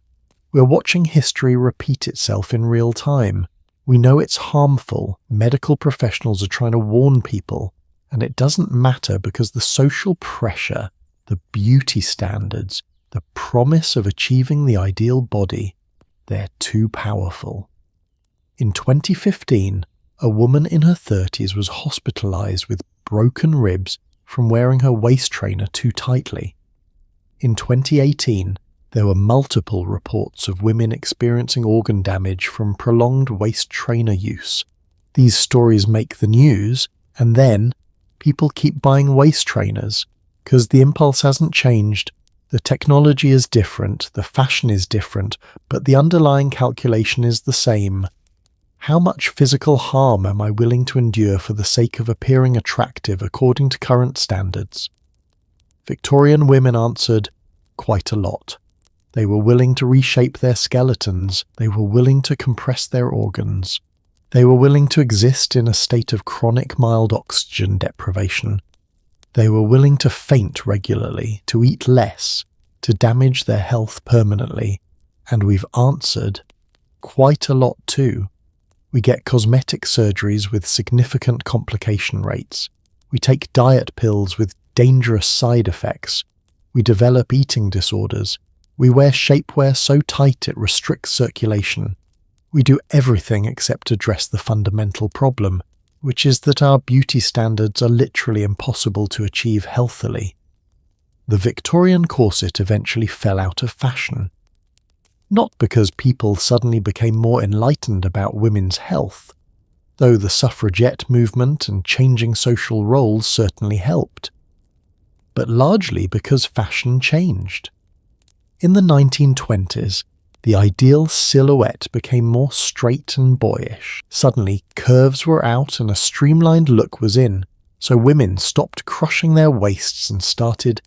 We're watching history repeat itself in real time. We know it's harmful. Medical professionals are trying to warn people. And it doesn't matter because the social pressure, the beauty standards, the promise of achieving the ideal body, they're too powerful. In 2015, a woman in her 30s was hospitalized with broken ribs from wearing her waist trainer too tightly. In 2018, there were multiple reports of women experiencing organ damage from prolonged waist trainer use. These stories make the news, and then people keep buying waist trainers because the impulse hasn't changed. The technology is different, the fashion is different, but the underlying calculation is the same. How much physical harm am I willing to endure for the sake of appearing attractive according to current standards? Victorian women answered, quite a lot. They were willing to reshape their skeletons. They were willing to compress their organs. They were willing to exist in a state of chronic mild oxygen deprivation. They were willing to faint regularly, to eat less, to damage their health permanently. And we've answered, quite a lot too. We get cosmetic surgeries with significant complication rates. We take diet pills with dangerous side effects. We develop eating disorders. We wear shapewear so tight it restricts circulation. We do everything except address the fundamental problem, which is that our beauty standards are literally impossible to achieve healthily. The Victorian corset eventually fell out of fashion. Not because people suddenly became more enlightened about women's health, though the suffragette movement and changing social roles certainly helped, but largely because fashion changed. In the 1920s, the ideal silhouette became more straight and boyish. Suddenly, curves were out and a streamlined look was in, so women stopped crushing their waists and started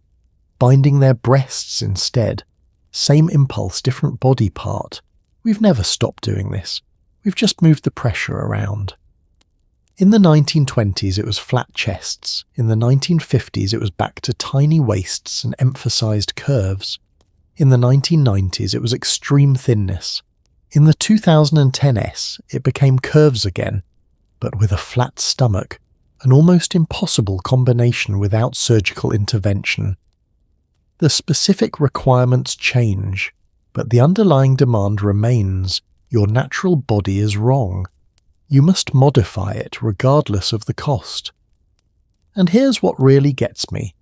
binding their breasts instead. Same impulse, different body part. We've never stopped doing this. We've just moved the pressure around. In the 1920s, it was flat chests. In the 1950s, it was back to tiny waists and emphasized curves. In the 1990s, it was extreme thinness. In the 2010s, it became curves again, but with a flat stomach, an almost impossible combination without surgical intervention. The specific requirements change, but the underlying demand remains. Your natural body is wrong. You must modify it regardless of the cost. And here's what really gets me.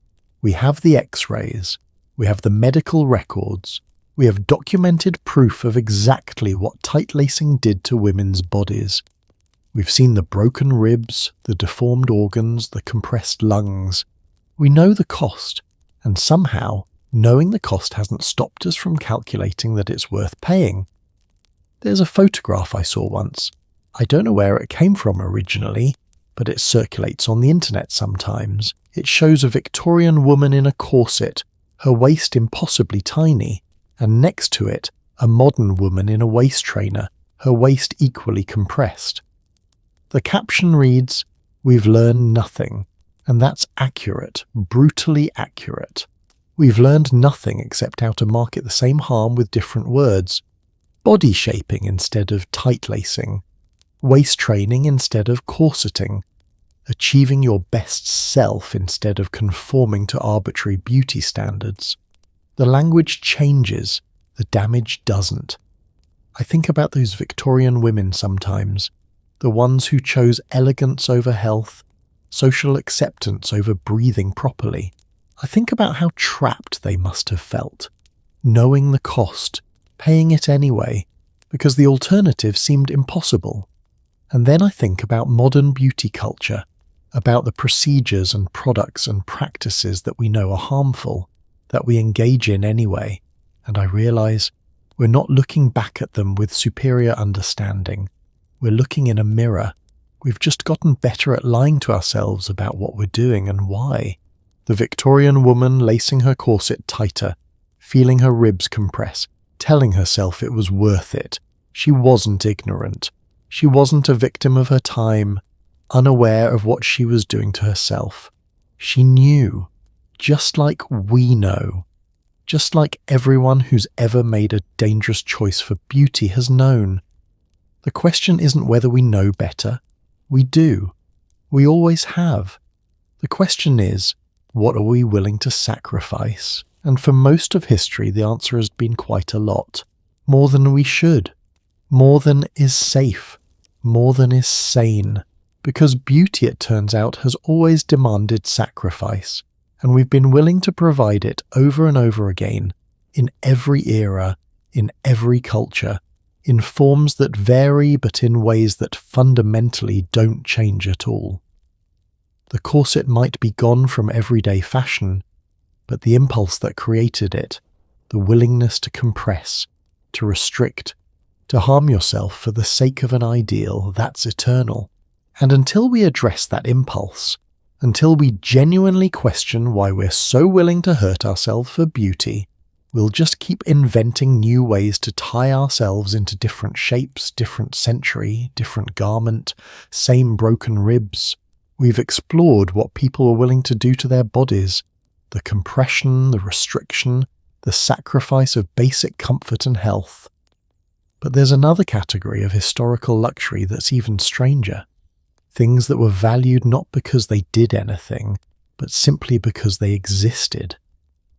We have the X-rays. We have the medical records. We have documented proof of exactly what tight lacing did to women's bodies. We've seen the broken ribs, the deformed organs, the compressed lungs. We know the cost, and somehow, knowing the cost hasn't stopped us from calculating that it's worth paying. There's a photograph I saw once. I don't know where it came from originally, but it circulates on the internet sometimes. It shows a Victorian woman in a corset, her waist impossibly tiny, and next to it, a modern woman in a waist trainer, her waist equally compressed. The caption reads, "We've learned nothing," and that's accurate, brutally accurate. We've learned nothing except how to market the same harm with different words. Body shaping instead of tight lacing, waist training instead of corseting, achieving your best self instead of conforming to arbitrary beauty standards. The language changes, the damage doesn't. I think about those Victorian women sometimes, the ones who chose elegance over health, social acceptance over breathing properly. I think about how trapped they must have felt, knowing the cost, paying it anyway, because the alternative seemed impossible. And then I think about modern beauty culture, about the procedures and products and practices that we know are harmful, that we engage in anyway, and I realize we're not looking back at them with superior understanding. We're looking in a mirror. We've just gotten better at lying to ourselves about what we're doing and why. The Victorian woman lacing her corset tighter, feeling her ribs compress, telling herself it was worth it. She wasn't ignorant. She wasn't a victim of her time, unaware of what she was doing to herself. She knew, just like we know, just like everyone who's ever made a dangerous choice for beauty has known. The question isn't whether we know better. We do. We always have. The question is, what are we willing to sacrifice? And for most of history, the answer has been quite a lot. More than we should. More than is safe. More than is sane. Because beauty, it turns out, has always demanded sacrifice. And we've been willing to provide it over and over again, in every era, in every culture, in forms that vary but in ways that fundamentally don't change at all. The corset might be gone from everyday fashion, but the impulse that created it, the willingness to compress, to restrict, to harm yourself for the sake of an ideal, that's eternal. And until we address that impulse, until we genuinely question why we're so willing to hurt ourselves for beauty, we'll just keep inventing new ways to tie ourselves into different shapes, different century, different garment, same broken ribs. We've explored what people were willing to do to their bodies, the compression, the restriction, the sacrifice of basic comfort and health. But there's another category of historical luxury that's even stranger. Things that were valued not because they did anything, but simply because they existed.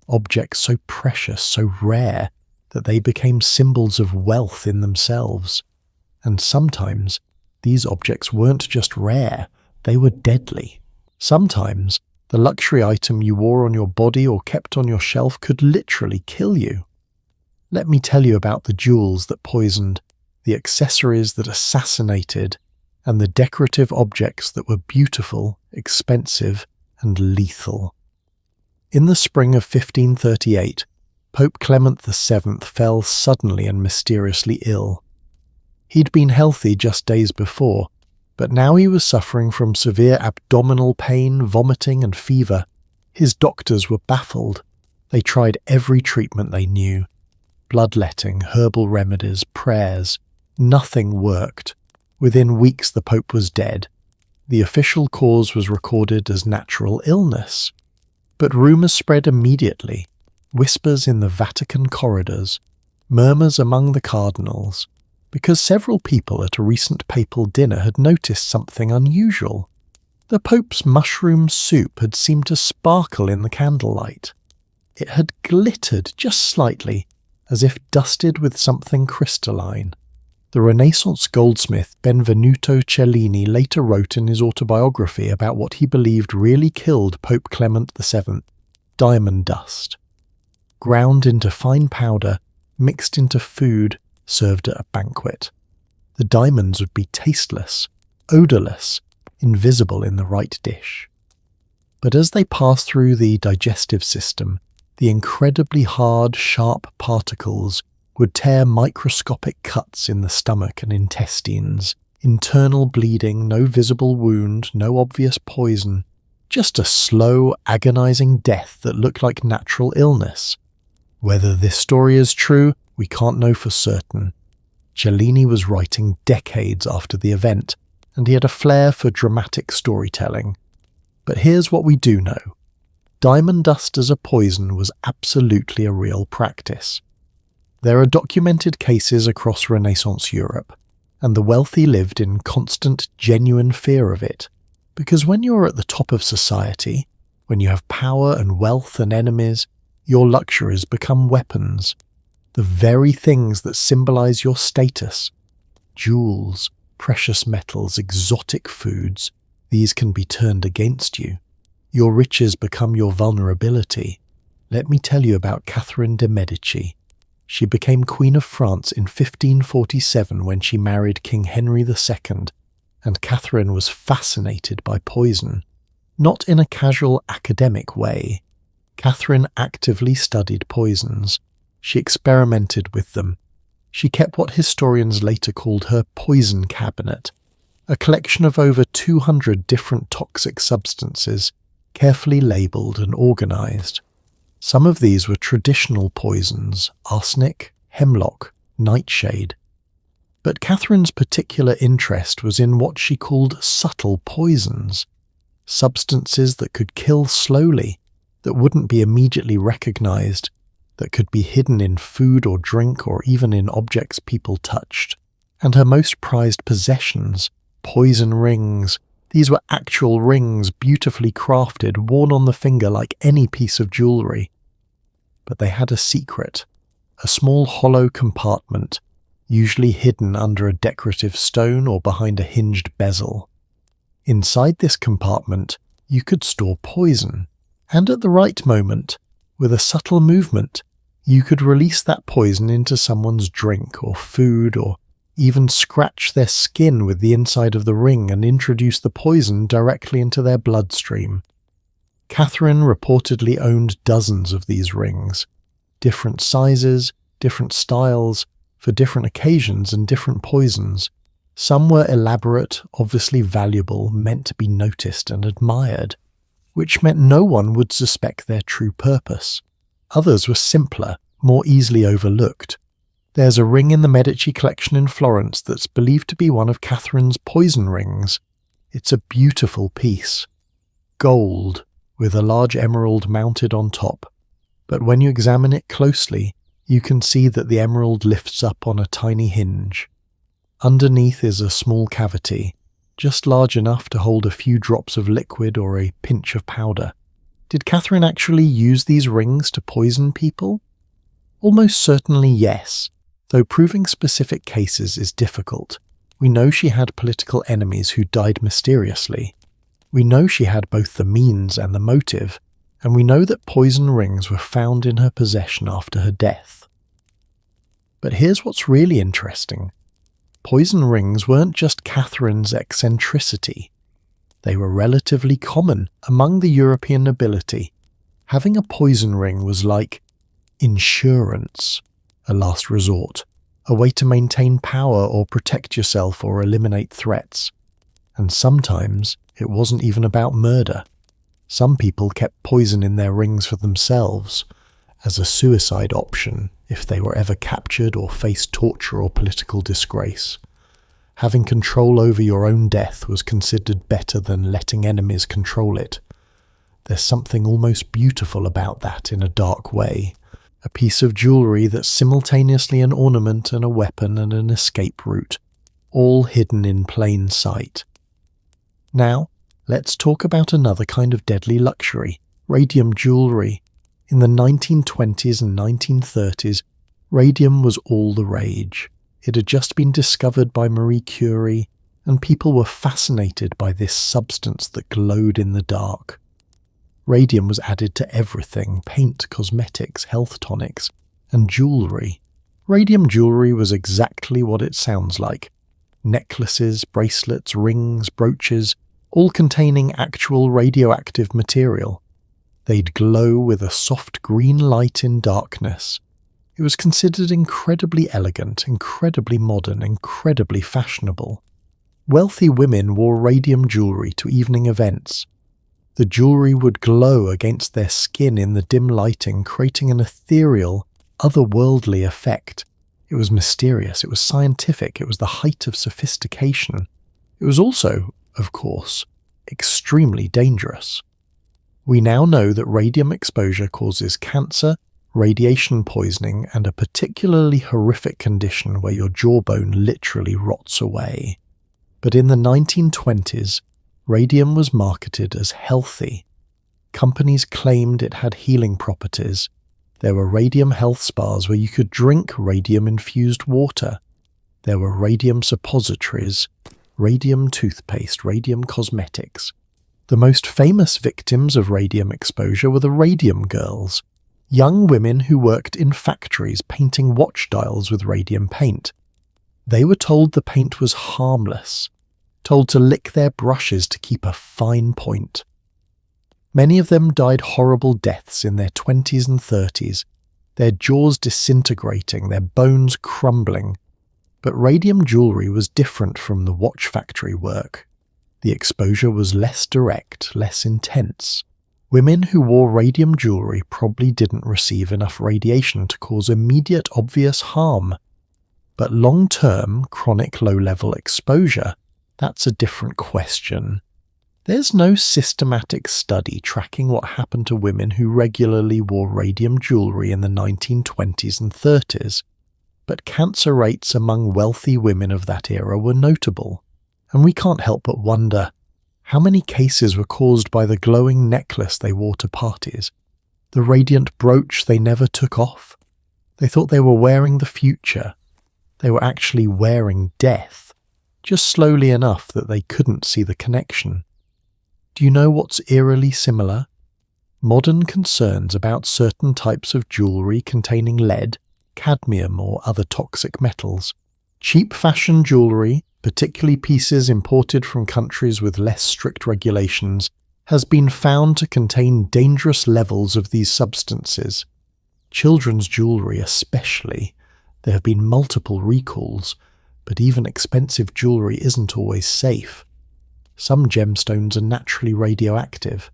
Objects so precious, so rare, that they became symbols of wealth in themselves. And sometimes, these objects weren't just rare, they were deadly. Sometimes, the luxury item you wore on your body or kept on your shelf could literally kill you. Let me tell you about the jewels that poisoned, the accessories that assassinated, and the decorative objects that were beautiful, expensive, and lethal. In the spring of 1538, Pope Clement VII fell suddenly and mysteriously ill. He'd been healthy just days before, but now he was suffering from severe abdominal pain, vomiting, and fever. His doctors were baffled. They tried every treatment they knew. Bloodletting, herbal remedies, prayers. Nothing worked. Within weeks the Pope was dead. The official cause was recorded as natural illness. But rumours spread immediately. Whispers in the Vatican corridors. Murmurs among the cardinals. Because several people at a recent papal dinner had noticed something unusual. The Pope's mushroom soup had seemed to sparkle in the candlelight. It had glittered just slightly, as if dusted with something crystalline. The Renaissance goldsmith Benvenuto Cellini later wrote in his autobiography about what he believed really killed Pope Clement VII, diamond dust. Ground into fine powder, mixed into food, served at a banquet. The diamonds would be tasteless, odourless, invisible in the right dish. But as they passed through the digestive system, the incredibly hard, sharp particles would tear microscopic cuts in the stomach and intestines, internal bleeding, no visible wound, no obvious poison, just a slow, agonizing death that looked like natural illness. Whether this story is true, we can't know for certain. Cellini was writing decades after the event, and he had a flair for dramatic storytelling. But here's what we do know. Diamond dust as a poison was absolutely a real practice. There are documented cases across Renaissance Europe, and the wealthy lived in constant, genuine fear of it, because when you're at the top of society, when you have power and wealth and enemies, your luxuries become weapons. The very things that symbolize your status, jewels, precious metals, exotic foods, these can be turned against you. Your riches become your vulnerability. Let me tell you about Catherine de' Medici. She became Queen of France in 1547 when she married King Henry II, and Catherine was fascinated by poison. Not in a casual academic way. Catherine actively studied poisons. She experimented with them. She kept what historians later called her poison cabinet, a collection of over 200 different toxic substances, carefully labelled and organised. Some of these were traditional poisons: arsenic, hemlock, nightshade. But Catherine's particular interest was in what she called subtle poisons, substances that could kill slowly, that wouldn't be immediately recognised, that could be hidden in food or drink or even in objects people touched. And her most prized possessions, poison rings. These were actual rings, beautifully crafted, worn on the finger like any piece of jewellery. But they had a secret, a small hollow compartment, usually hidden under a decorative stone or behind a hinged bezel. Inside this compartment, you could store poison, and at the right moment, with a subtle movement, you could release that poison into someone's drink or food, or even scratch their skin with the inside of the ring and introduce the poison directly into their bloodstream. Catherine reportedly owned dozens of these rings, different sizes, different styles, for different occasions and different poisons. Some were elaborate, obviously valuable, meant to be noticed and admired, which meant no one would suspect their true purpose. Others were simpler, more easily overlooked. There's a ring in the Medici collection in Florence that's believed to be one of Catherine's poison rings. It's a beautiful piece. Gold, with a large emerald mounted on top. But when you examine it closely, you can see that the emerald lifts up on a tiny hinge. Underneath is a small cavity, just large enough to hold a few drops of liquid or a pinch of powder. Did Catherine actually use these rings to poison people? Almost certainly yes, though proving specific cases is difficult. We know she had political enemies who died mysteriously. We know she had both the means and the motive, and we know that poison rings were found in her possession after her death. But here's what's really interesting. Poison rings weren't just Catherine's eccentricity. They were relatively common among the European nobility. Having a poison ring was like insurance, a last resort, a way to maintain power or protect yourself or eliminate threats. And sometimes it wasn't even about murder. Some people kept poison in their rings for themselves, as a suicide option if they were ever captured or faced torture or political disgrace. Having control over your own death was considered better than letting enemies control it. There's something almost beautiful about that in a dark way. A piece of jewellery that's simultaneously an ornament and a weapon and an escape route, all hidden in plain sight. Now, let's talk about another kind of deadly luxury, radium jewellery. In the 1920s and 1930s, radium was all the rage. It had just been discovered by Marie Curie, and people were fascinated by this substance that glowed in the dark. Radium was added to everything: paint, cosmetics, health tonics, and jewellery. Radium jewellery was exactly what it sounds like. Necklaces, bracelets, rings, brooches, all containing actual radioactive material. They'd glow with a soft green light in darkness. It was considered incredibly elegant, incredibly modern, incredibly fashionable. Wealthy women wore radium jewellery to evening events. The jewellery would glow against their skin in the dim lighting, creating an ethereal, otherworldly effect. It was mysterious, it was scientific, it was the height of sophistication. It was also, of course, extremely dangerous. We now know that radium exposure causes cancer, radiation poisoning, and a particularly horrific condition where your jawbone literally rots away. But in the 1920s, radium was marketed as healthy. Companies claimed it had healing properties. There were radium health spas where you could drink radium-infused water. There were radium suppositories, radium toothpaste, radium cosmetics. The most famous victims of radium exposure were the radium girls. Young women who worked in factories painting watch dials with radium paint. They were told the paint was harmless, told to lick their brushes to keep a fine point. Many of them died horrible deaths in their 20s and 30s, their jaws disintegrating, their bones crumbling. But radium jewellery was different from the watch factory work. The exposure was less direct, less intense. Women who wore radium jewellery probably didn't receive enough radiation to cause immediate obvious harm. But long-term, chronic low-level exposure, that's a different question. There's no systematic study tracking what happened to women who regularly wore radium jewellery in the 1920s and 30s, but cancer rates among wealthy women of that era were notable, and we can't help but wonder, how many cases were caused by the glowing necklace they wore to parties, the radiant brooch they never took off? They thought they were wearing the future. They were actually wearing death, just slowly enough that they couldn't see the connection. Do you know what's eerily similar? Modern concerns about certain types of jewellery containing lead, cadmium or other toxic metals. Cheap fashion jewellery, particularly pieces imported from countries with less strict regulations, has been found to contain dangerous levels of these substances. Children's jewellery especially. There have been multiple recalls, but even expensive jewellery isn't always safe. Some gemstones are naturally radioactive.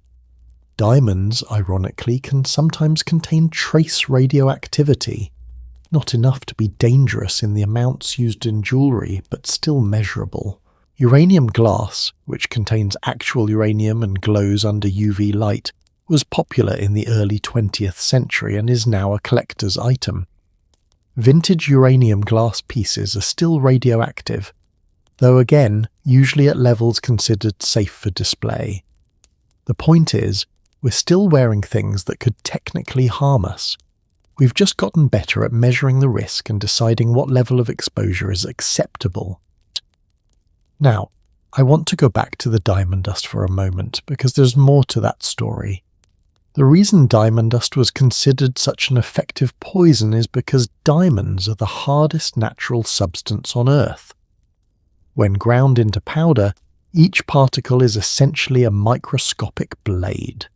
Diamonds, ironically, can sometimes contain trace radioactivity. Not enough to be dangerous in the amounts used in jewellery, but still measurable. Uranium glass, which contains actual uranium and glows under UV light, was popular in the early 20th century and is now a collector's item. Vintage uranium glass pieces are still radioactive, though again, usually at levels considered safe for display. The point is, we're still wearing things that could technically harm us. We've just gotten better at measuring the risk and deciding what level of exposure is acceptable. Now, I want to go back to the diamond dust for a moment, because there's more to that story. The reason diamond dust was considered such an effective poison is because diamonds are the hardest natural substance on Earth. When ground into powder, each particle is essentially a microscopic blade.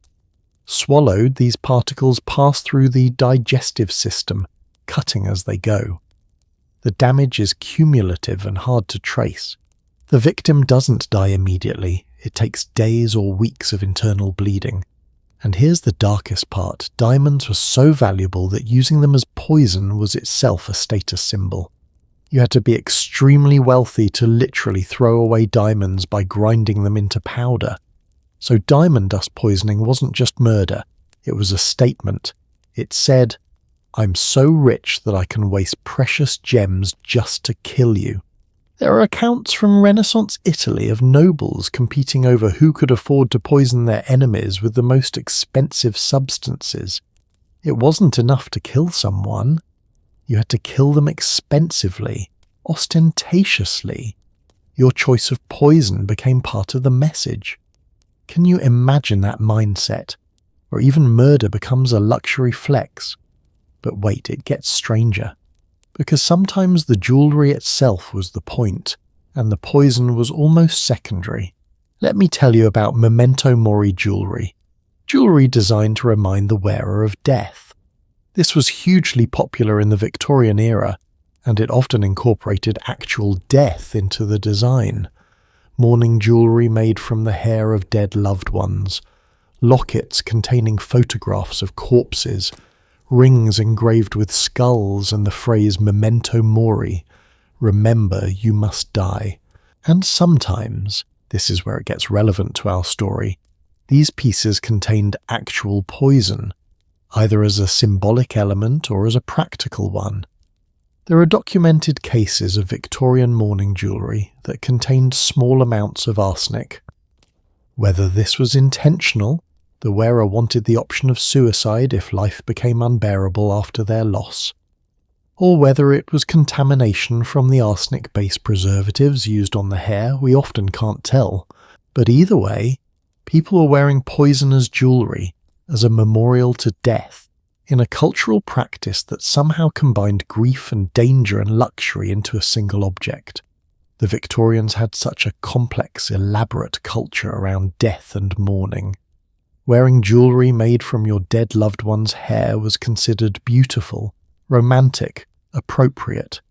Swallowed, these particles pass through the digestive system, cutting as they go. The damage is cumulative and hard to trace. The victim doesn't die immediately. It takes days or weeks of internal bleeding. And here's the darkest part. Diamonds were so valuable that using them as poison was itself a status symbol. You had to be extremely wealthy to literally throw away diamonds by grinding them into powder. So diamond dust poisoning wasn't just murder, it was a statement. It said, "I'm so rich that I can waste precious gems just to kill you." There are accounts from Renaissance Italy of nobles competing over who could afford to poison their enemies with the most expensive substances. It wasn't enough to kill someone. You had to kill them expensively, ostentatiously. Your choice of poison became part of the message. Can you imagine that mindset? Or even murder becomes a luxury flex. But wait, it gets stranger. Because sometimes the jewellery itself was the point, and the poison was almost secondary. Let me tell you about memento mori jewellery. Jewellery designed to remind the wearer of death. This was hugely popular in the Victorian era, and it often incorporated actual death into the design. Mourning jewellery made from the hair of dead loved ones, lockets containing photographs of corpses, rings engraved with skulls and the phrase memento mori, remember you must die. And sometimes, this is where it gets relevant to our story, these pieces contained actual poison, either as a symbolic element or as a practical one. There are documented cases of Victorian mourning jewellery that contained small amounts of arsenic. Whether this was intentional, the wearer wanted the option of suicide if life became unbearable after their loss, or whether it was contamination from the arsenic-based preservatives used on the hair, we often can't tell. But either way, people were wearing poison as jewellery, as a memorial to death, In a cultural practice that somehow combined grief and danger and luxury into a single object. The Victorians had such a complex, elaborate culture around death and mourning. Wearing jewellery made from your dead loved one's hair was considered beautiful, romantic, appropriate.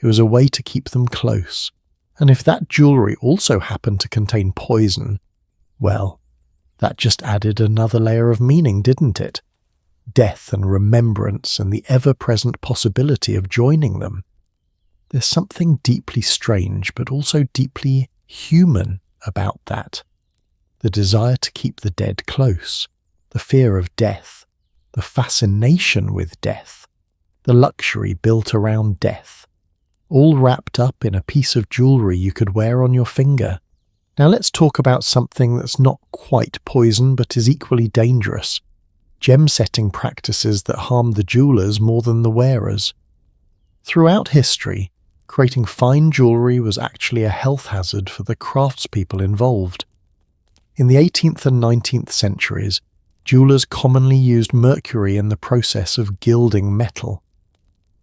It was a way to keep them close. And if that jewellery also happened to contain poison, well, that just added another layer of meaning, didn't it? Death and remembrance and the ever-present possibility of joining them. There's something deeply strange but also deeply human about that. The desire to keep the dead close, the fear of death, the fascination with death, the luxury built around death, all wrapped up in a piece of jewellery you could wear on your finger. Now let's talk about something that's not quite poison but is equally dangerous. Gem-setting practices that harm the jewellers more than the wearers. Throughout history, creating fine jewellery was actually a health hazard for the craftspeople involved. In the 18th and 19th centuries, jewellers commonly used mercury in the process of gilding metal.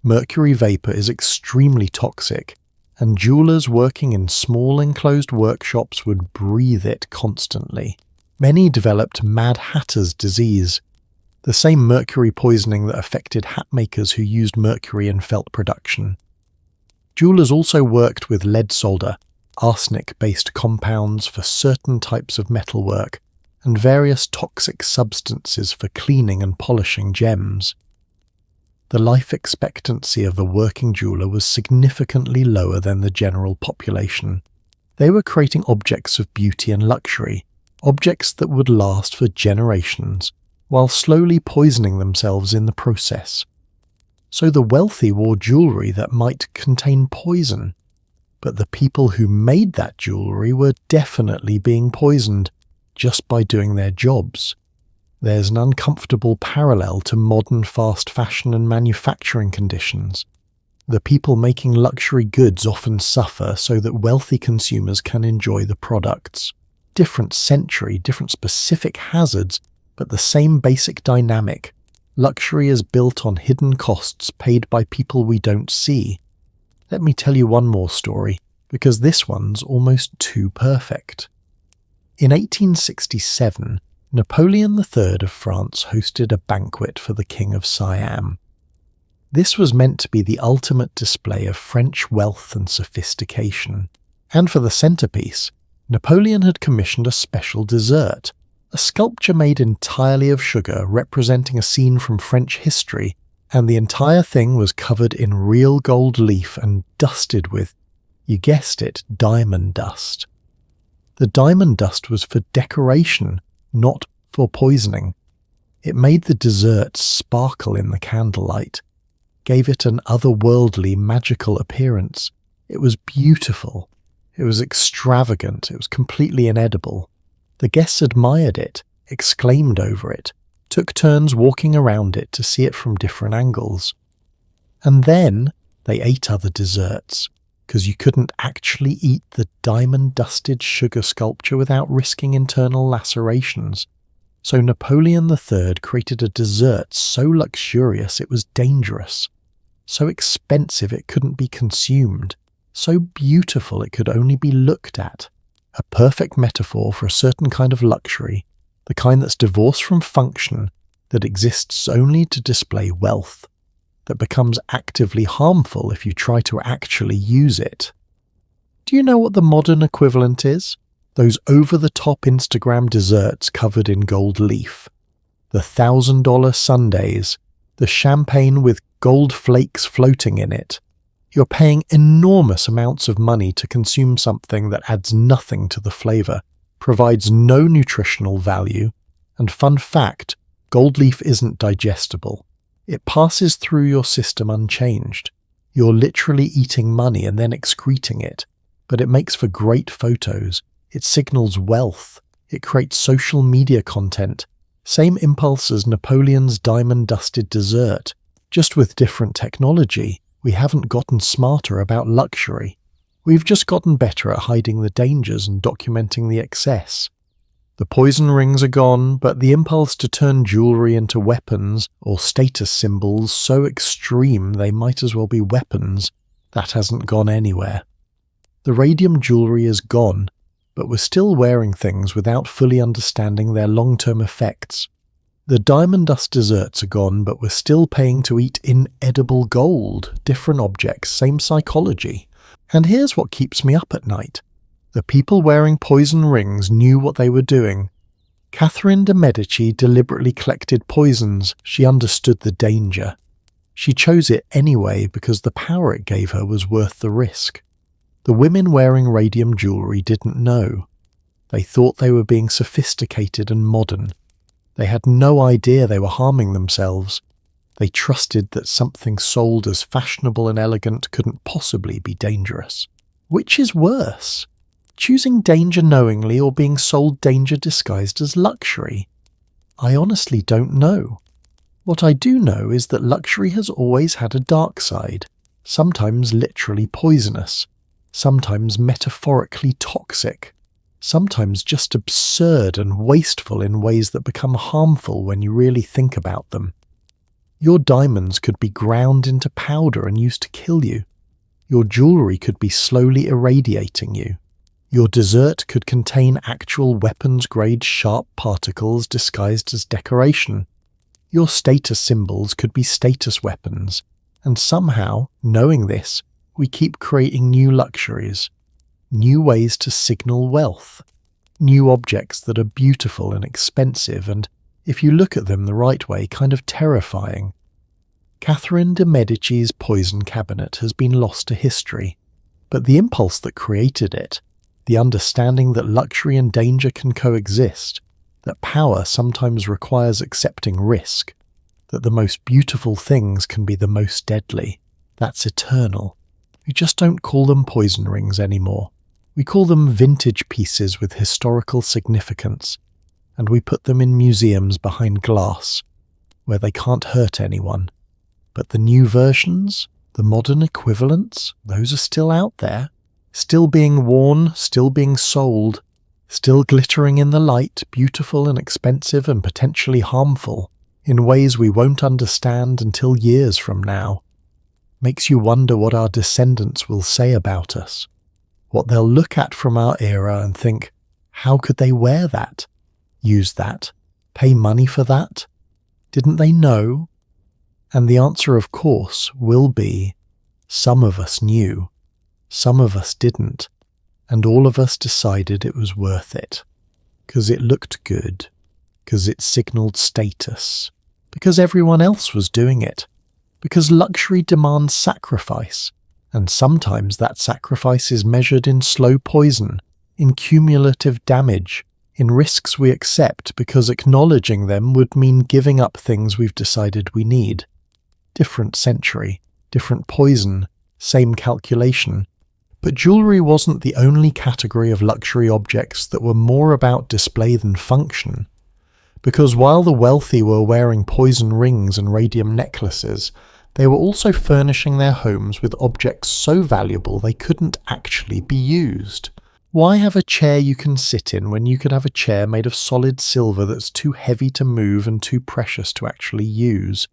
Mercury vapour is extremely toxic, and jewellers working in small enclosed workshops would breathe it constantly. Many developed Mad Hatter's disease, the same mercury poisoning that affected hat makers who used mercury in felt production. Jewellers also worked with lead solder, arsenic-based compounds for certain types of metalwork, and various toxic substances for cleaning and polishing gems. The life expectancy of a working jeweller was significantly lower than the general population. They were creating objects of beauty and luxury, objects that would last for generations, while slowly poisoning themselves in the process. So the wealthy wore jewellery that might contain poison, but the people who made that jewellery were definitely being poisoned just by doing their jobs. There's an uncomfortable parallel to modern fast fashion and manufacturing conditions. The people making luxury goods often suffer so that wealthy consumers can enjoy the products. Different century, different specific hazards, but the same basic dynamic. Luxury is built on hidden costs paid by people we don't see. Let me tell you one more story, because this one's almost too perfect. In 1867, Napoleon III of France hosted a banquet for the King of Siam. This was meant to be the ultimate display of French wealth and sophistication. And for the centrepiece, Napoleon had commissioned a special dessert, a sculpture made entirely of sugar representing a scene from French history, and the entire thing was covered in real gold leaf and dusted with, you guessed it, diamond dust. The diamond dust was for decoration, not for poisoning. It made the dessert sparkle in the candlelight, gave it an otherworldly, magical appearance. It was beautiful. It was extravagant. It was completely inedible. The guests admired it, exclaimed over it, took turns walking around it to see it from different angles. And then they ate other desserts, because you couldn't actually eat the diamond-dusted sugar sculpture without risking internal lacerations. So Napoleon III created a dessert so luxurious it was dangerous, so expensive it couldn't be consumed, so beautiful it could only be looked at. A perfect metaphor for a certain kind of luxury, the kind that's divorced from function, that exists only to display wealth, that becomes actively harmful if you try to actually use it. Do you know what the modern equivalent is? Those over-the-top Instagram desserts covered in gold leaf, the $1,000 sundaes, the champagne with gold flakes floating in it. You're paying enormous amounts of money to consume something that adds nothing to the flavour, provides no nutritional value, and fun fact, gold leaf isn't digestible. It passes through your system unchanged. You're literally eating money and then excreting it, but it makes for great photos. It signals wealth. It creates social media content. Same impulse as Napoleon's diamond-dusted dessert, just with different technology. We haven't gotten smarter about luxury. We've just gotten better at hiding the dangers and documenting the excess. The poison rings are gone, but the impulse to turn jewellery into weapons or status symbols so extreme they might as well be weapons, that hasn't gone anywhere. The radium jewellery is gone, but we're still wearing things without fully understanding their long-term effects. The diamond dust desserts are gone, but we're still paying to eat inedible gold, different objects, same psychology. And here's what keeps me up at night. The people wearing poison rings knew what they were doing. Catherine de' Medici deliberately collected poisons. She understood the danger. She chose it anyway because the power it gave her was worth the risk. The women wearing radium jewellery didn't know. They thought they were being sophisticated and modern. They had no idea they were harming themselves. They trusted that something sold as fashionable and elegant couldn't possibly be dangerous. Which is worse? Choosing danger knowingly or being sold danger disguised as luxury? I honestly don't know. What I do know is that luxury has always had a dark side, sometimes literally poisonous, sometimes metaphorically toxic, sometimes just absurd and wasteful in ways that become harmful when you really think about them. Your diamonds could be ground into powder and used to kill you. Your jewellery could be slowly irradiating you. Your dessert could contain actual weapons-grade sharp particles disguised as decoration. Your status symbols could be status weapons, and somehow, knowing this, we keep creating new luxuries, new ways to signal wealth, new objects that are beautiful and expensive and, if you look at them the right way, kind of terrifying. Catherine de' Medici's poison cabinet has been lost to history, but the impulse that created it, the understanding that luxury and danger can coexist, that power sometimes requires accepting risk, that the most beautiful things can be the most deadly, that's eternal. We just don't call them poison rings anymore. We call them vintage pieces with historical significance, and we put them in museums behind glass, where they can't hurt anyone. But the new versions, the modern equivalents, those are still out there. Still being worn, still being sold, still glittering in the light, beautiful and expensive and potentially harmful, in ways we won't understand until years from now. Makes you wonder what our descendants will say about us, what they'll look at from our era and think, how could they wear that, use that, pay money for that? Didn't they know? And the answer, of course, will be, some of us knew. Some of us didn't, and all of us decided it was worth it. 'Cause it looked good, 'cause it signalled status, because everyone else was doing it, because luxury demands sacrifice, and sometimes that sacrifice is measured in slow poison, in cumulative damage, in risks we accept because acknowledging them would mean giving up things we've decided we need. Different century, different poison, same calculation. But jewellery wasn't the only category of luxury objects that were more about display than function. Because while the wealthy were wearing poison rings and radium necklaces, they were also furnishing their homes with objects so valuable they couldn't actually be used. Why have a chair you can sit in when you could have a chair made of solid silver that's too heavy to move and too precious to actually use?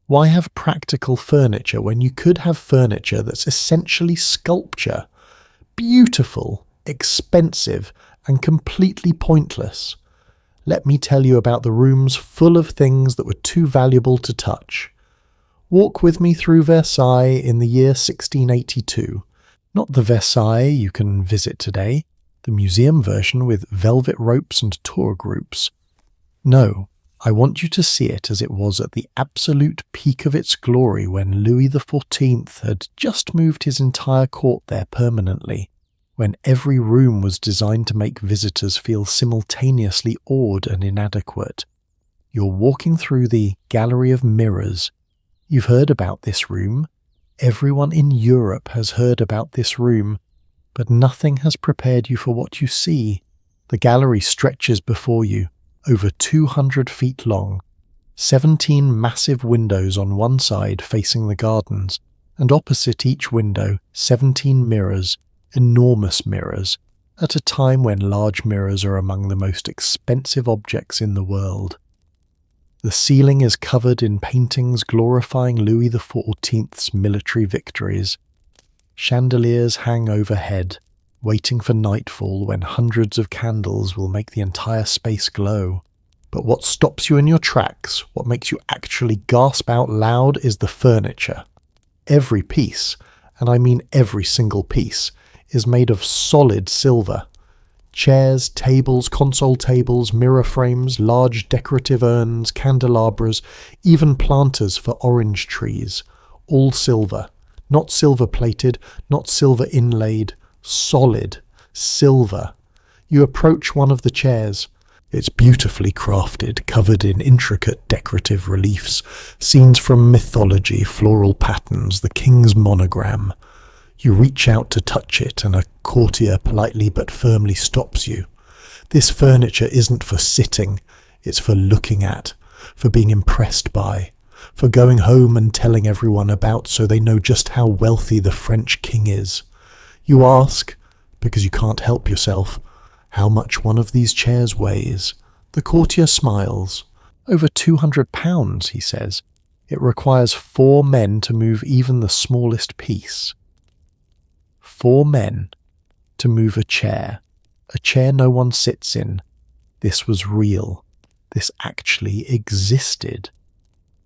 Why have practical furniture when you could have furniture that's essentially sculpture? Beautiful, expensive, and completely pointless. Let me tell you about the rooms full of things that were too valuable to touch. Walk with me through Versailles in the year 1682. Not the Versailles you can visit today, the museum version with velvet ropes and tour groups. No. I want you to see it as it was at the absolute peak of its glory when Louis XIV had just moved his entire court there permanently, when every room was designed to make visitors feel simultaneously awed and inadequate. You're walking through the Gallery of Mirrors. You've heard about this room. Everyone in Europe has heard about this room, but nothing has prepared you for what you see. The gallery stretches before you, over 200 feet long, 17 massive windows on one side facing the gardens, and opposite each window 17 mirrors, enormous mirrors, at a time when large mirrors are among the most expensive objects in the world. The ceiling is covered in paintings glorifying Louis XIV's military victories. Chandeliers hang overhead, waiting for nightfall when hundreds of candles will make the entire space glow. But what stops you in your tracks, what makes you actually gasp out loud, is the furniture. Every piece, and I mean every single piece, is made of solid silver. Chairs, tables, console tables, mirror frames, large decorative urns, candelabras, even planters for orange trees. All silver. Not silver-plated, not silver inlaid. Solid. Silver. You approach one of the chairs. It's beautifully crafted, covered in intricate decorative reliefs, scenes from mythology, floral patterns, the king's monogram. You reach out to touch it, and a courtier politely but firmly stops you. This furniture isn't for sitting, it's for looking at, for being impressed by, for going home and telling everyone about so they know just how wealthy the French king is. You ask, because you can't help yourself, how much one of these chairs weighs. The courtier smiles. Over 200 pounds, he says. It requires 4 men to move even the smallest piece. 4 men to move a chair no one sits in. This was real. This actually existed.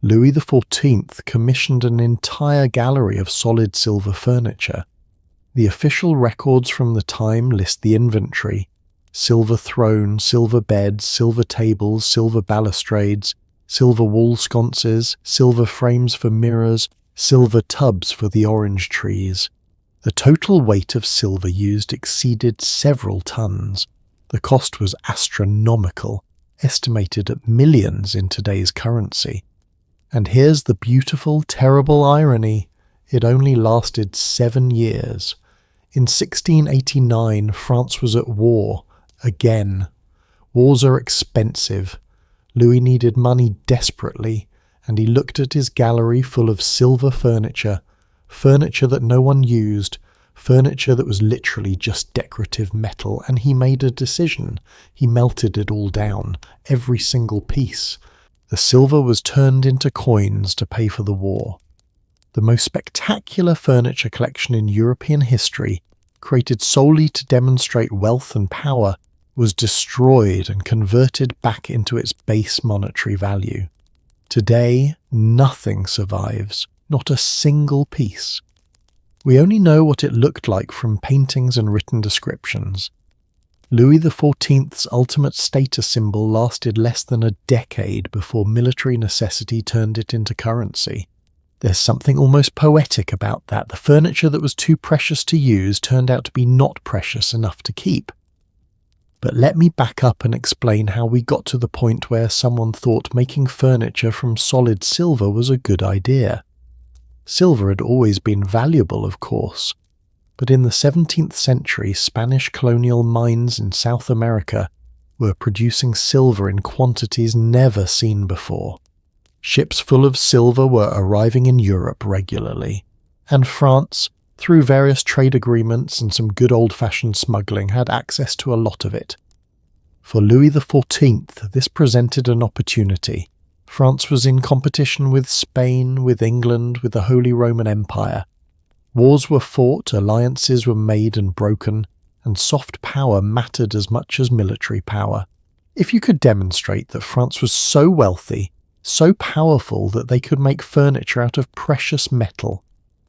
Louis XIV commissioned an entire gallery of solid silver furniture. The official records from the time list the inventory: silver throne, silver beds, silver tables, silver balustrades, silver wall sconces, silver frames for mirrors, silver tubs for the orange trees. The total weight of silver used exceeded several tons. The cost was astronomical, estimated at millions in today's currency. And here's the beautiful, terrible irony. It only lasted 7 years. In 1689, France was at war, again. Wars are expensive. Louis needed money desperately, and he looked at his gallery full of silver furniture that no one used, furniture that was literally just decorative metal, and he made a decision. He melted it all down, every single piece. The silver was turned into coins to pay for the war. The most spectacular furniture collection in European history, created solely to demonstrate wealth and power, was destroyed and converted back into its base monetary value. Today, nothing survives. Not a single piece. We only know what it looked like from paintings and written descriptions. Louis XIV's ultimate status symbol lasted less than a decade before military necessity turned it into currency. There's something almost poetic about that. The furniture that was too precious to use turned out to be not precious enough to keep. But let me back up and explain how we got to the point where someone thought making furniture from solid silver was a good idea. Silver had always been valuable, of course, but in the 17th century, Spanish colonial mines in South America were producing silver in quantities never seen before. Ships full of silver were arriving in Europe regularly, and France, through various trade agreements and some good old-fashioned smuggling, had access to a lot of it. For Louis XIV, this presented an opportunity. France was in competition with Spain, with England, with the Holy Roman Empire. Wars were fought, alliances were made and broken, and soft power mattered as much as military power. If you could demonstrate that France was so wealthy, so powerful that they could make furniture out of precious metal,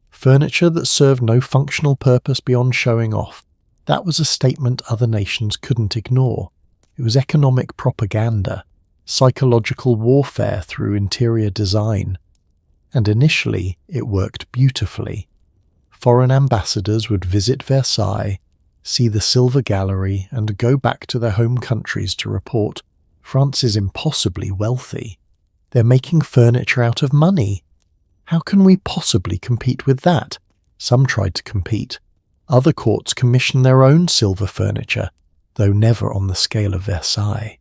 furniture that served no functional purpose beyond showing off, that was a statement other nations couldn't ignore. It was economic propaganda. Psychological warfare through interior design, and initially it worked beautifully. Foreign ambassadors would visit Versailles, see the silver gallery, and go back to their home countries to report, France is impossibly wealthy. They're making furniture out of money. How can we possibly compete with that? Some tried to compete. Other courts commissioned their own silver furniture, though never on the scale of Versailles.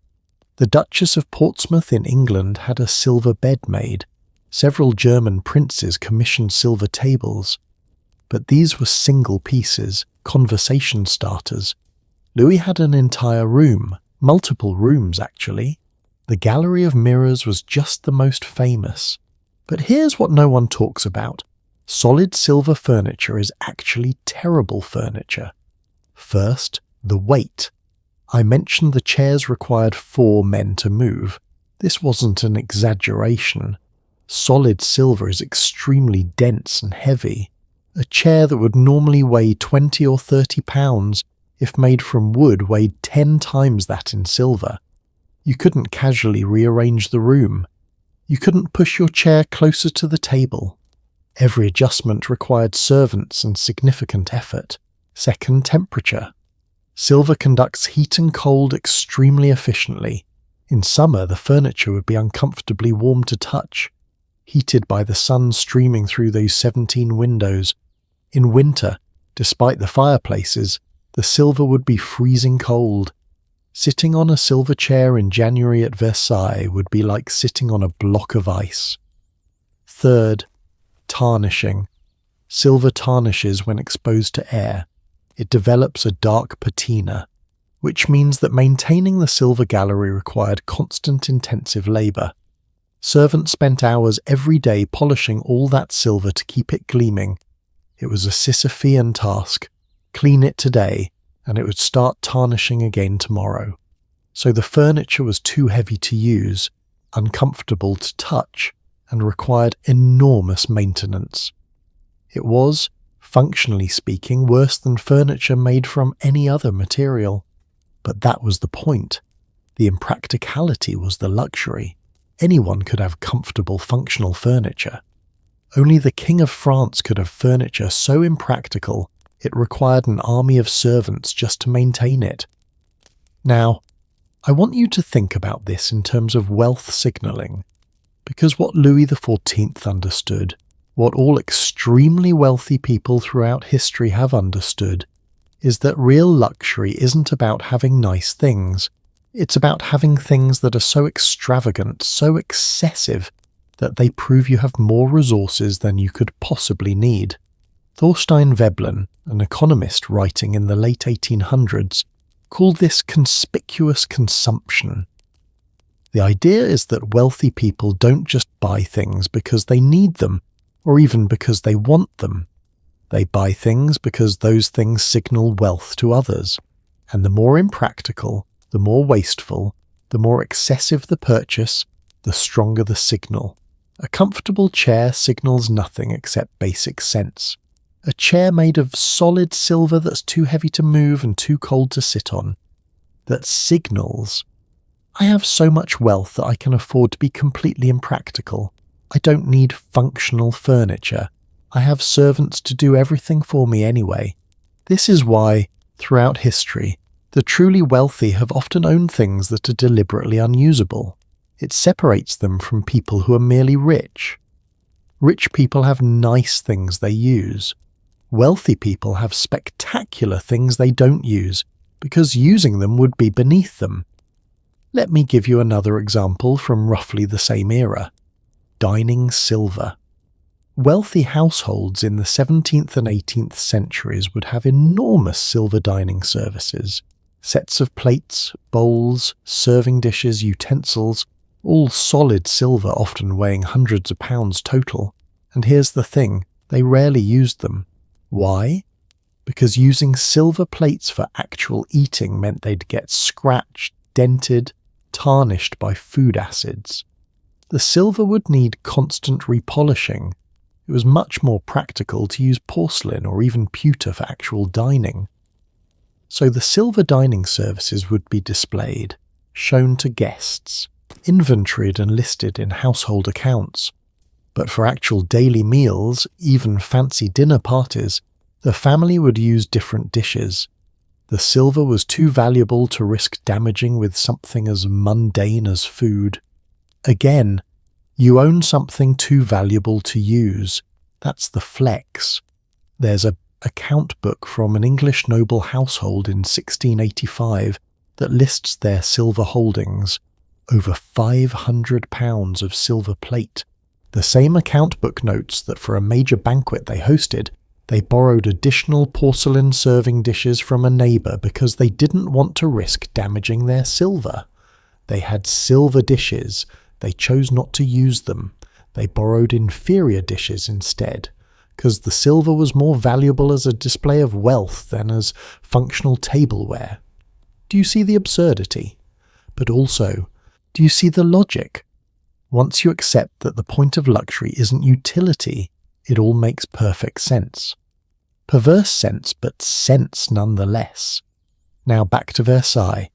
The Duchess of Portsmouth in England had a silver bed made. Several German princes commissioned silver tables. But these were single pieces, conversation starters. Louis had an entire room, multiple rooms actually. The gallery of mirrors was just the most famous. But here's what no one talks about. Solid silver furniture is actually terrible furniture. First, the weight. I mentioned the chairs required 4 men to move. This wasn't an exaggeration. Solid silver is extremely dense and heavy. A chair that would normally weigh 20 or 30 pounds, if made from wood, weighed 10 times that in silver. You couldn't casually rearrange the room. You couldn't push your chair closer to the table. Every adjustment required servants and significant effort. Second, temperature. Silver conducts heat and cold extremely efficiently. In summer, the furniture would be uncomfortably warm to touch, heated by the sun streaming through those 17 windows. In winter, despite the fireplaces, the silver would be freezing cold. Sitting on a silver chair in January at Versailles would be like sitting on a block of ice. Third, tarnishing. Silver tarnishes when exposed to air. It develops a dark patina, which means that maintaining the silver gallery required constant intensive labour. Servants spent hours every day polishing all that silver to keep it gleaming. It was a Sisyphean task. Clean it today, and it would start tarnishing again tomorrow. So the furniture was too heavy to use, uncomfortable to touch, and required enormous maintenance. It was, functionally speaking, worse than furniture made from any other material. But that was the point. The impracticality was the luxury. Anyone could have comfortable, functional furniture. Only the King of France could have furniture so impractical it required an army of servants just to maintain it. Now, I want you to think about this in terms of wealth signalling, because what Louis XIV understood, what all extremely wealthy people throughout history have understood, is that real luxury isn't about having nice things. It's about having things that are so extravagant, so excessive, that they prove you have more resources than you could possibly need. Thorstein Veblen, an economist writing in the late 1800s, called this conspicuous consumption. The idea is that wealthy people don't just buy things because they need them, or even because they want them. They buy things because those things signal wealth to others. And the more impractical, the more wasteful, the more excessive the purchase, the stronger the signal. A comfortable chair signals nothing except basic sense. A chair made of solid silver that's too heavy to move and too cold to sit on. That signals, I have so much wealth that I can afford to be completely impractical. I don't need functional furniture. I have servants to do everything for me anyway. This is why, throughout history, the truly wealthy have often owned things that are deliberately unusable. It separates them from people who are merely rich. Rich people have nice things they use. Wealthy people have spectacular things they don't use, because using them would be beneath them. Let me give you another example from roughly the same era. Dining silver. Wealthy households in the 17th and 18th centuries would have enormous silver dining services. Sets of plates, bowls, serving dishes, utensils, all solid silver, often weighing hundreds of pounds total. And here's the thing, they rarely used them. Why? Because using silver plates for actual eating meant they'd get scratched, dented, tarnished by food acids. The silver would need constant repolishing. It was much more practical to use porcelain or even pewter for actual dining. So the silver dining services would be displayed, shown to guests, inventoried and listed in household accounts. But for actual daily meals, even fancy dinner parties, the family would use different dishes. The silver was too valuable to risk damaging with something as mundane as food. Again, you own something too valuable to use. That's the flex. There's an account book from an English noble household in 1685 that lists their silver holdings, over £500 of silver plate. The same account book notes that for a major banquet they hosted, They borrowed additional porcelain serving dishes from a neighbour because they didn't want to risk damaging their silver. They had silver dishes. They chose not to use them. They borrowed inferior dishes instead, because the silver was more valuable as a display of wealth than as functional tableware. Do you see the absurdity? But also, do you see the logic? Once you accept that the point of luxury isn't utility, it all makes perfect sense. Perverse sense, but sense nonetheless. Now back to Versailles.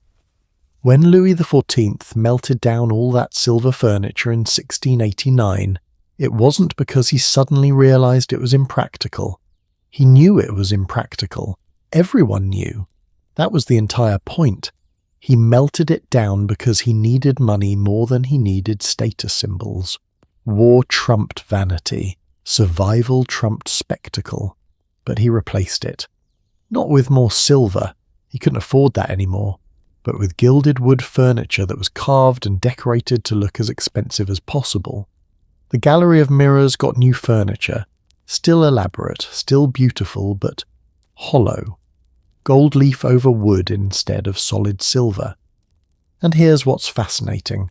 When Louis XIV melted down all that silver furniture in 1689, it wasn't because he suddenly realised it was impractical. He knew it was impractical. Everyone knew. That was the entire point. He melted it down because he needed money more than he needed status symbols. War trumped vanity. Survival trumped spectacle. But he replaced it. Not with more silver. He couldn't afford that anymore. But with gilded wood furniture that was carved and decorated to look as expensive as possible. The gallery of mirrors got new furniture, still elaborate, still beautiful, but hollow. Gold leaf over wood instead of solid silver. And here's what's fascinating.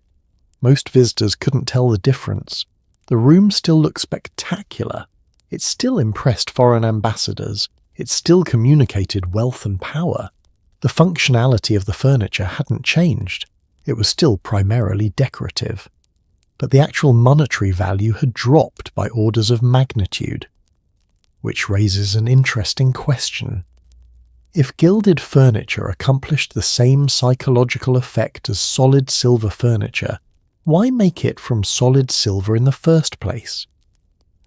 Most visitors couldn't tell the difference. The room still looked spectacular. It still impressed foreign ambassadors. It still communicated wealth and power. The functionality of the furniture hadn't changed. It was still primarily decorative. But the actual monetary value had dropped by orders of magnitude. Which raises an interesting question. If gilded furniture accomplished the same psychological effect as solid silver furniture, why make it from solid silver in the first place?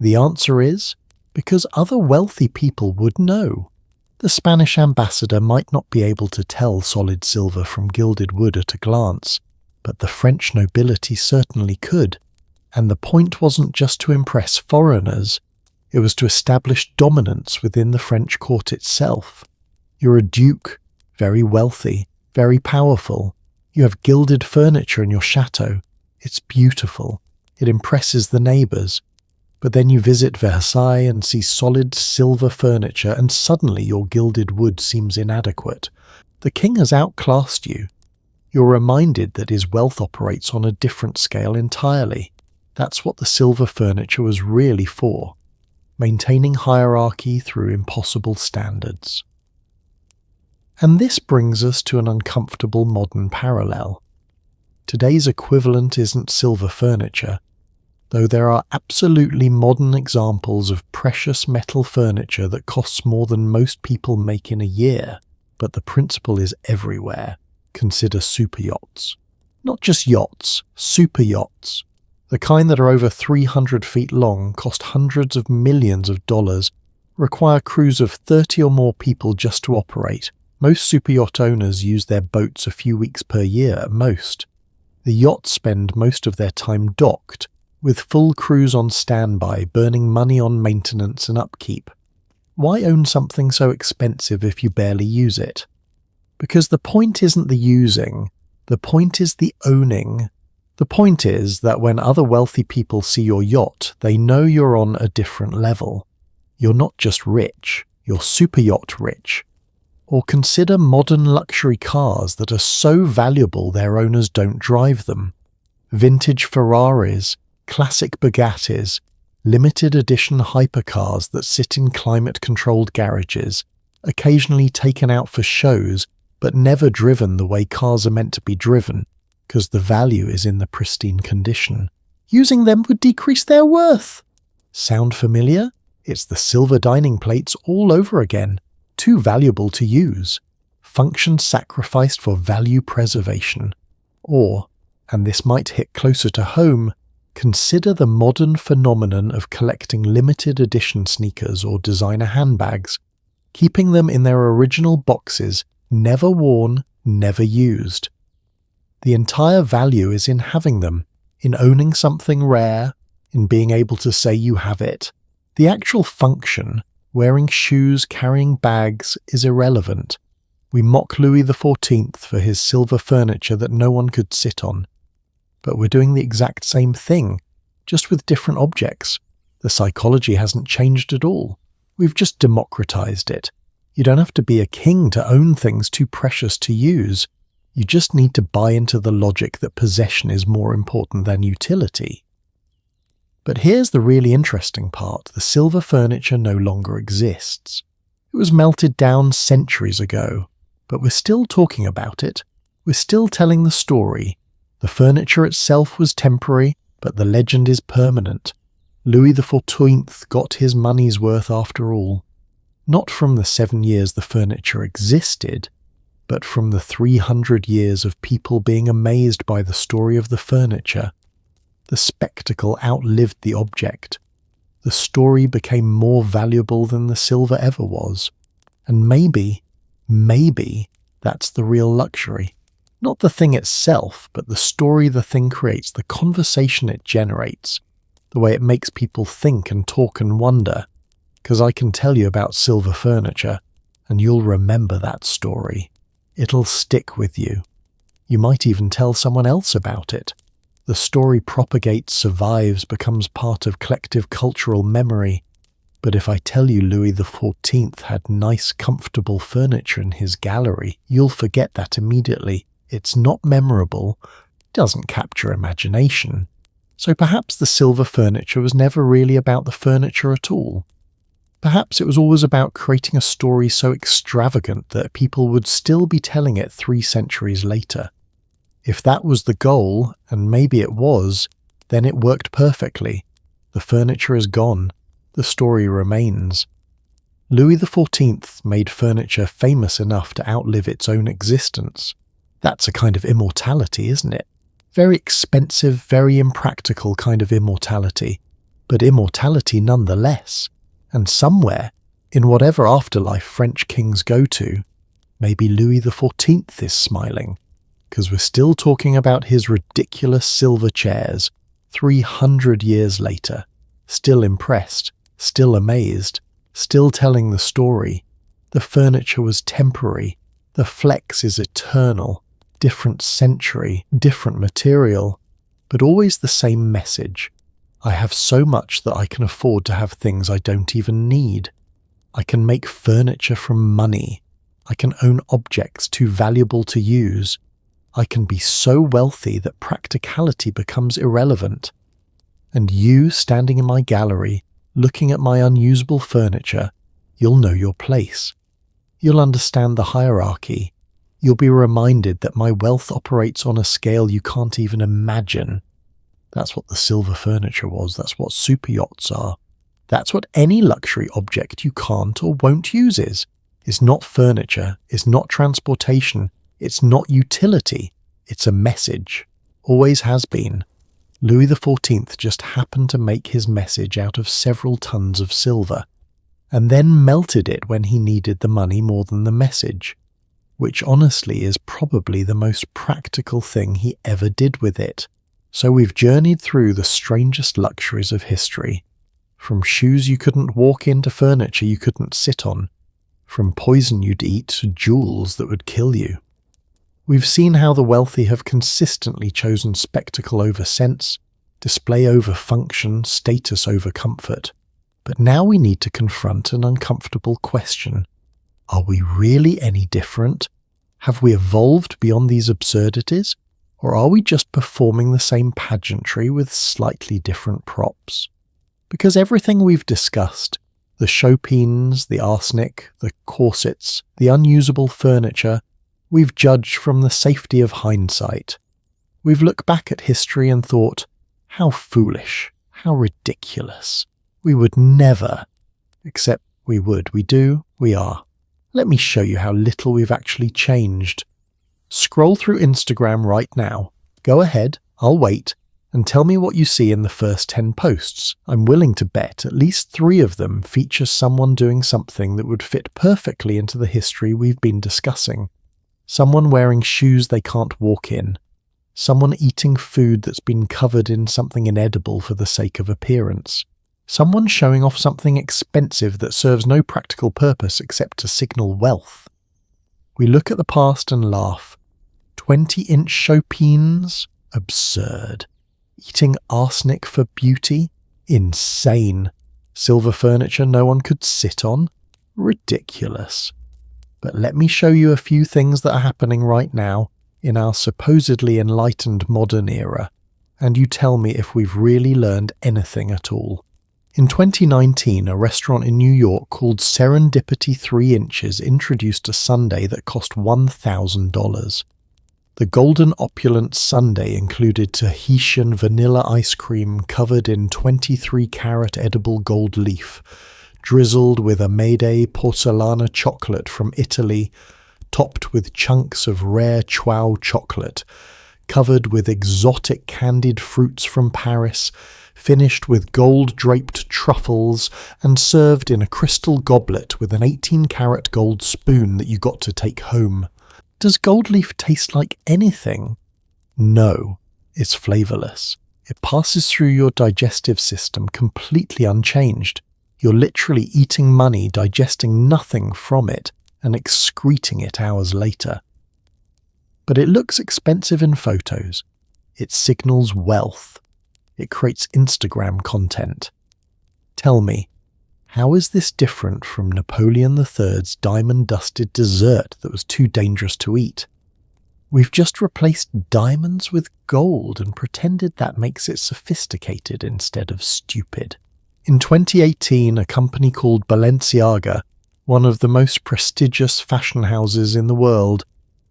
The answer is, because other wealthy people would know. The Spanish ambassador might not be able to tell solid silver from gilded wood at a glance, but the French nobility certainly could. And the point wasn't just to impress foreigners, it was to establish dominance within the French court itself. You're a duke, very wealthy, very powerful. You have gilded furniture in your chateau. It's beautiful. It impresses the neighbours. But then you visit Versailles and see solid silver furniture, and suddenly your gilded wood seems inadequate. The king has outclassed you. You're reminded that his wealth operates on a different scale entirely. That's what the silver furniture was really for, maintaining hierarchy through impossible standards. And this brings us to an uncomfortable modern parallel. Today's equivalent isn't silver furniture, though there are absolutely modern examples of precious metal furniture that costs more than most people make in a year, but the principle is everywhere. Consider super yachts. Not just yachts, super yachts. The kind that are over 300 feet long, cost hundreds of millions of dollars, require crews of 30 or more people just to operate. Most super yacht owners use their boats a few weeks per year at most. The yachts spend most of their time docked, with full crews on standby, burning money on maintenance and upkeep. Why own something so expensive if you barely use it? Because the point isn't the using, the point is the owning. The point is that when other wealthy people see your yacht, they know you're on a different level. You're not just rich, you're super yacht rich. Or consider modern luxury cars that are so valuable their owners don't drive them. Vintage Ferraris, classic Bugattis, limited edition hypercars that sit in climate-controlled garages, occasionally taken out for shows, but never driven the way cars are meant to be driven, because the value is in the pristine condition. Using them would decrease their worth. Sound familiar? It's the silver dining plates all over again. Too valuable to use. Function sacrificed for value preservation. Or, and this might hit closer to home, consider the modern phenomenon of collecting limited edition sneakers or designer handbags, keeping them in their original boxes, never worn, never used. The entire value is in having them, in owning something rare, in being able to say you have it. The actual function, wearing shoes, carrying bags, is irrelevant. We mock Louis XIV for his silver furniture that no one could sit on. But we're doing the exact same thing, just with different objects. The psychology hasn't changed at all. We've just democratized it. You don't have to be a king to own things too precious to use. You just need to buy into the logic that possession is more important than utility. But here's the really interesting part. The silver furniture no longer exists. It was melted down centuries ago, but we're still talking about it. We're still telling the story. The furniture itself was temporary, but the legend is permanent. Louis XIV got his money's worth after all. Not from the 7 years the furniture existed, but from the 300 years of people being amazed by the story of the furniture. The spectacle outlived the object. The story became more valuable than the silver ever was. And maybe that's the real luxury. Not the thing itself, but the story the thing creates, the conversation it generates, the way it makes people think and talk and wonder. Because I can tell you about silver furniture, and you'll remember that story. It'll stick with you. You might even tell someone else about it. The story propagates, survives, becomes part of collective cultural memory. But if I tell you Louis XIV had nice, comfortable furniture in his gallery, you'll forget that immediately. It's not memorable, doesn't capture imagination. So perhaps the silver furniture was never really about the furniture at all. Perhaps it was always about creating a story so extravagant that people would still be telling it 3 centuries later. If that was the goal, and maybe it was, then it worked perfectly. The furniture is gone. The story remains. Louis XIV made furniture famous enough to outlive its own existence. That's a kind of immortality, isn't it? Very expensive, very impractical kind of immortality, but immortality nonetheless. And somewhere, in whatever afterlife French kings go to, maybe Louis XIV is smiling, because we're still talking about his ridiculous silver chairs 300 years later, still impressed, still amazed, still telling the story. The furniture was temporary, the flex is eternal, different century, different material, but always the same message. I have so much that I can afford to have things I don't even need. I can make furniture from money. I can own objects too valuable to use. I can be so wealthy that practicality becomes irrelevant. And you, standing in my gallery, looking at my unusable furniture, you'll know your place. You'll understand the hierarchy. You'll be reminded that my wealth operates on a scale you can't even imagine. That's what the silver furniture was. That's what super yachts are. That's what any luxury object you can't or won't use is. It's not furniture. It's not transportation. It's not utility. It's a message. Always has been. Louis XIV just happened to make his message out of several tons of silver, and then melted it when he needed the money more than the message, which honestly is probably the most practical thing he ever did with it. So we've journeyed through the strangest luxuries of history, from shoes you couldn't walk in to furniture you couldn't sit on, from poison you'd eat to jewels that would kill you. We've seen how the wealthy have consistently chosen spectacle over sense, display over function, status over comfort. But now we need to confront an uncomfortable question. Are we really any different? Have we evolved beyond these absurdities? Or are we just performing the same pageantry with slightly different props? Because everything we've discussed, the chopines, the arsenic, the corsets, the unusable furniture, we've judged from the safety of hindsight. We've looked back at history and thought, how foolish, how ridiculous. We would never. Except we would, we do, we are. Let me show you how little we've actually changed. Scroll through Instagram right now. Go ahead, I'll wait, and tell me what you see in the first 10 posts. I'm willing to bet at least 3 of them feature someone doing something that would fit perfectly into the history we've been discussing. Someone wearing shoes they can't walk in. Someone eating food that's been covered in something inedible for the sake of appearance. Someone showing off something expensive that serves no practical purpose except to signal wealth. We look at the past and laugh. 20-inch chopines? Absurd. Eating arsenic for beauty? Insane. Silver furniture no one could sit on? Ridiculous. But let me show you a few things that are happening right now in our supposedly enlightened modern era, and you tell me if we've really learned anything at all. In 2019, a restaurant in New York called Serendipity 3 Inches introduced a sundae that cost $1,000. The golden opulent sundae included Tahitian vanilla ice cream covered in 23-carat edible gold leaf, drizzled with Amede porcelana chocolate from Italy, topped with chunks of rare Chow chocolate, covered with exotic candied fruits from Paris, finished with gold-draped truffles, and served in a crystal goblet with an 18-carat gold spoon that you got to take home. Does gold leaf taste like anything? No, it's flavourless. It passes through your digestive system completely unchanged. You're literally eating money, digesting nothing from it, and excreting it hours later. But it looks expensive in photos. It signals wealth. It creates Instagram content. Tell me, how is this different from Napoleon III's diamond-dusted dessert that was too dangerous to eat? We've just replaced diamonds with gold and pretended that makes it sophisticated instead of stupid. In 2018, a company called Balenciaga, one of the most prestigious fashion houses in the world,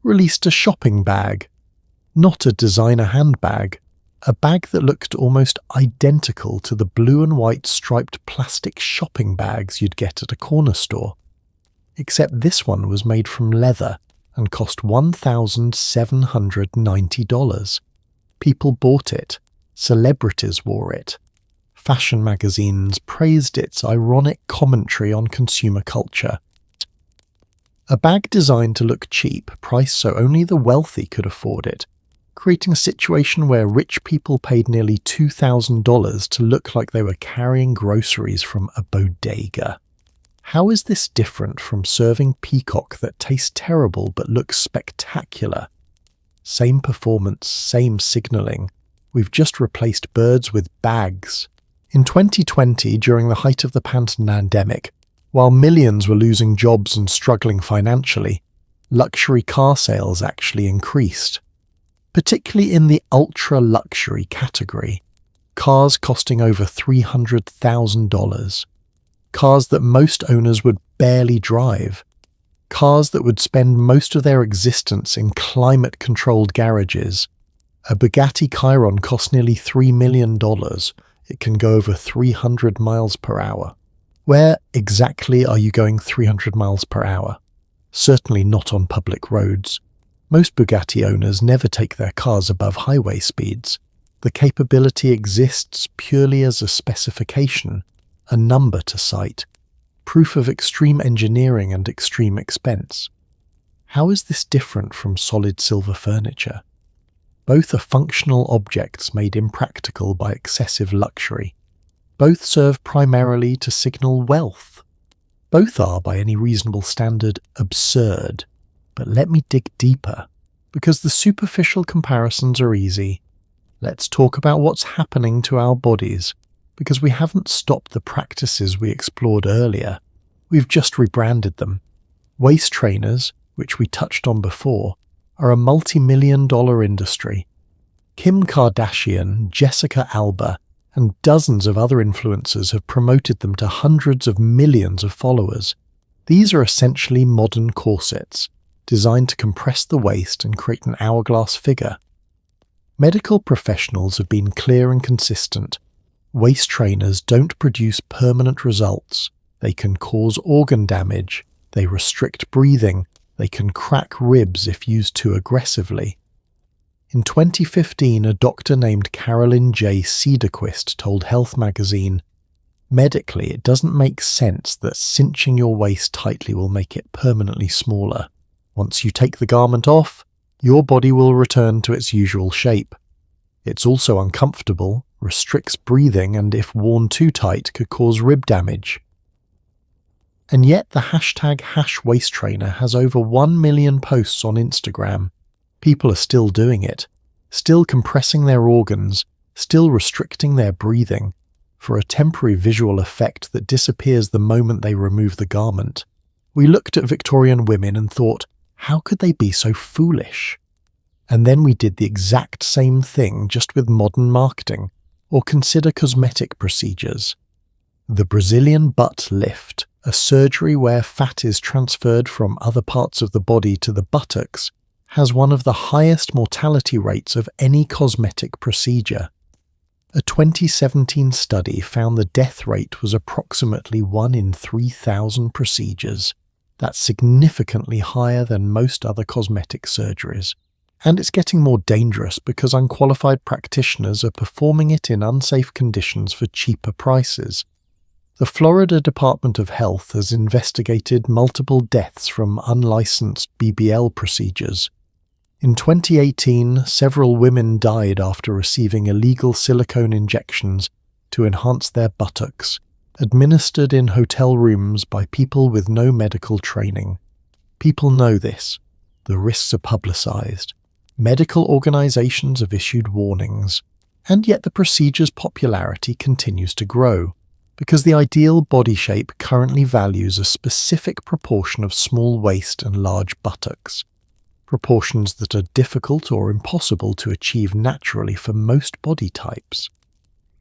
released a shopping bag. Not a designer handbag, a bag that looked almost identical to the blue and white striped plastic shopping bags you'd get at a corner store. Except this one was made from leather and cost $1,790. People bought it. Celebrities wore it. Fashion magazines praised its ironic commentary on consumer culture. A bag designed to look cheap, priced so only the wealthy could afford it, creating a situation where rich people paid nearly $2,000 to look like they were carrying groceries from a bodega. How is this different from serving peacock that tastes terrible but looks spectacular? Same performance, same signalling. We've just replaced birds with bags. In 2020, during the height of the pandemic, while millions were losing jobs and struggling financially, luxury car sales actually increased. Particularly in the ultra-luxury category, cars costing over $300,000, cars that most owners would barely drive, cars that would spend most of their existence in climate-controlled garages. A Bugatti Chiron costs nearly $3 million. It can go over 300 miles per hour. Where exactly are you going 300 miles per hour? Certainly not on public roads. Most Bugatti owners never take their cars above highway speeds. The capability exists purely as a specification, a number to cite, proof of extreme engineering and extreme expense. How is this different from solid silver furniture? Both are functional objects made impractical by excessive luxury. Both serve primarily to signal wealth. Both are, by any reasonable standard, absurd. But let me dig deeper, because the superficial comparisons are easy. Let's talk about what's happening to our bodies, because we haven't stopped the practices we explored earlier. We've just rebranded them. Waist trainers, which we touched on before, are a multi-million-dollar industry. Kim Kardashian, Jessica Alba, and dozens of other influencers have promoted them to hundreds of millions of followers. These are essentially modern corsets, designed to compress the waist and create an hourglass figure. Medical professionals have been clear and consistent. Waist trainers don't produce permanent results. They can cause organ damage. They restrict breathing. They can crack ribs if used too aggressively. In 2015, a doctor named Carolyn J. Cederquist told Health magazine, "Medically, it doesn't make sense that cinching your waist tightly will make it permanently smaller. Once you take the garment off, your body will return to its usual shape. It's also uncomfortable, restricts breathing, and if worn too tight, could cause rib damage." And yet the #waisttrainer has over 1 million posts on Instagram. People are still doing it, still compressing their organs, still restricting their breathing. for a temporary visual effect that disappears the moment they remove the garment. We looked at Victorian women and thought, how could they be so foolish? And then we did the exact same thing just with modern marketing, or consider cosmetic procedures. The Brazilian butt lift, a surgery where fat is transferred from other parts of the body to the buttocks, has one of the highest mortality rates of any cosmetic procedure. A 2017 study found the death rate was approximately 1 in 3,000 procedures. That's significantly higher than most other cosmetic surgeries. And it's getting more dangerous because unqualified practitioners are performing it in unsafe conditions for cheaper prices. The Florida Department of Health has investigated multiple deaths from unlicensed BBL procedures. In 2018, several women died after receiving illegal silicone injections to enhance their buttocks, administered in hotel rooms by people with no medical training. People know this. The risks are publicized. Medical organizations have issued warnings. And yet the procedure's popularity continues to grow, because the ideal body shape currently values a specific proportion of small waist and large buttocks. Proportions that are difficult or impossible to achieve naturally for most body types.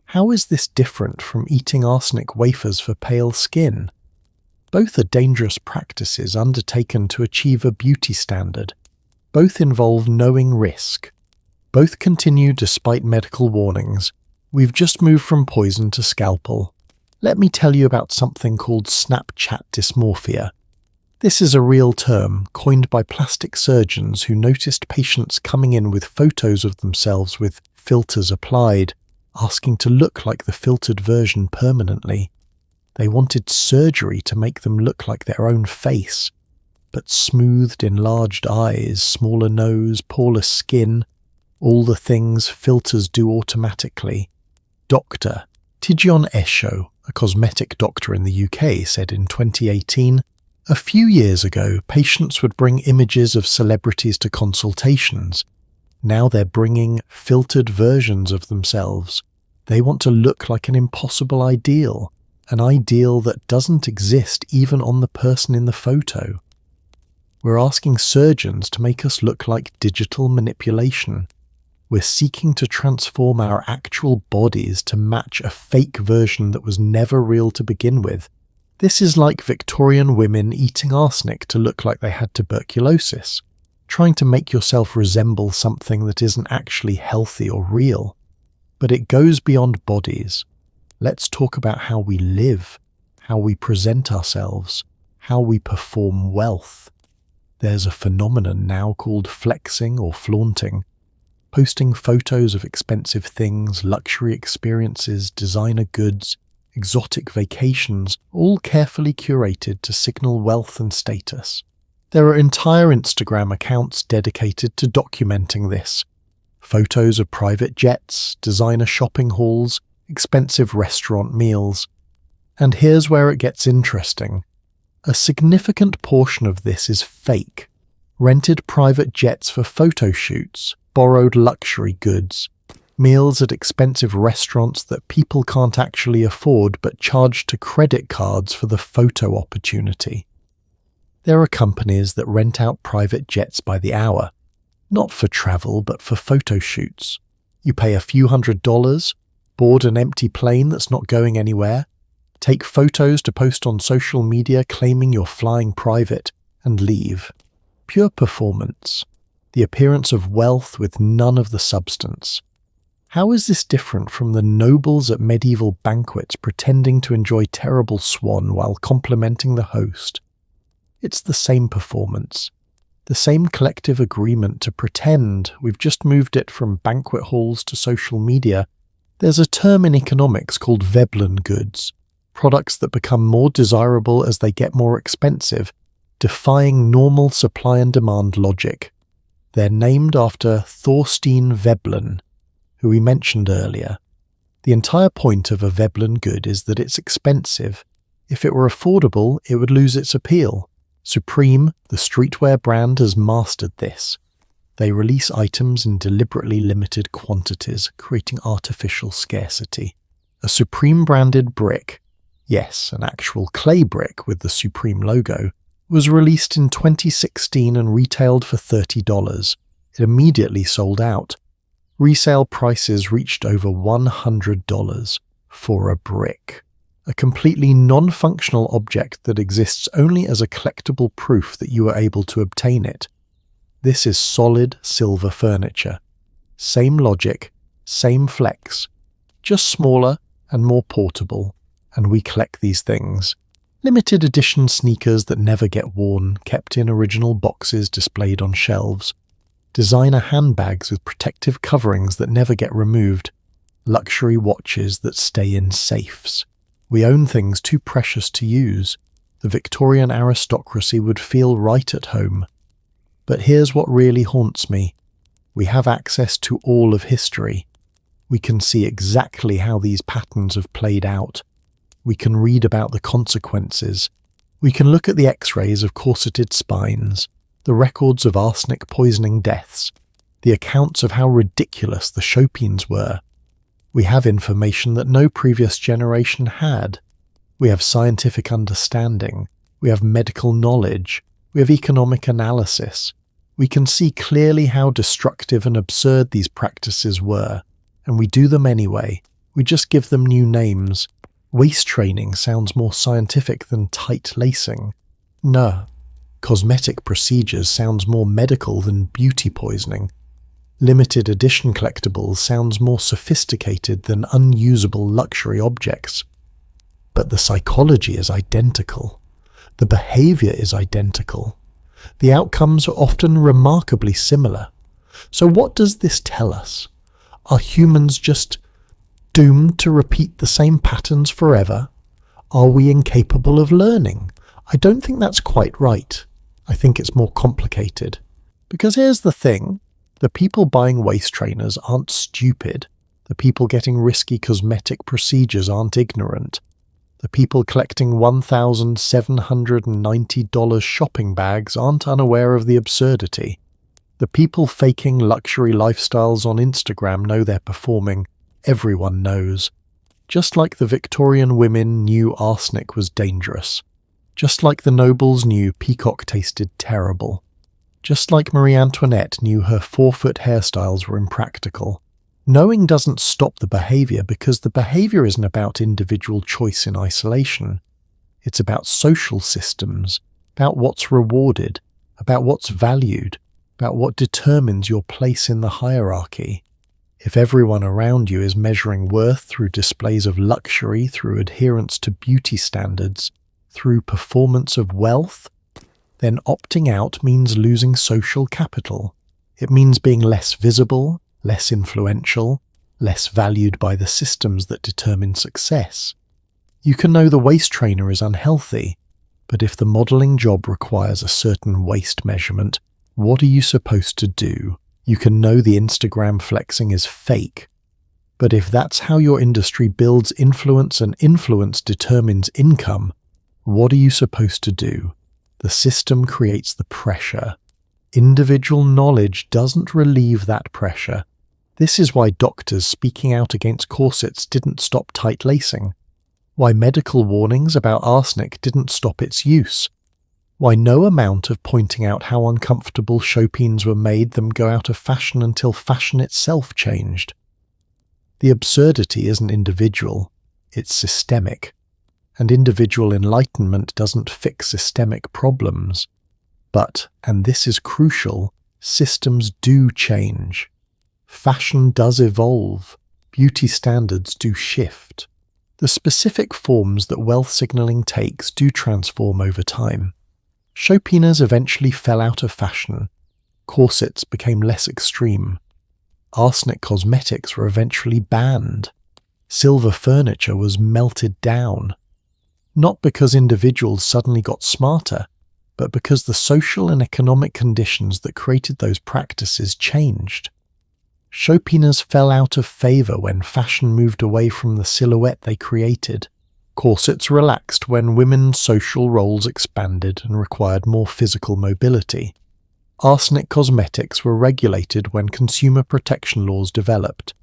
How is this different from eating arsenic wafers for pale skin? Both are dangerous practices undertaken to achieve a beauty standard. Both involve knowing risk. Both continue despite medical warnings. We've just moved from poison to scalpel. Let me tell you about something called Snapchat dysmorphia. This is a real term coined by plastic surgeons who noticed patients coming in with photos of themselves with filters applied, asking to look like the filtered version permanently. They wanted surgery to make them look like their own face, but smoothed enlarged eyes, smaller nose, paler skin, all the things filters do automatically. Dr. Tidjane Esho, a cosmetic doctor in the UK, said in 2018, a few years ago, patients would bring images of celebrities to consultations. Now they're bringing filtered versions of themselves. They want to look like an impossible ideal, an ideal that doesn't exist even on the person in the photo. We're asking surgeons to make us look like digital manipulation. We're seeking to transform our actual bodies to match a fake version that was never real to begin with. This is like Victorian women eating arsenic to look like they had tuberculosis, trying to make yourself resemble something that isn't actually healthy or real. But it goes beyond bodies. Let's talk about how we live, how we present ourselves, how we perform wealth. There's a phenomenon now called flexing or flaunting, posting photos of expensive things, luxury experiences, designer goods, exotic vacations, all carefully curated to signal wealth and status. There are entire Instagram accounts dedicated to documenting this. Photos of private jets, designer shopping hauls, expensive restaurant meals. And here's where it gets interesting. A significant portion of this is fake. Rented private jets for photo shoots, borrowed luxury goods, meals at expensive restaurants that people can't actually afford but charge to credit cards for the photo opportunity. There are companies that rent out private jets by the hour, not for travel but for photo shoots. You pay a few $100s, board an empty plane that's not going anywhere, take photos to post on social media claiming you're flying private, and leave. Pure performance. The appearance of wealth with none of the substance. How is this different from the nobles at medieval banquets pretending to enjoy terrible swan while complimenting the host? It's the same performance. The same collective agreement to pretend. We've just moved it from banquet halls to social media. There's a term in economics called Veblen goods, products that become more desirable as they get more expensive, defying normal supply and demand logic. They're named after Thorstein Veblen, who we mentioned earlier. The entire point of a Veblen good is that it's expensive. If it were affordable, it would lose its appeal. Supreme, the streetwear brand, has mastered this. They release items in deliberately limited quantities, creating artificial scarcity. A Supreme branded brick, yes, an actual clay brick with the Supreme logo, was released in 2016 and retailed for $30. It immediately sold out. Resale prices reached over $100 for a brick. A completely non-functional object that exists only as a collectible proof that you were able to obtain it. This is solid silver furniture. Same logic, same flex, just smaller and more portable, and we collect these things. Limited edition sneakers that never get worn, kept in original boxes displayed on shelves. Designer handbags with protective coverings that never get removed. Luxury watches that stay in safes. We own things too precious to use. The Victorian aristocracy would feel right at home. But here's what really haunts me. We have access to all of history. We can see exactly how these patterns have played out. We can read about the consequences. We can look at the x-rays of corseted spines, the records of arsenic poisoning deaths, the accounts of how ridiculous the chopines were. We have information that no previous generation had. We have scientific understanding. We have medical knowledge. We have economic analysis. We can see clearly how destructive and absurd these practices were, and we do them anyway. We just give them new names. Waist training sounds more scientific than tight lacing. No. Cosmetic procedures sounds more medical than beauty poisoning. Limited edition collectibles sounds more sophisticated than unusable luxury objects. But the psychology is identical. The behavior is identical. The outcomes are often remarkably similar. So what does this tell us? Are humans just doomed to repeat the same patterns forever? Are we incapable of learning? I don't think that's quite right. I think it's more complicated. Because here's the thing. The people buying waist trainers aren't stupid. The people getting risky cosmetic procedures aren't ignorant. The people collecting $1,790 shopping bags aren't unaware of the absurdity. The people faking luxury lifestyles on Instagram know they're performing. Everyone knows. Just like the Victorian women knew arsenic was dangerous. Just like the nobles knew peacock tasted terrible. Just like Marie Antoinette knew her 4-foot hairstyles were impractical. Knowing doesn't stop the behavior because the behavior isn't about individual choice in isolation. It's about social systems, about what's rewarded, about what's valued, about what determines your place in the hierarchy. If everyone around you is measuring worth through displays of luxury, through adherence to beauty standards, through performance of wealth, then opting out means losing social capital. It means being less visible, less influential, less valued by the systems that determine success. You can know the waist trainer is unhealthy, but if the modelling job requires a certain waist measurement, what are you supposed to do? You can know the Instagram flexing is fake, but if that's how your industry builds influence and influence determines income, what are you supposed to do? The system creates the pressure. Individual knowledge doesn't relieve that pressure. This is why doctors speaking out against corsets didn't stop tight lacing. Why medical warnings about arsenic didn't stop its use. Why no amount of pointing out how uncomfortable chopines were made them go out of fashion until fashion itself changed. The absurdity isn't individual, it's systemic. And individual enlightenment doesn't fix systemic problems. But, and this is crucial, systems do change. Fashion does evolve. Beauty standards do shift. The specific forms that wealth signaling takes do transform over time. Chopines eventually fell out of fashion. Corsets became less extreme. Arsenic cosmetics were eventually banned. Silver furniture was melted down. Not because individuals suddenly got smarter, but because the social and economic conditions that created those practices changed. Chopines fell out of favour when fashion moved away from the silhouette they created. Corsets relaxed when women's social roles expanded and required more physical mobility. Arsenic cosmetics were regulated when consumer protection laws developed.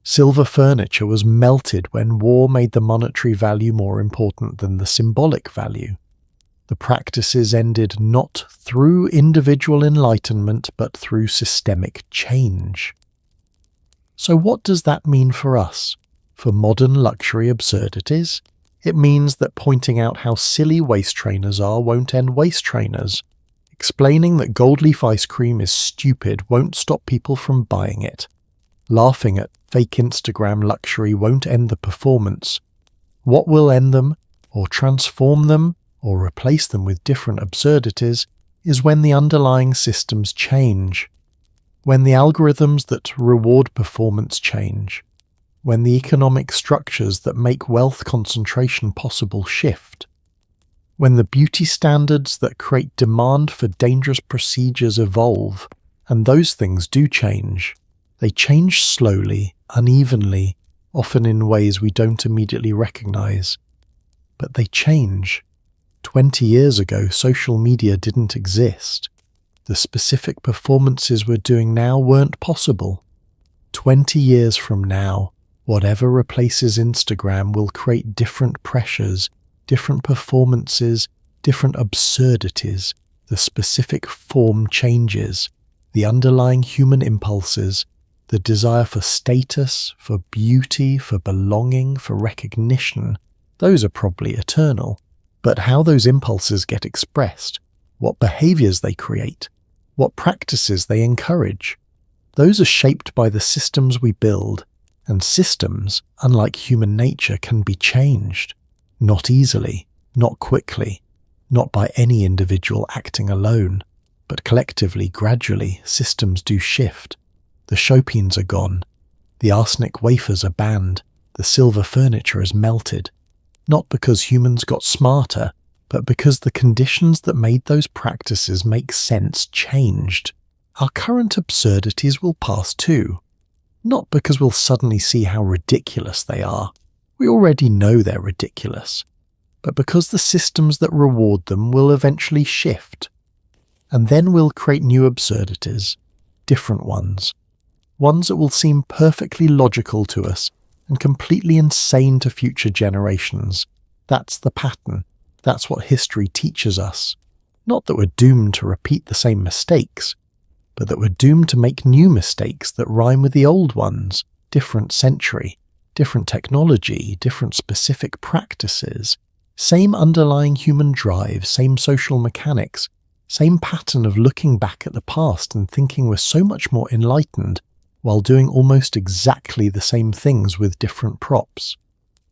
Silver furniture was melted when war made the monetary value more important than the symbolic value. The practices ended not through individual enlightenment but through systemic change. So what does that mean for us? For modern luxury absurdities? It means that pointing out how silly waist trainers are won't end waist trainers. Explaining that gold leaf ice cream is stupid won't stop people from buying it. Laughing at fake Instagram luxury won't end the performance. What will end them, or transform them, or replace them with different absurdities, is when the underlying systems change. When the algorithms that reward performance change. When the economic structures that make wealth concentration possible shift. When the beauty standards that create demand for dangerous procedures evolve, and those things do change. They change slowly, unevenly, often in ways we don't immediately recognize. But they change. 20 years ago, social media didn't exist. The specific performances we're doing now weren't possible. 20 years from now, whatever replaces Instagram will create different pressures, different performances, different absurdities. The specific form changes. The underlying human impulses, the desire for status, for beauty, for belonging, for recognition, those are probably eternal. But how those impulses get expressed, what behaviors they create, what practices they encourage, those are shaped by the systems we build, and systems, unlike human nature, can be changed. Not easily, not quickly, not by any individual acting alone, but collectively, gradually, systems do shift. The chopines are gone, the arsenic wafers are banned, the silver furniture is melted. Not because humans got smarter, but because the conditions that made those practices make sense changed. Our current absurdities will pass too. Not because we'll suddenly see how ridiculous they are. We already know they're ridiculous. But because the systems that reward them will eventually shift. And then we'll create new absurdities, different ones. Ones that will seem perfectly logical to us and completely insane to future generations. That's the pattern. That's what history teaches us. Not that we're doomed to repeat the same mistakes, but that we're doomed to make new mistakes that rhyme with the old ones. Different century, different technology, different specific practices. Same underlying human drive, same social mechanics, same pattern of looking back at the past and thinking we're so much more enlightened, while doing almost exactly the same things with different props.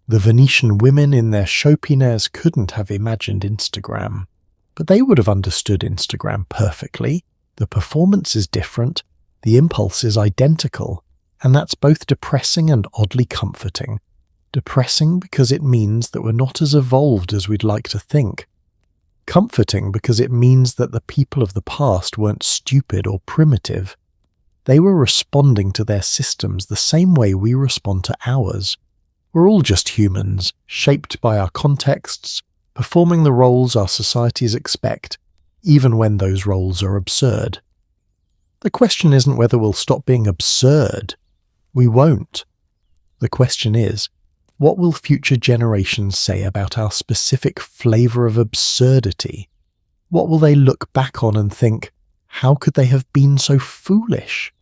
The Venetian women in their chopines couldn't have imagined Instagram, but they would have understood Instagram perfectly. The performance is different, the impulse is identical, and that's both depressing and oddly comforting. Depressing because it means that we're not as evolved as we'd like to think. Comforting because it means that the people of the past weren't stupid or primitive. They were responding to their systems the same way we respond to ours. We're all just humans, shaped by our contexts, performing the roles our societies expect, even when those roles are absurd. The question isn't whether we'll stop being absurd. We won't. The question is, what will future generations say about our specific flavour of absurdity? What will they look back on and think, how could they have been so foolish?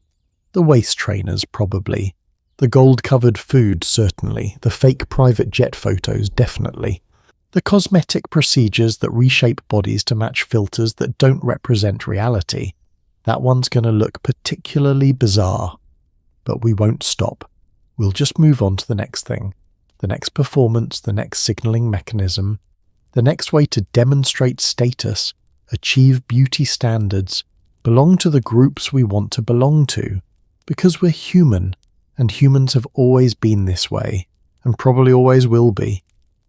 The waist trainers, probably. The gold-covered food, certainly. The fake private jet photos, definitely. The cosmetic procedures that reshape bodies to match filters that don't represent reality. That one's going to look particularly bizarre. But we won't stop. We'll just move on to the next thing. The next performance, the next signalling mechanism, the next way to demonstrate status, achieve beauty standards, belong to the groups we want to belong to. Because we're human, and humans have always been this way, and probably always will be.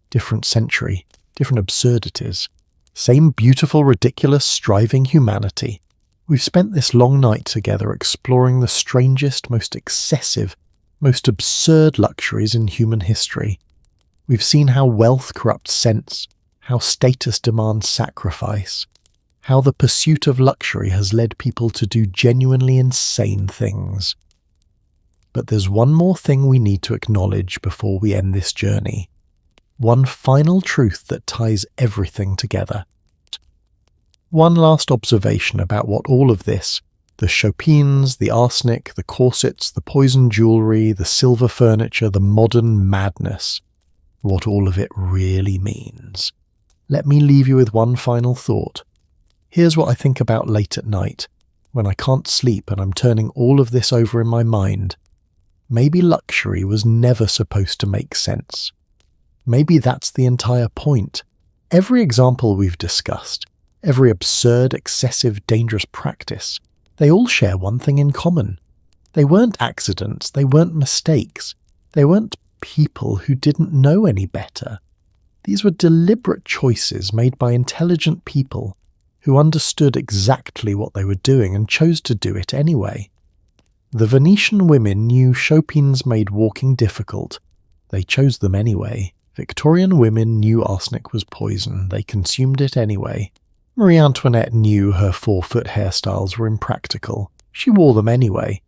Different century, different absurdities. Same beautiful, ridiculous, striving humanity. We've spent this long night together exploring the strangest, most excessive, most absurd luxuries in human history. We've seen how wealth corrupts sense, how status demands sacrifice, how the pursuit of luxury has led people to do genuinely insane things. But there's one more thing we need to acknowledge before we end this journey. One final truth that ties everything together. One last observation about what all of this, the chopines, the arsenic, the corsets, the poison jewellery, the silver furniture, the modern madness, what all of it really means. Let me leave you with one final thought. Here's what I think about late at night, when I can't sleep and I'm turning all of this over in my mind. Maybe luxury was never supposed to make sense. Maybe that's the entire point. Every example we've discussed, every absurd, excessive, dangerous practice, they all share one thing in common. They weren't accidents, they weren't mistakes, they weren't people who didn't know any better. These were deliberate choices made by intelligent people who understood exactly what they were doing and chose to do it anyway. The Venetian women knew chopines made walking difficult. They chose them anyway. Victorian women knew arsenic was poison. They consumed it anyway. Marie Antoinette knew her 4-foot hairstyles were impractical. She wore them anyway.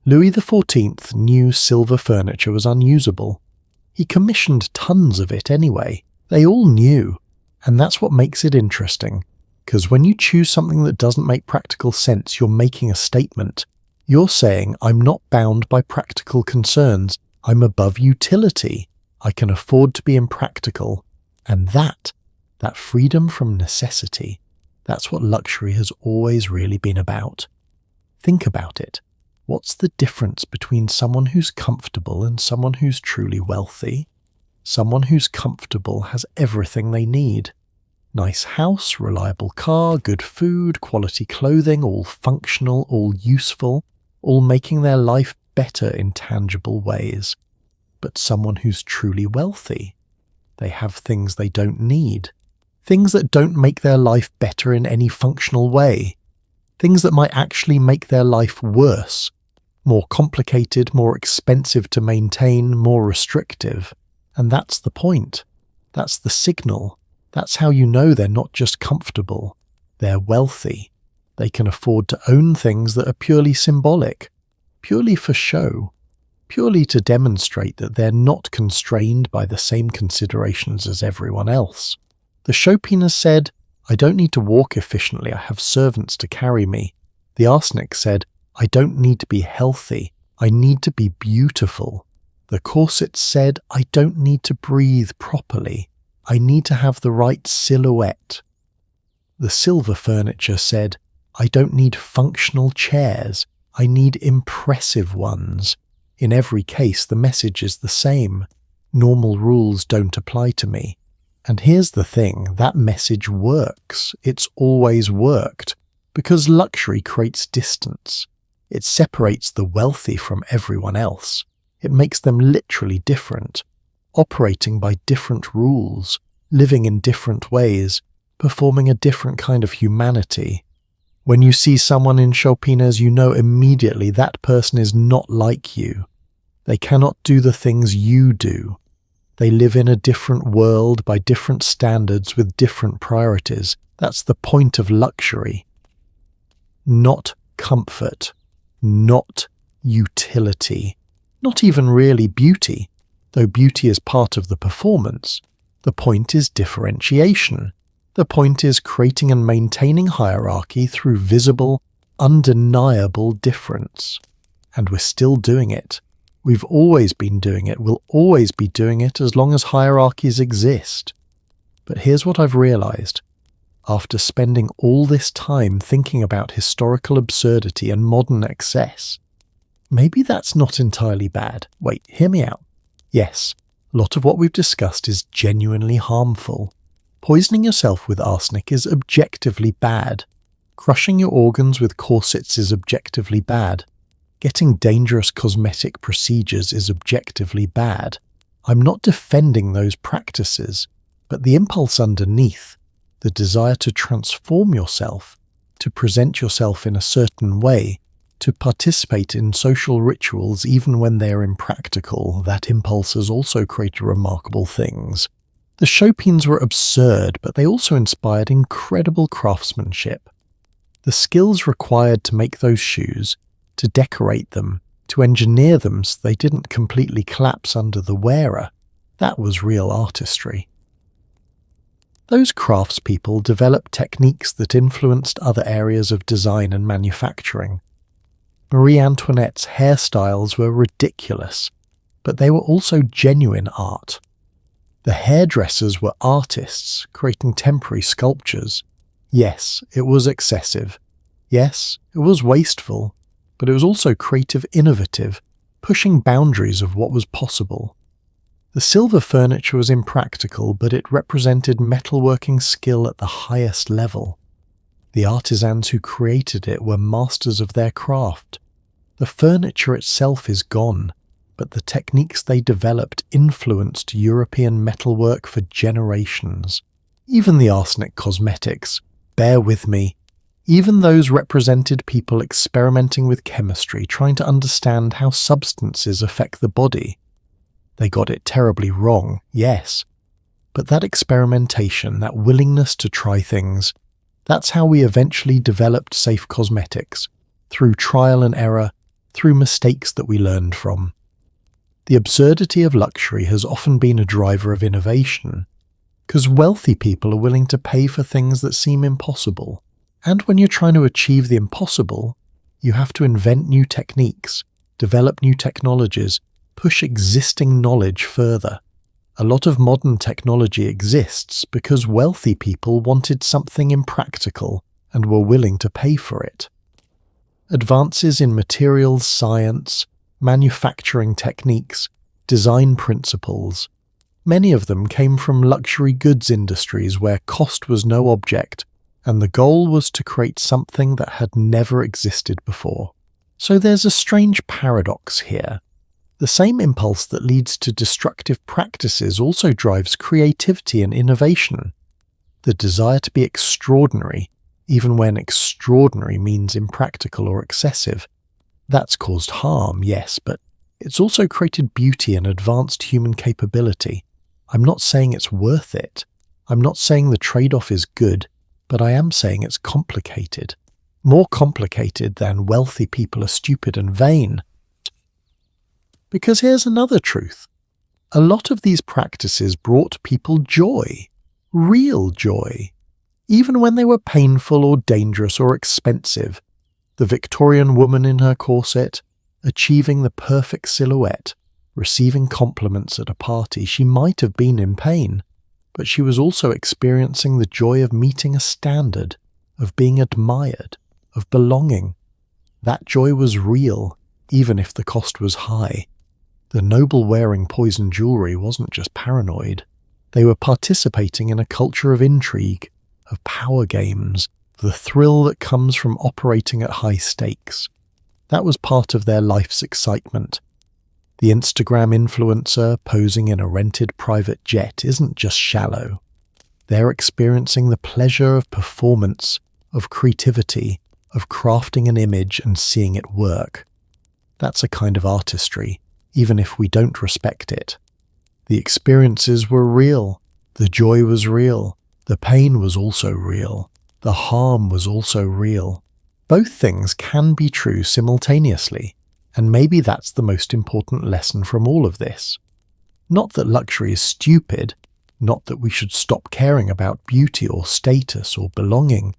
Louis XIV knew silver furniture was unusable. He commissioned tons of it anyway. They all knew. And that's what makes it interesting. Because when you choose something that doesn't make practical sense, you're making a statement. You're saying, I'm not bound by practical concerns. I'm above utility. I can afford to be impractical. And that freedom from necessity, that's what luxury has always really been about. Think about it. What's the difference between someone who's comfortable and someone who's truly wealthy? Someone who's comfortable has everything they need. Nice house, reliable car, good food, quality clothing, all functional, all useful, all making their life better in tangible ways. But someone who's truly wealthy, they have things they don't need. Things that don't make their life better in any functional way. Things that might actually make their life worse. More complicated, more expensive to maintain, more restrictive. And that's the point. That's the signal. That's how you know they're not just comfortable. They're wealthy. They can afford to own things that are purely symbolic, purely for show, purely to demonstrate that they're not constrained by the same considerations as everyone else. The chopine said, I don't need to walk efficiently, I have servants to carry me. The arsenic said, I don't need to be healthy, I need to be beautiful. The corset said, I don't need to breathe properly, I need to have the right silhouette. The silver furniture said, I don't need functional chairs, I need impressive ones. In every case, the message is the same. Normal rules don't apply to me. And here's the thing, that message works. It's always worked. Because luxury creates distance. It separates the wealthy from everyone else. It makes them literally different, operating by different rules, living in different ways, performing a different kind of humanity. When you see someone in chopines, you know immediately that person is not like you. They cannot do the things you do. They live in a different world by different standards with different priorities. That's the point of luxury. Not comfort, not utility, not even really beauty, though beauty is part of the performance. The point is differentiation. The point is creating and maintaining hierarchy through visible, undeniable difference. And we're still doing it. We've always been doing it. We'll always be doing it as long as hierarchies exist. But here's what I've realized. After spending all this time thinking about historical absurdity and modern excess, maybe that's not entirely bad. Wait, hear me out. Yes, a lot of what we've discussed is genuinely harmful. Poisoning yourself with arsenic is objectively bad. Crushing your organs with corsets is objectively bad. Getting dangerous cosmetic procedures is objectively bad. I'm not defending those practices, but the impulse underneath, the desire to transform yourself, to present yourself in a certain way, to participate in social rituals even when they are impractical, that impulse has also created remarkable things. The chopines were absurd, but they also inspired incredible craftsmanship. The skills required to make those shoes, to decorate them, to engineer them so they didn't completely collapse under the wearer. That was real artistry. Those craftspeople developed techniques that influenced other areas of design and manufacturing. Marie Antoinette's hairstyles were ridiculous, but they were also genuine art. The hairdressers were artists, creating temporary sculptures. Yes, it was excessive. Yes, it was wasteful, but it was also creative, innovative, pushing boundaries of what was possible. The silver furniture was impractical, but it represented metalworking skill at the highest level. The artisans who created it were masters of their craft. The furniture itself is gone, but the techniques they developed influenced European metalwork for generations. Even the arsenic cosmetics, bear with me, even those represented people experimenting with chemistry, trying to understand how substances affect the body. They got it terribly wrong, yes, but that experimentation, that willingness to try things, that's how we eventually developed safe cosmetics, through trial and error, through mistakes that we learned from. The absurdity of luxury has often been a driver of innovation, because wealthy people are willing to pay for things that seem impossible. And when you're trying to achieve the impossible, you have to invent new techniques, develop new technologies, push existing knowledge further. A lot of modern technology exists because wealthy people wanted something impractical and were willing to pay for it. Advances in materials science, manufacturing techniques, design principles, many of them came from luxury goods industries where cost was no object, and the goal was to create something that had never existed before. So there's a strange paradox here. The same impulse that leads to destructive practices also drives creativity and innovation. The desire to be extraordinary, even when extraordinary means impractical or excessive. That's caused harm, yes, but it's also created beauty and advanced human capability. I'm not saying it's worth it. I'm not saying the trade-off is good, but I am saying it's complicated. More complicated than wealthy people are stupid and vain. Because here's another truth. A lot of these practices brought people joy, real joy, even when they were painful or dangerous or expensive. The Victorian woman in her corset, achieving the perfect silhouette, receiving compliments at a party, she might have been in pain, but she was also experiencing the joy of meeting a standard, of being admired, of belonging. That joy was real, even if the cost was high. The noble wearing poison jewelry wasn't just paranoid. They were participating in a culture of intrigue, of power games, the thrill that comes from operating at high stakes. That was part of their life's excitement. The Instagram influencer posing in a rented private jet isn't just shallow. They're experiencing the pleasure of performance, of creativity, of crafting an image and seeing it work. That's a kind of artistry, even if we don't respect it. The experiences were real. The joy was real. The pain was also real. The harm was also real. Both things can be true simultaneously, and maybe that's the most important lesson from all of this. Not that luxury is stupid, not that we should stop caring about beauty or status or belonging,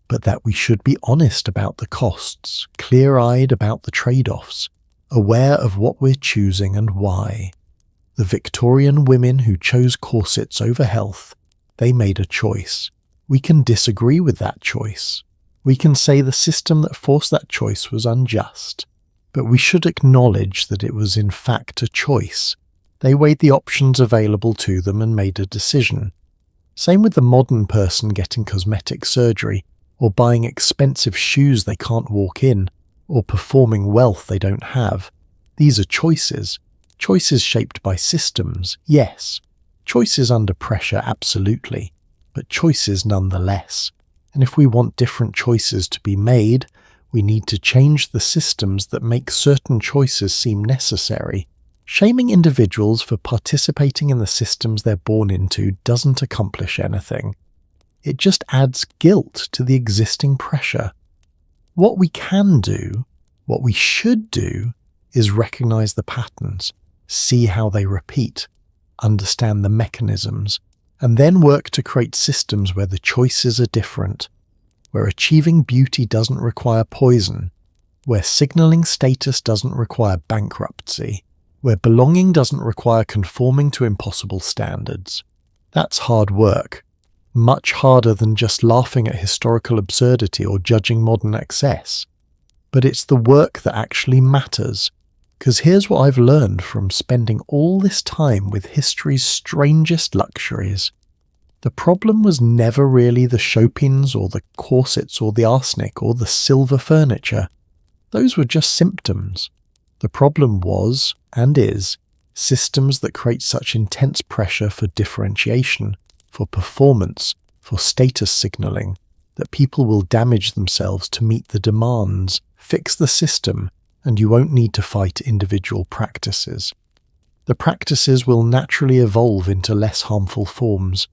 but that we should be honest about the costs, clear-eyed about the trade-offs, aware of what we're choosing and why. The Victorian women who chose corsets over health, they made a choice. We can disagree with that choice. We can say the system that forced that choice was unjust. But we should acknowledge that it was in fact a choice. They weighed the options available to them and made a decision. Same with the modern person getting cosmetic surgery, or buying expensive shoes they can't walk in, or performing wealth they don't have. These are choices. Choices shaped by systems, yes. Choices under pressure, absolutely. But choices nonetheless. And if we want different choices to be made, we need to change the systems that make certain choices seem necessary. Shaming individuals for participating in the systems they're born into doesn't accomplish anything. It just adds guilt to the existing pressure. What we can do, what we should do, is recognize the patterns, see how they repeat, understand the mechanisms, and then work to create systems where the choices are different, where achieving beauty doesn't require poison, where signaling status doesn't require bankruptcy, where belonging doesn't require conforming to impossible standards. That's hard work, much harder than just laughing at historical absurdity or judging modern excess. But it's the work that actually matters, because here's what I've learned from spending all this time with history's strangest luxuries. The problem was never really the chopines or the corsets or the arsenic or the silver furniture. Those were just symptoms. The problem was, and is, systems that create such intense pressure for differentiation, for performance, for status signaling, that people will damage themselves to meet the demands. Fix the system, and you won't need to fight individual practices. The practices will naturally evolve into less harmful forms.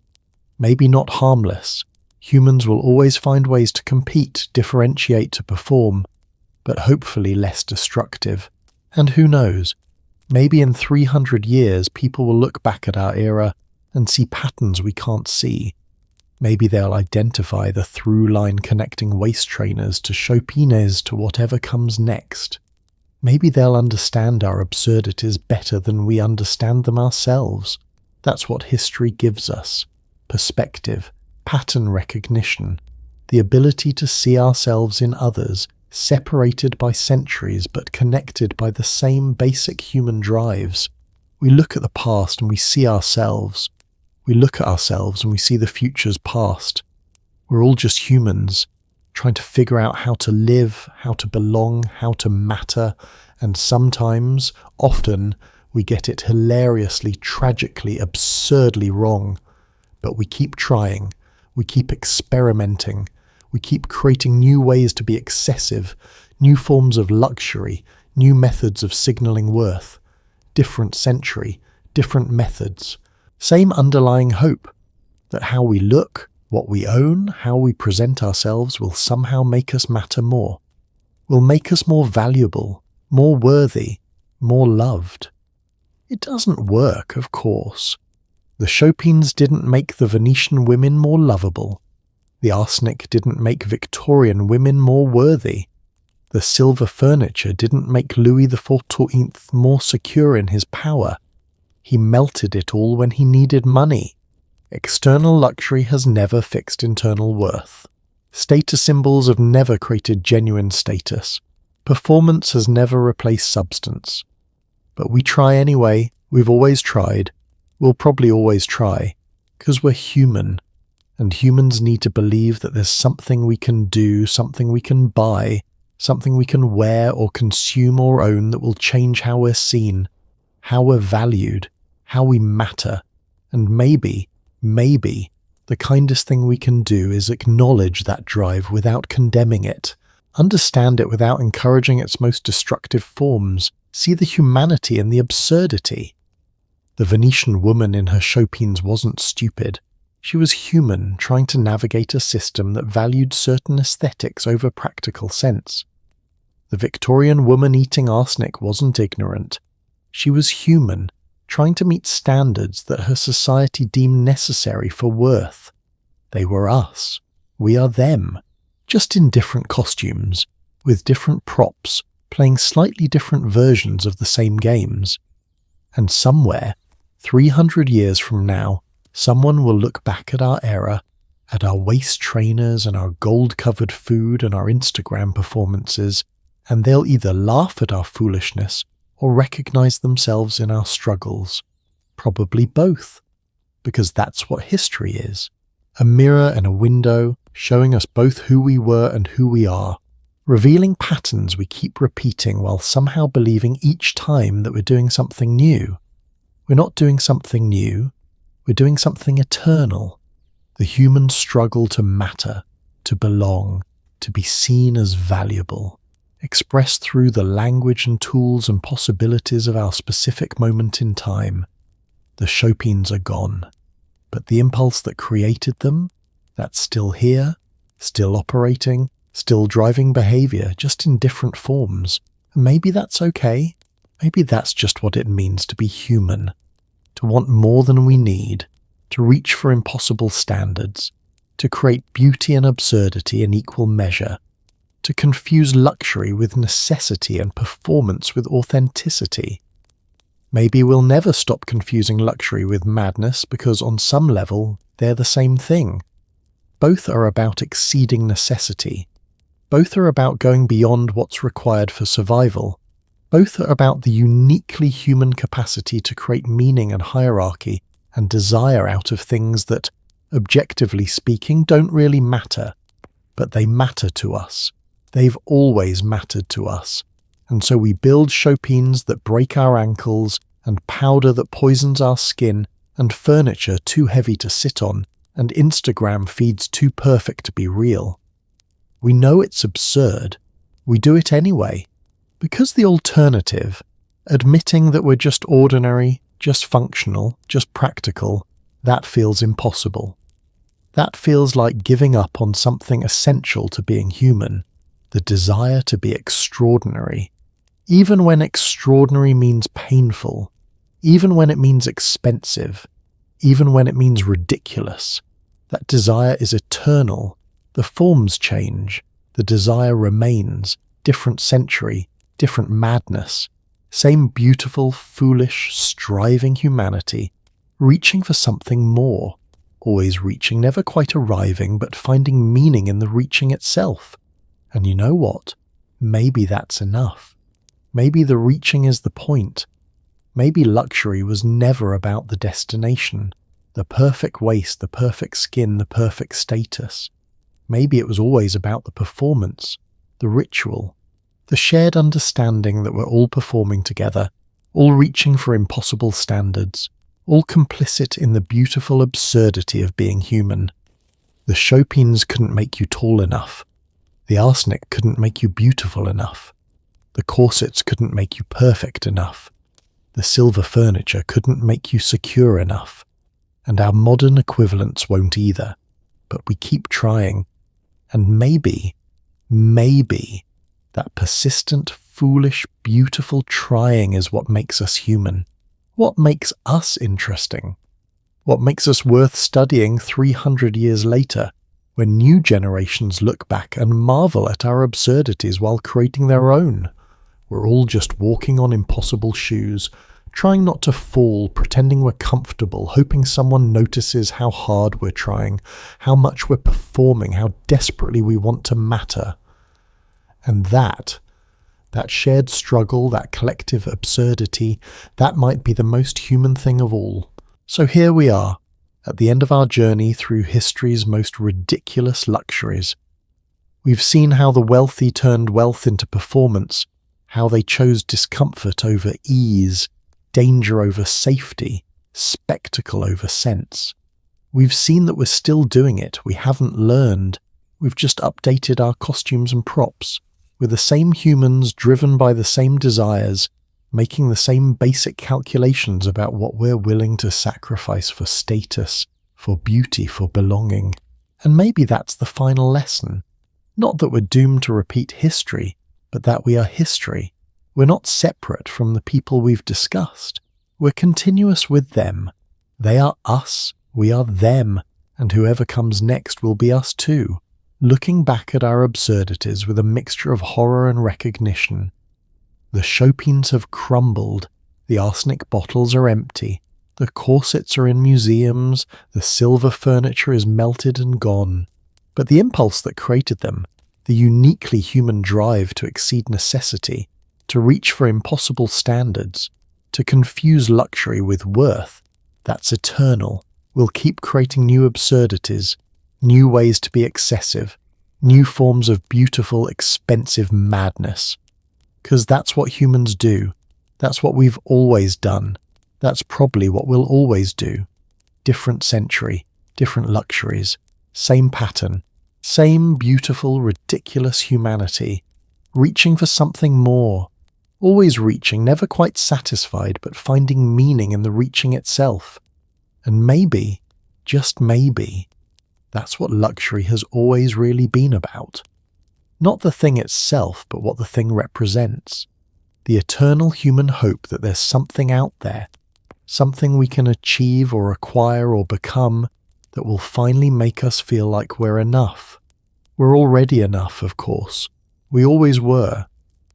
Maybe not harmless. Humans will always find ways to compete, differentiate, to perform, but hopefully less destructive. And who knows? Maybe in 300 years people will look back at our era and see patterns we can't see. Maybe they'll identify the through line connecting waist trainers to chopines to whatever comes next. Maybe they'll understand our absurdities better than we understand them ourselves. That's what history gives us. Perspective, pattern recognition, the ability to see ourselves in others, separated by centuries but connected by the same basic human drives. We look at the past and we see ourselves. We look at ourselves and we see the future's past. We're all just humans, trying to figure out how to live, how to belong, how to matter, and sometimes, often, we get it hilariously, tragically, absurdly wrong. But we keep trying, we keep experimenting, we keep creating new ways to be excessive, new forms of luxury, new methods of signaling worth. Different century, different methods. Same underlying hope, that how we look, what we own, how we present ourselves will somehow make us matter more, will make us more valuable, more worthy, more loved. It doesn't work, of course. The chopines didn't make the Venetian women more lovable. The arsenic didn't make Victorian women more worthy. The silver furniture didn't make Louis XIV more secure in his power. He melted it all when he needed money. External luxury has never fixed internal worth. Status symbols have never created genuine status. Performance has never replaced substance. But we try anyway. We've always tried. We'll probably always try. Because we're human. And humans need to believe that there's something we can do, something we can buy, something we can wear or consume or own that will change how we're seen, how we're valued, how we matter. And maybe, the kindest thing we can do is acknowledge that drive without condemning it, understand it without encouraging its most destructive forms, see the humanity and the absurdity. The Venetian woman in her chopines wasn't stupid. She was human, trying to navigate a system that valued certain aesthetics over practical sense. The Victorian woman eating arsenic wasn't ignorant. She was human, trying to meet standards that her society deemed necessary for worth. They were us. We are them. Just in different costumes, with different props, playing slightly different versions of the same games. And somewhere, 300 years from now, someone will look back at our era, at our waist trainers and our gold-covered food and our Instagram performances, and they'll either laugh at our foolishness or recognize themselves in our struggles. Probably both, because that's what history is. A mirror and a window showing us both who we were and who we are, revealing patterns we keep repeating while somehow believing each time that we're doing something new. We're not doing something new, we're doing something eternal. The human struggle to matter, to belong, to be seen as valuable, expressed through the language and tools and possibilities of our specific moment in time. The chopines are gone, but the impulse that created them, that's still here, still operating, still driving behavior, just in different forms. And maybe that's okay. Maybe that's just what it means to be human, to want more than we need, to reach for impossible standards, to create beauty and absurdity in equal measure, to confuse luxury with necessity and performance with authenticity. Maybe we'll never stop confusing luxury with madness because on some level they're the same thing. Both are about exceeding necessity. Both are about going beyond what's required for survival. Both are about the uniquely human capacity to create meaning and hierarchy and desire out of things that, objectively speaking, don't really matter. But they matter to us. They've always mattered to us. And so we build chopines that break our ankles, and powder that poisons our skin, and furniture too heavy to sit on, and Instagram feeds too perfect to be real. We know it's absurd. We do it anyway. Because the alternative, admitting that we're just ordinary, just functional, just practical, that feels impossible. That feels like giving up on something essential to being human, the desire to be extraordinary. Even when extraordinary means painful, even when it means expensive, even when it means ridiculous, that desire is eternal. The forms change, the desire remains, different century, different madness, same beautiful, foolish, striving humanity, reaching for something more, always reaching, never quite arriving, but finding meaning in the reaching itself. And you know what? Maybe that's enough. Maybe the reaching is the point. Maybe luxury was never about the destination, the perfect waist, the perfect skin, the perfect status. Maybe it was always about the performance, the ritual, the shared understanding that we're all performing together, all reaching for impossible standards, all complicit in the beautiful absurdity of being human. The chopines couldn't make you tall enough. The arsenic couldn't make you beautiful enough. The corsets couldn't make you perfect enough. The silver furniture couldn't make you secure enough. And our modern equivalents won't either. But we keep trying. And maybe, that persistent, foolish, beautiful trying is what makes us human. What makes us interesting? What makes us worth studying 300 years later, when new generations look back and marvel at our absurdities while creating their own? We're all just walking on impossible shoes, trying not to fall, pretending we're comfortable, hoping someone notices how hard we're trying, how much we're performing, how desperately we want to matter. And that shared struggle, that collective absurdity, that might be the most human thing of all. So here we are, at the end of our journey through history's most ridiculous luxuries. We've seen how the wealthy turned wealth into performance, how they chose discomfort over ease, danger over safety, spectacle over sense. We've seen that we're still doing it. We haven't learned. We've just updated our costumes and props. We're the same humans driven by the same desires, making the same basic calculations about what we're willing to sacrifice for status, for beauty, for belonging. And maybe that's the final lesson. Not that we're doomed to repeat history, but that we are history. We're not separate from the people we've discussed. We're continuous with them. They are us, we are them, and whoever comes next will be us too. Looking back at our absurdities with a mixture of horror and recognition. The chopines have crumbled, the arsenic bottles are empty, the corsets are in museums, the silver furniture is melted and gone. But the impulse that created them, the uniquely human drive to exceed necessity, to reach for impossible standards, to confuse luxury with worth, that's eternal, will keep creating new absurdities, new ways to be excessive, new forms of beautiful, expensive madness. 'Cause that's what humans do. That's what we've always done. That's probably what we'll always do. Different century, different luxuries, same pattern, same beautiful, ridiculous humanity, reaching for something more. Always reaching, never quite satisfied, but finding meaning in the reaching itself. And maybe, just maybe, that's what luxury has always really been about. Not the thing itself, but what the thing represents. the eternal human hope that there's something out there, something we can achieve or acquire or become that will finally make us feel like we're enough. We're already enough, of course. We always were,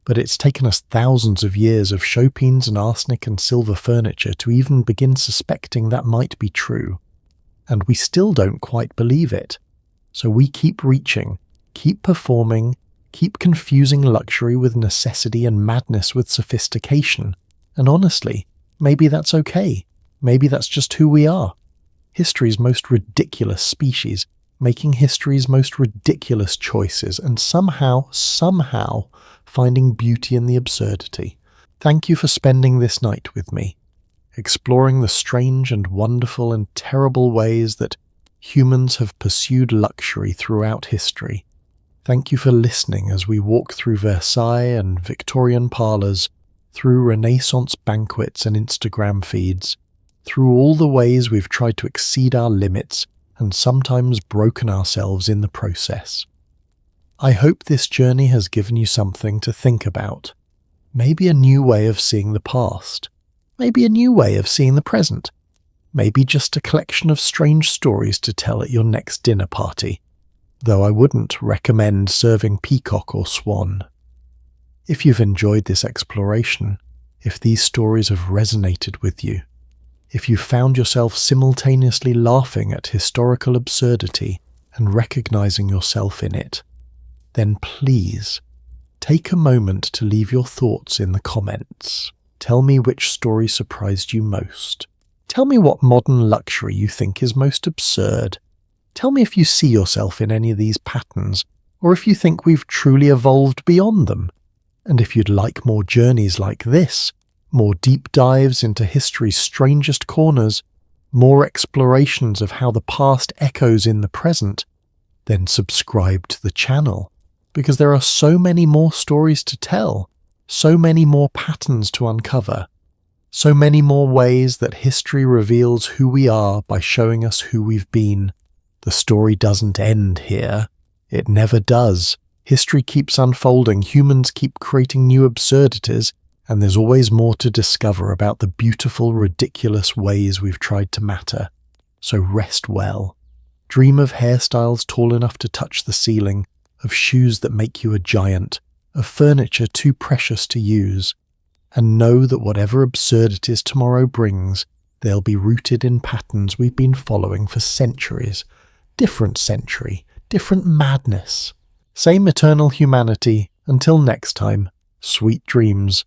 but it's taken us thousands of years of chopines and arsenic and silver furniture to even begin suspecting that might be true. And we still don't quite believe it. So we keep reaching, keep performing, keep confusing luxury with necessity and madness with sophistication. And honestly, maybe that's okay. Maybe that's just who we are. History's most ridiculous species, making history's most ridiculous choices, and somehow finding beauty in the absurdity. Thank you for spending this night with me, exploring the strange and wonderful and terrible ways that humans have pursued luxury throughout history. Thank you for listening as we walk through Versailles and Victorian parlours, through Renaissance banquets and Instagram feeds, through all the ways we've tried to exceed our limits and sometimes broken ourselves in the process. I hope this journey has given you something to think about. Maybe a new way of seeing the past. Maybe a new way of seeing the present. Maybe just a collection of strange stories to tell at your next dinner party, though I wouldn't recommend serving peacock or swan. If you've enjoyed this exploration, if these stories have resonated with you, if you found yourself simultaneously laughing at historical absurdity and recognizing yourself in it, then please take a moment to leave your thoughts in the comments. Tell me which story surprised you most. Tell me what modern luxury you think is most absurd. Tell me if you see yourself in any of these patterns, or if you think we've truly evolved beyond them. And if you'd like more journeys like this, more deep dives into history's strangest corners, more explorations of how the past echoes in the present, then subscribe to the channel, because there are so many more stories to tell, so many more patterns to uncover, so many more ways that history reveals who we are by showing us who we've been. The story doesn't end here. It never does. History keeps unfolding, humans keep creating new absurdities, and there's always more to discover about the beautiful, ridiculous ways we've tried to matter. So rest well. Dream of hairstyles tall enough to touch the ceiling, of shoes that make you a giant, of furniture too precious to use, and know that whatever absurdities tomorrow brings, they'll be rooted in patterns we've been following for centuries. Different century, different madness. Same eternal humanity. Until next time, sweet dreams.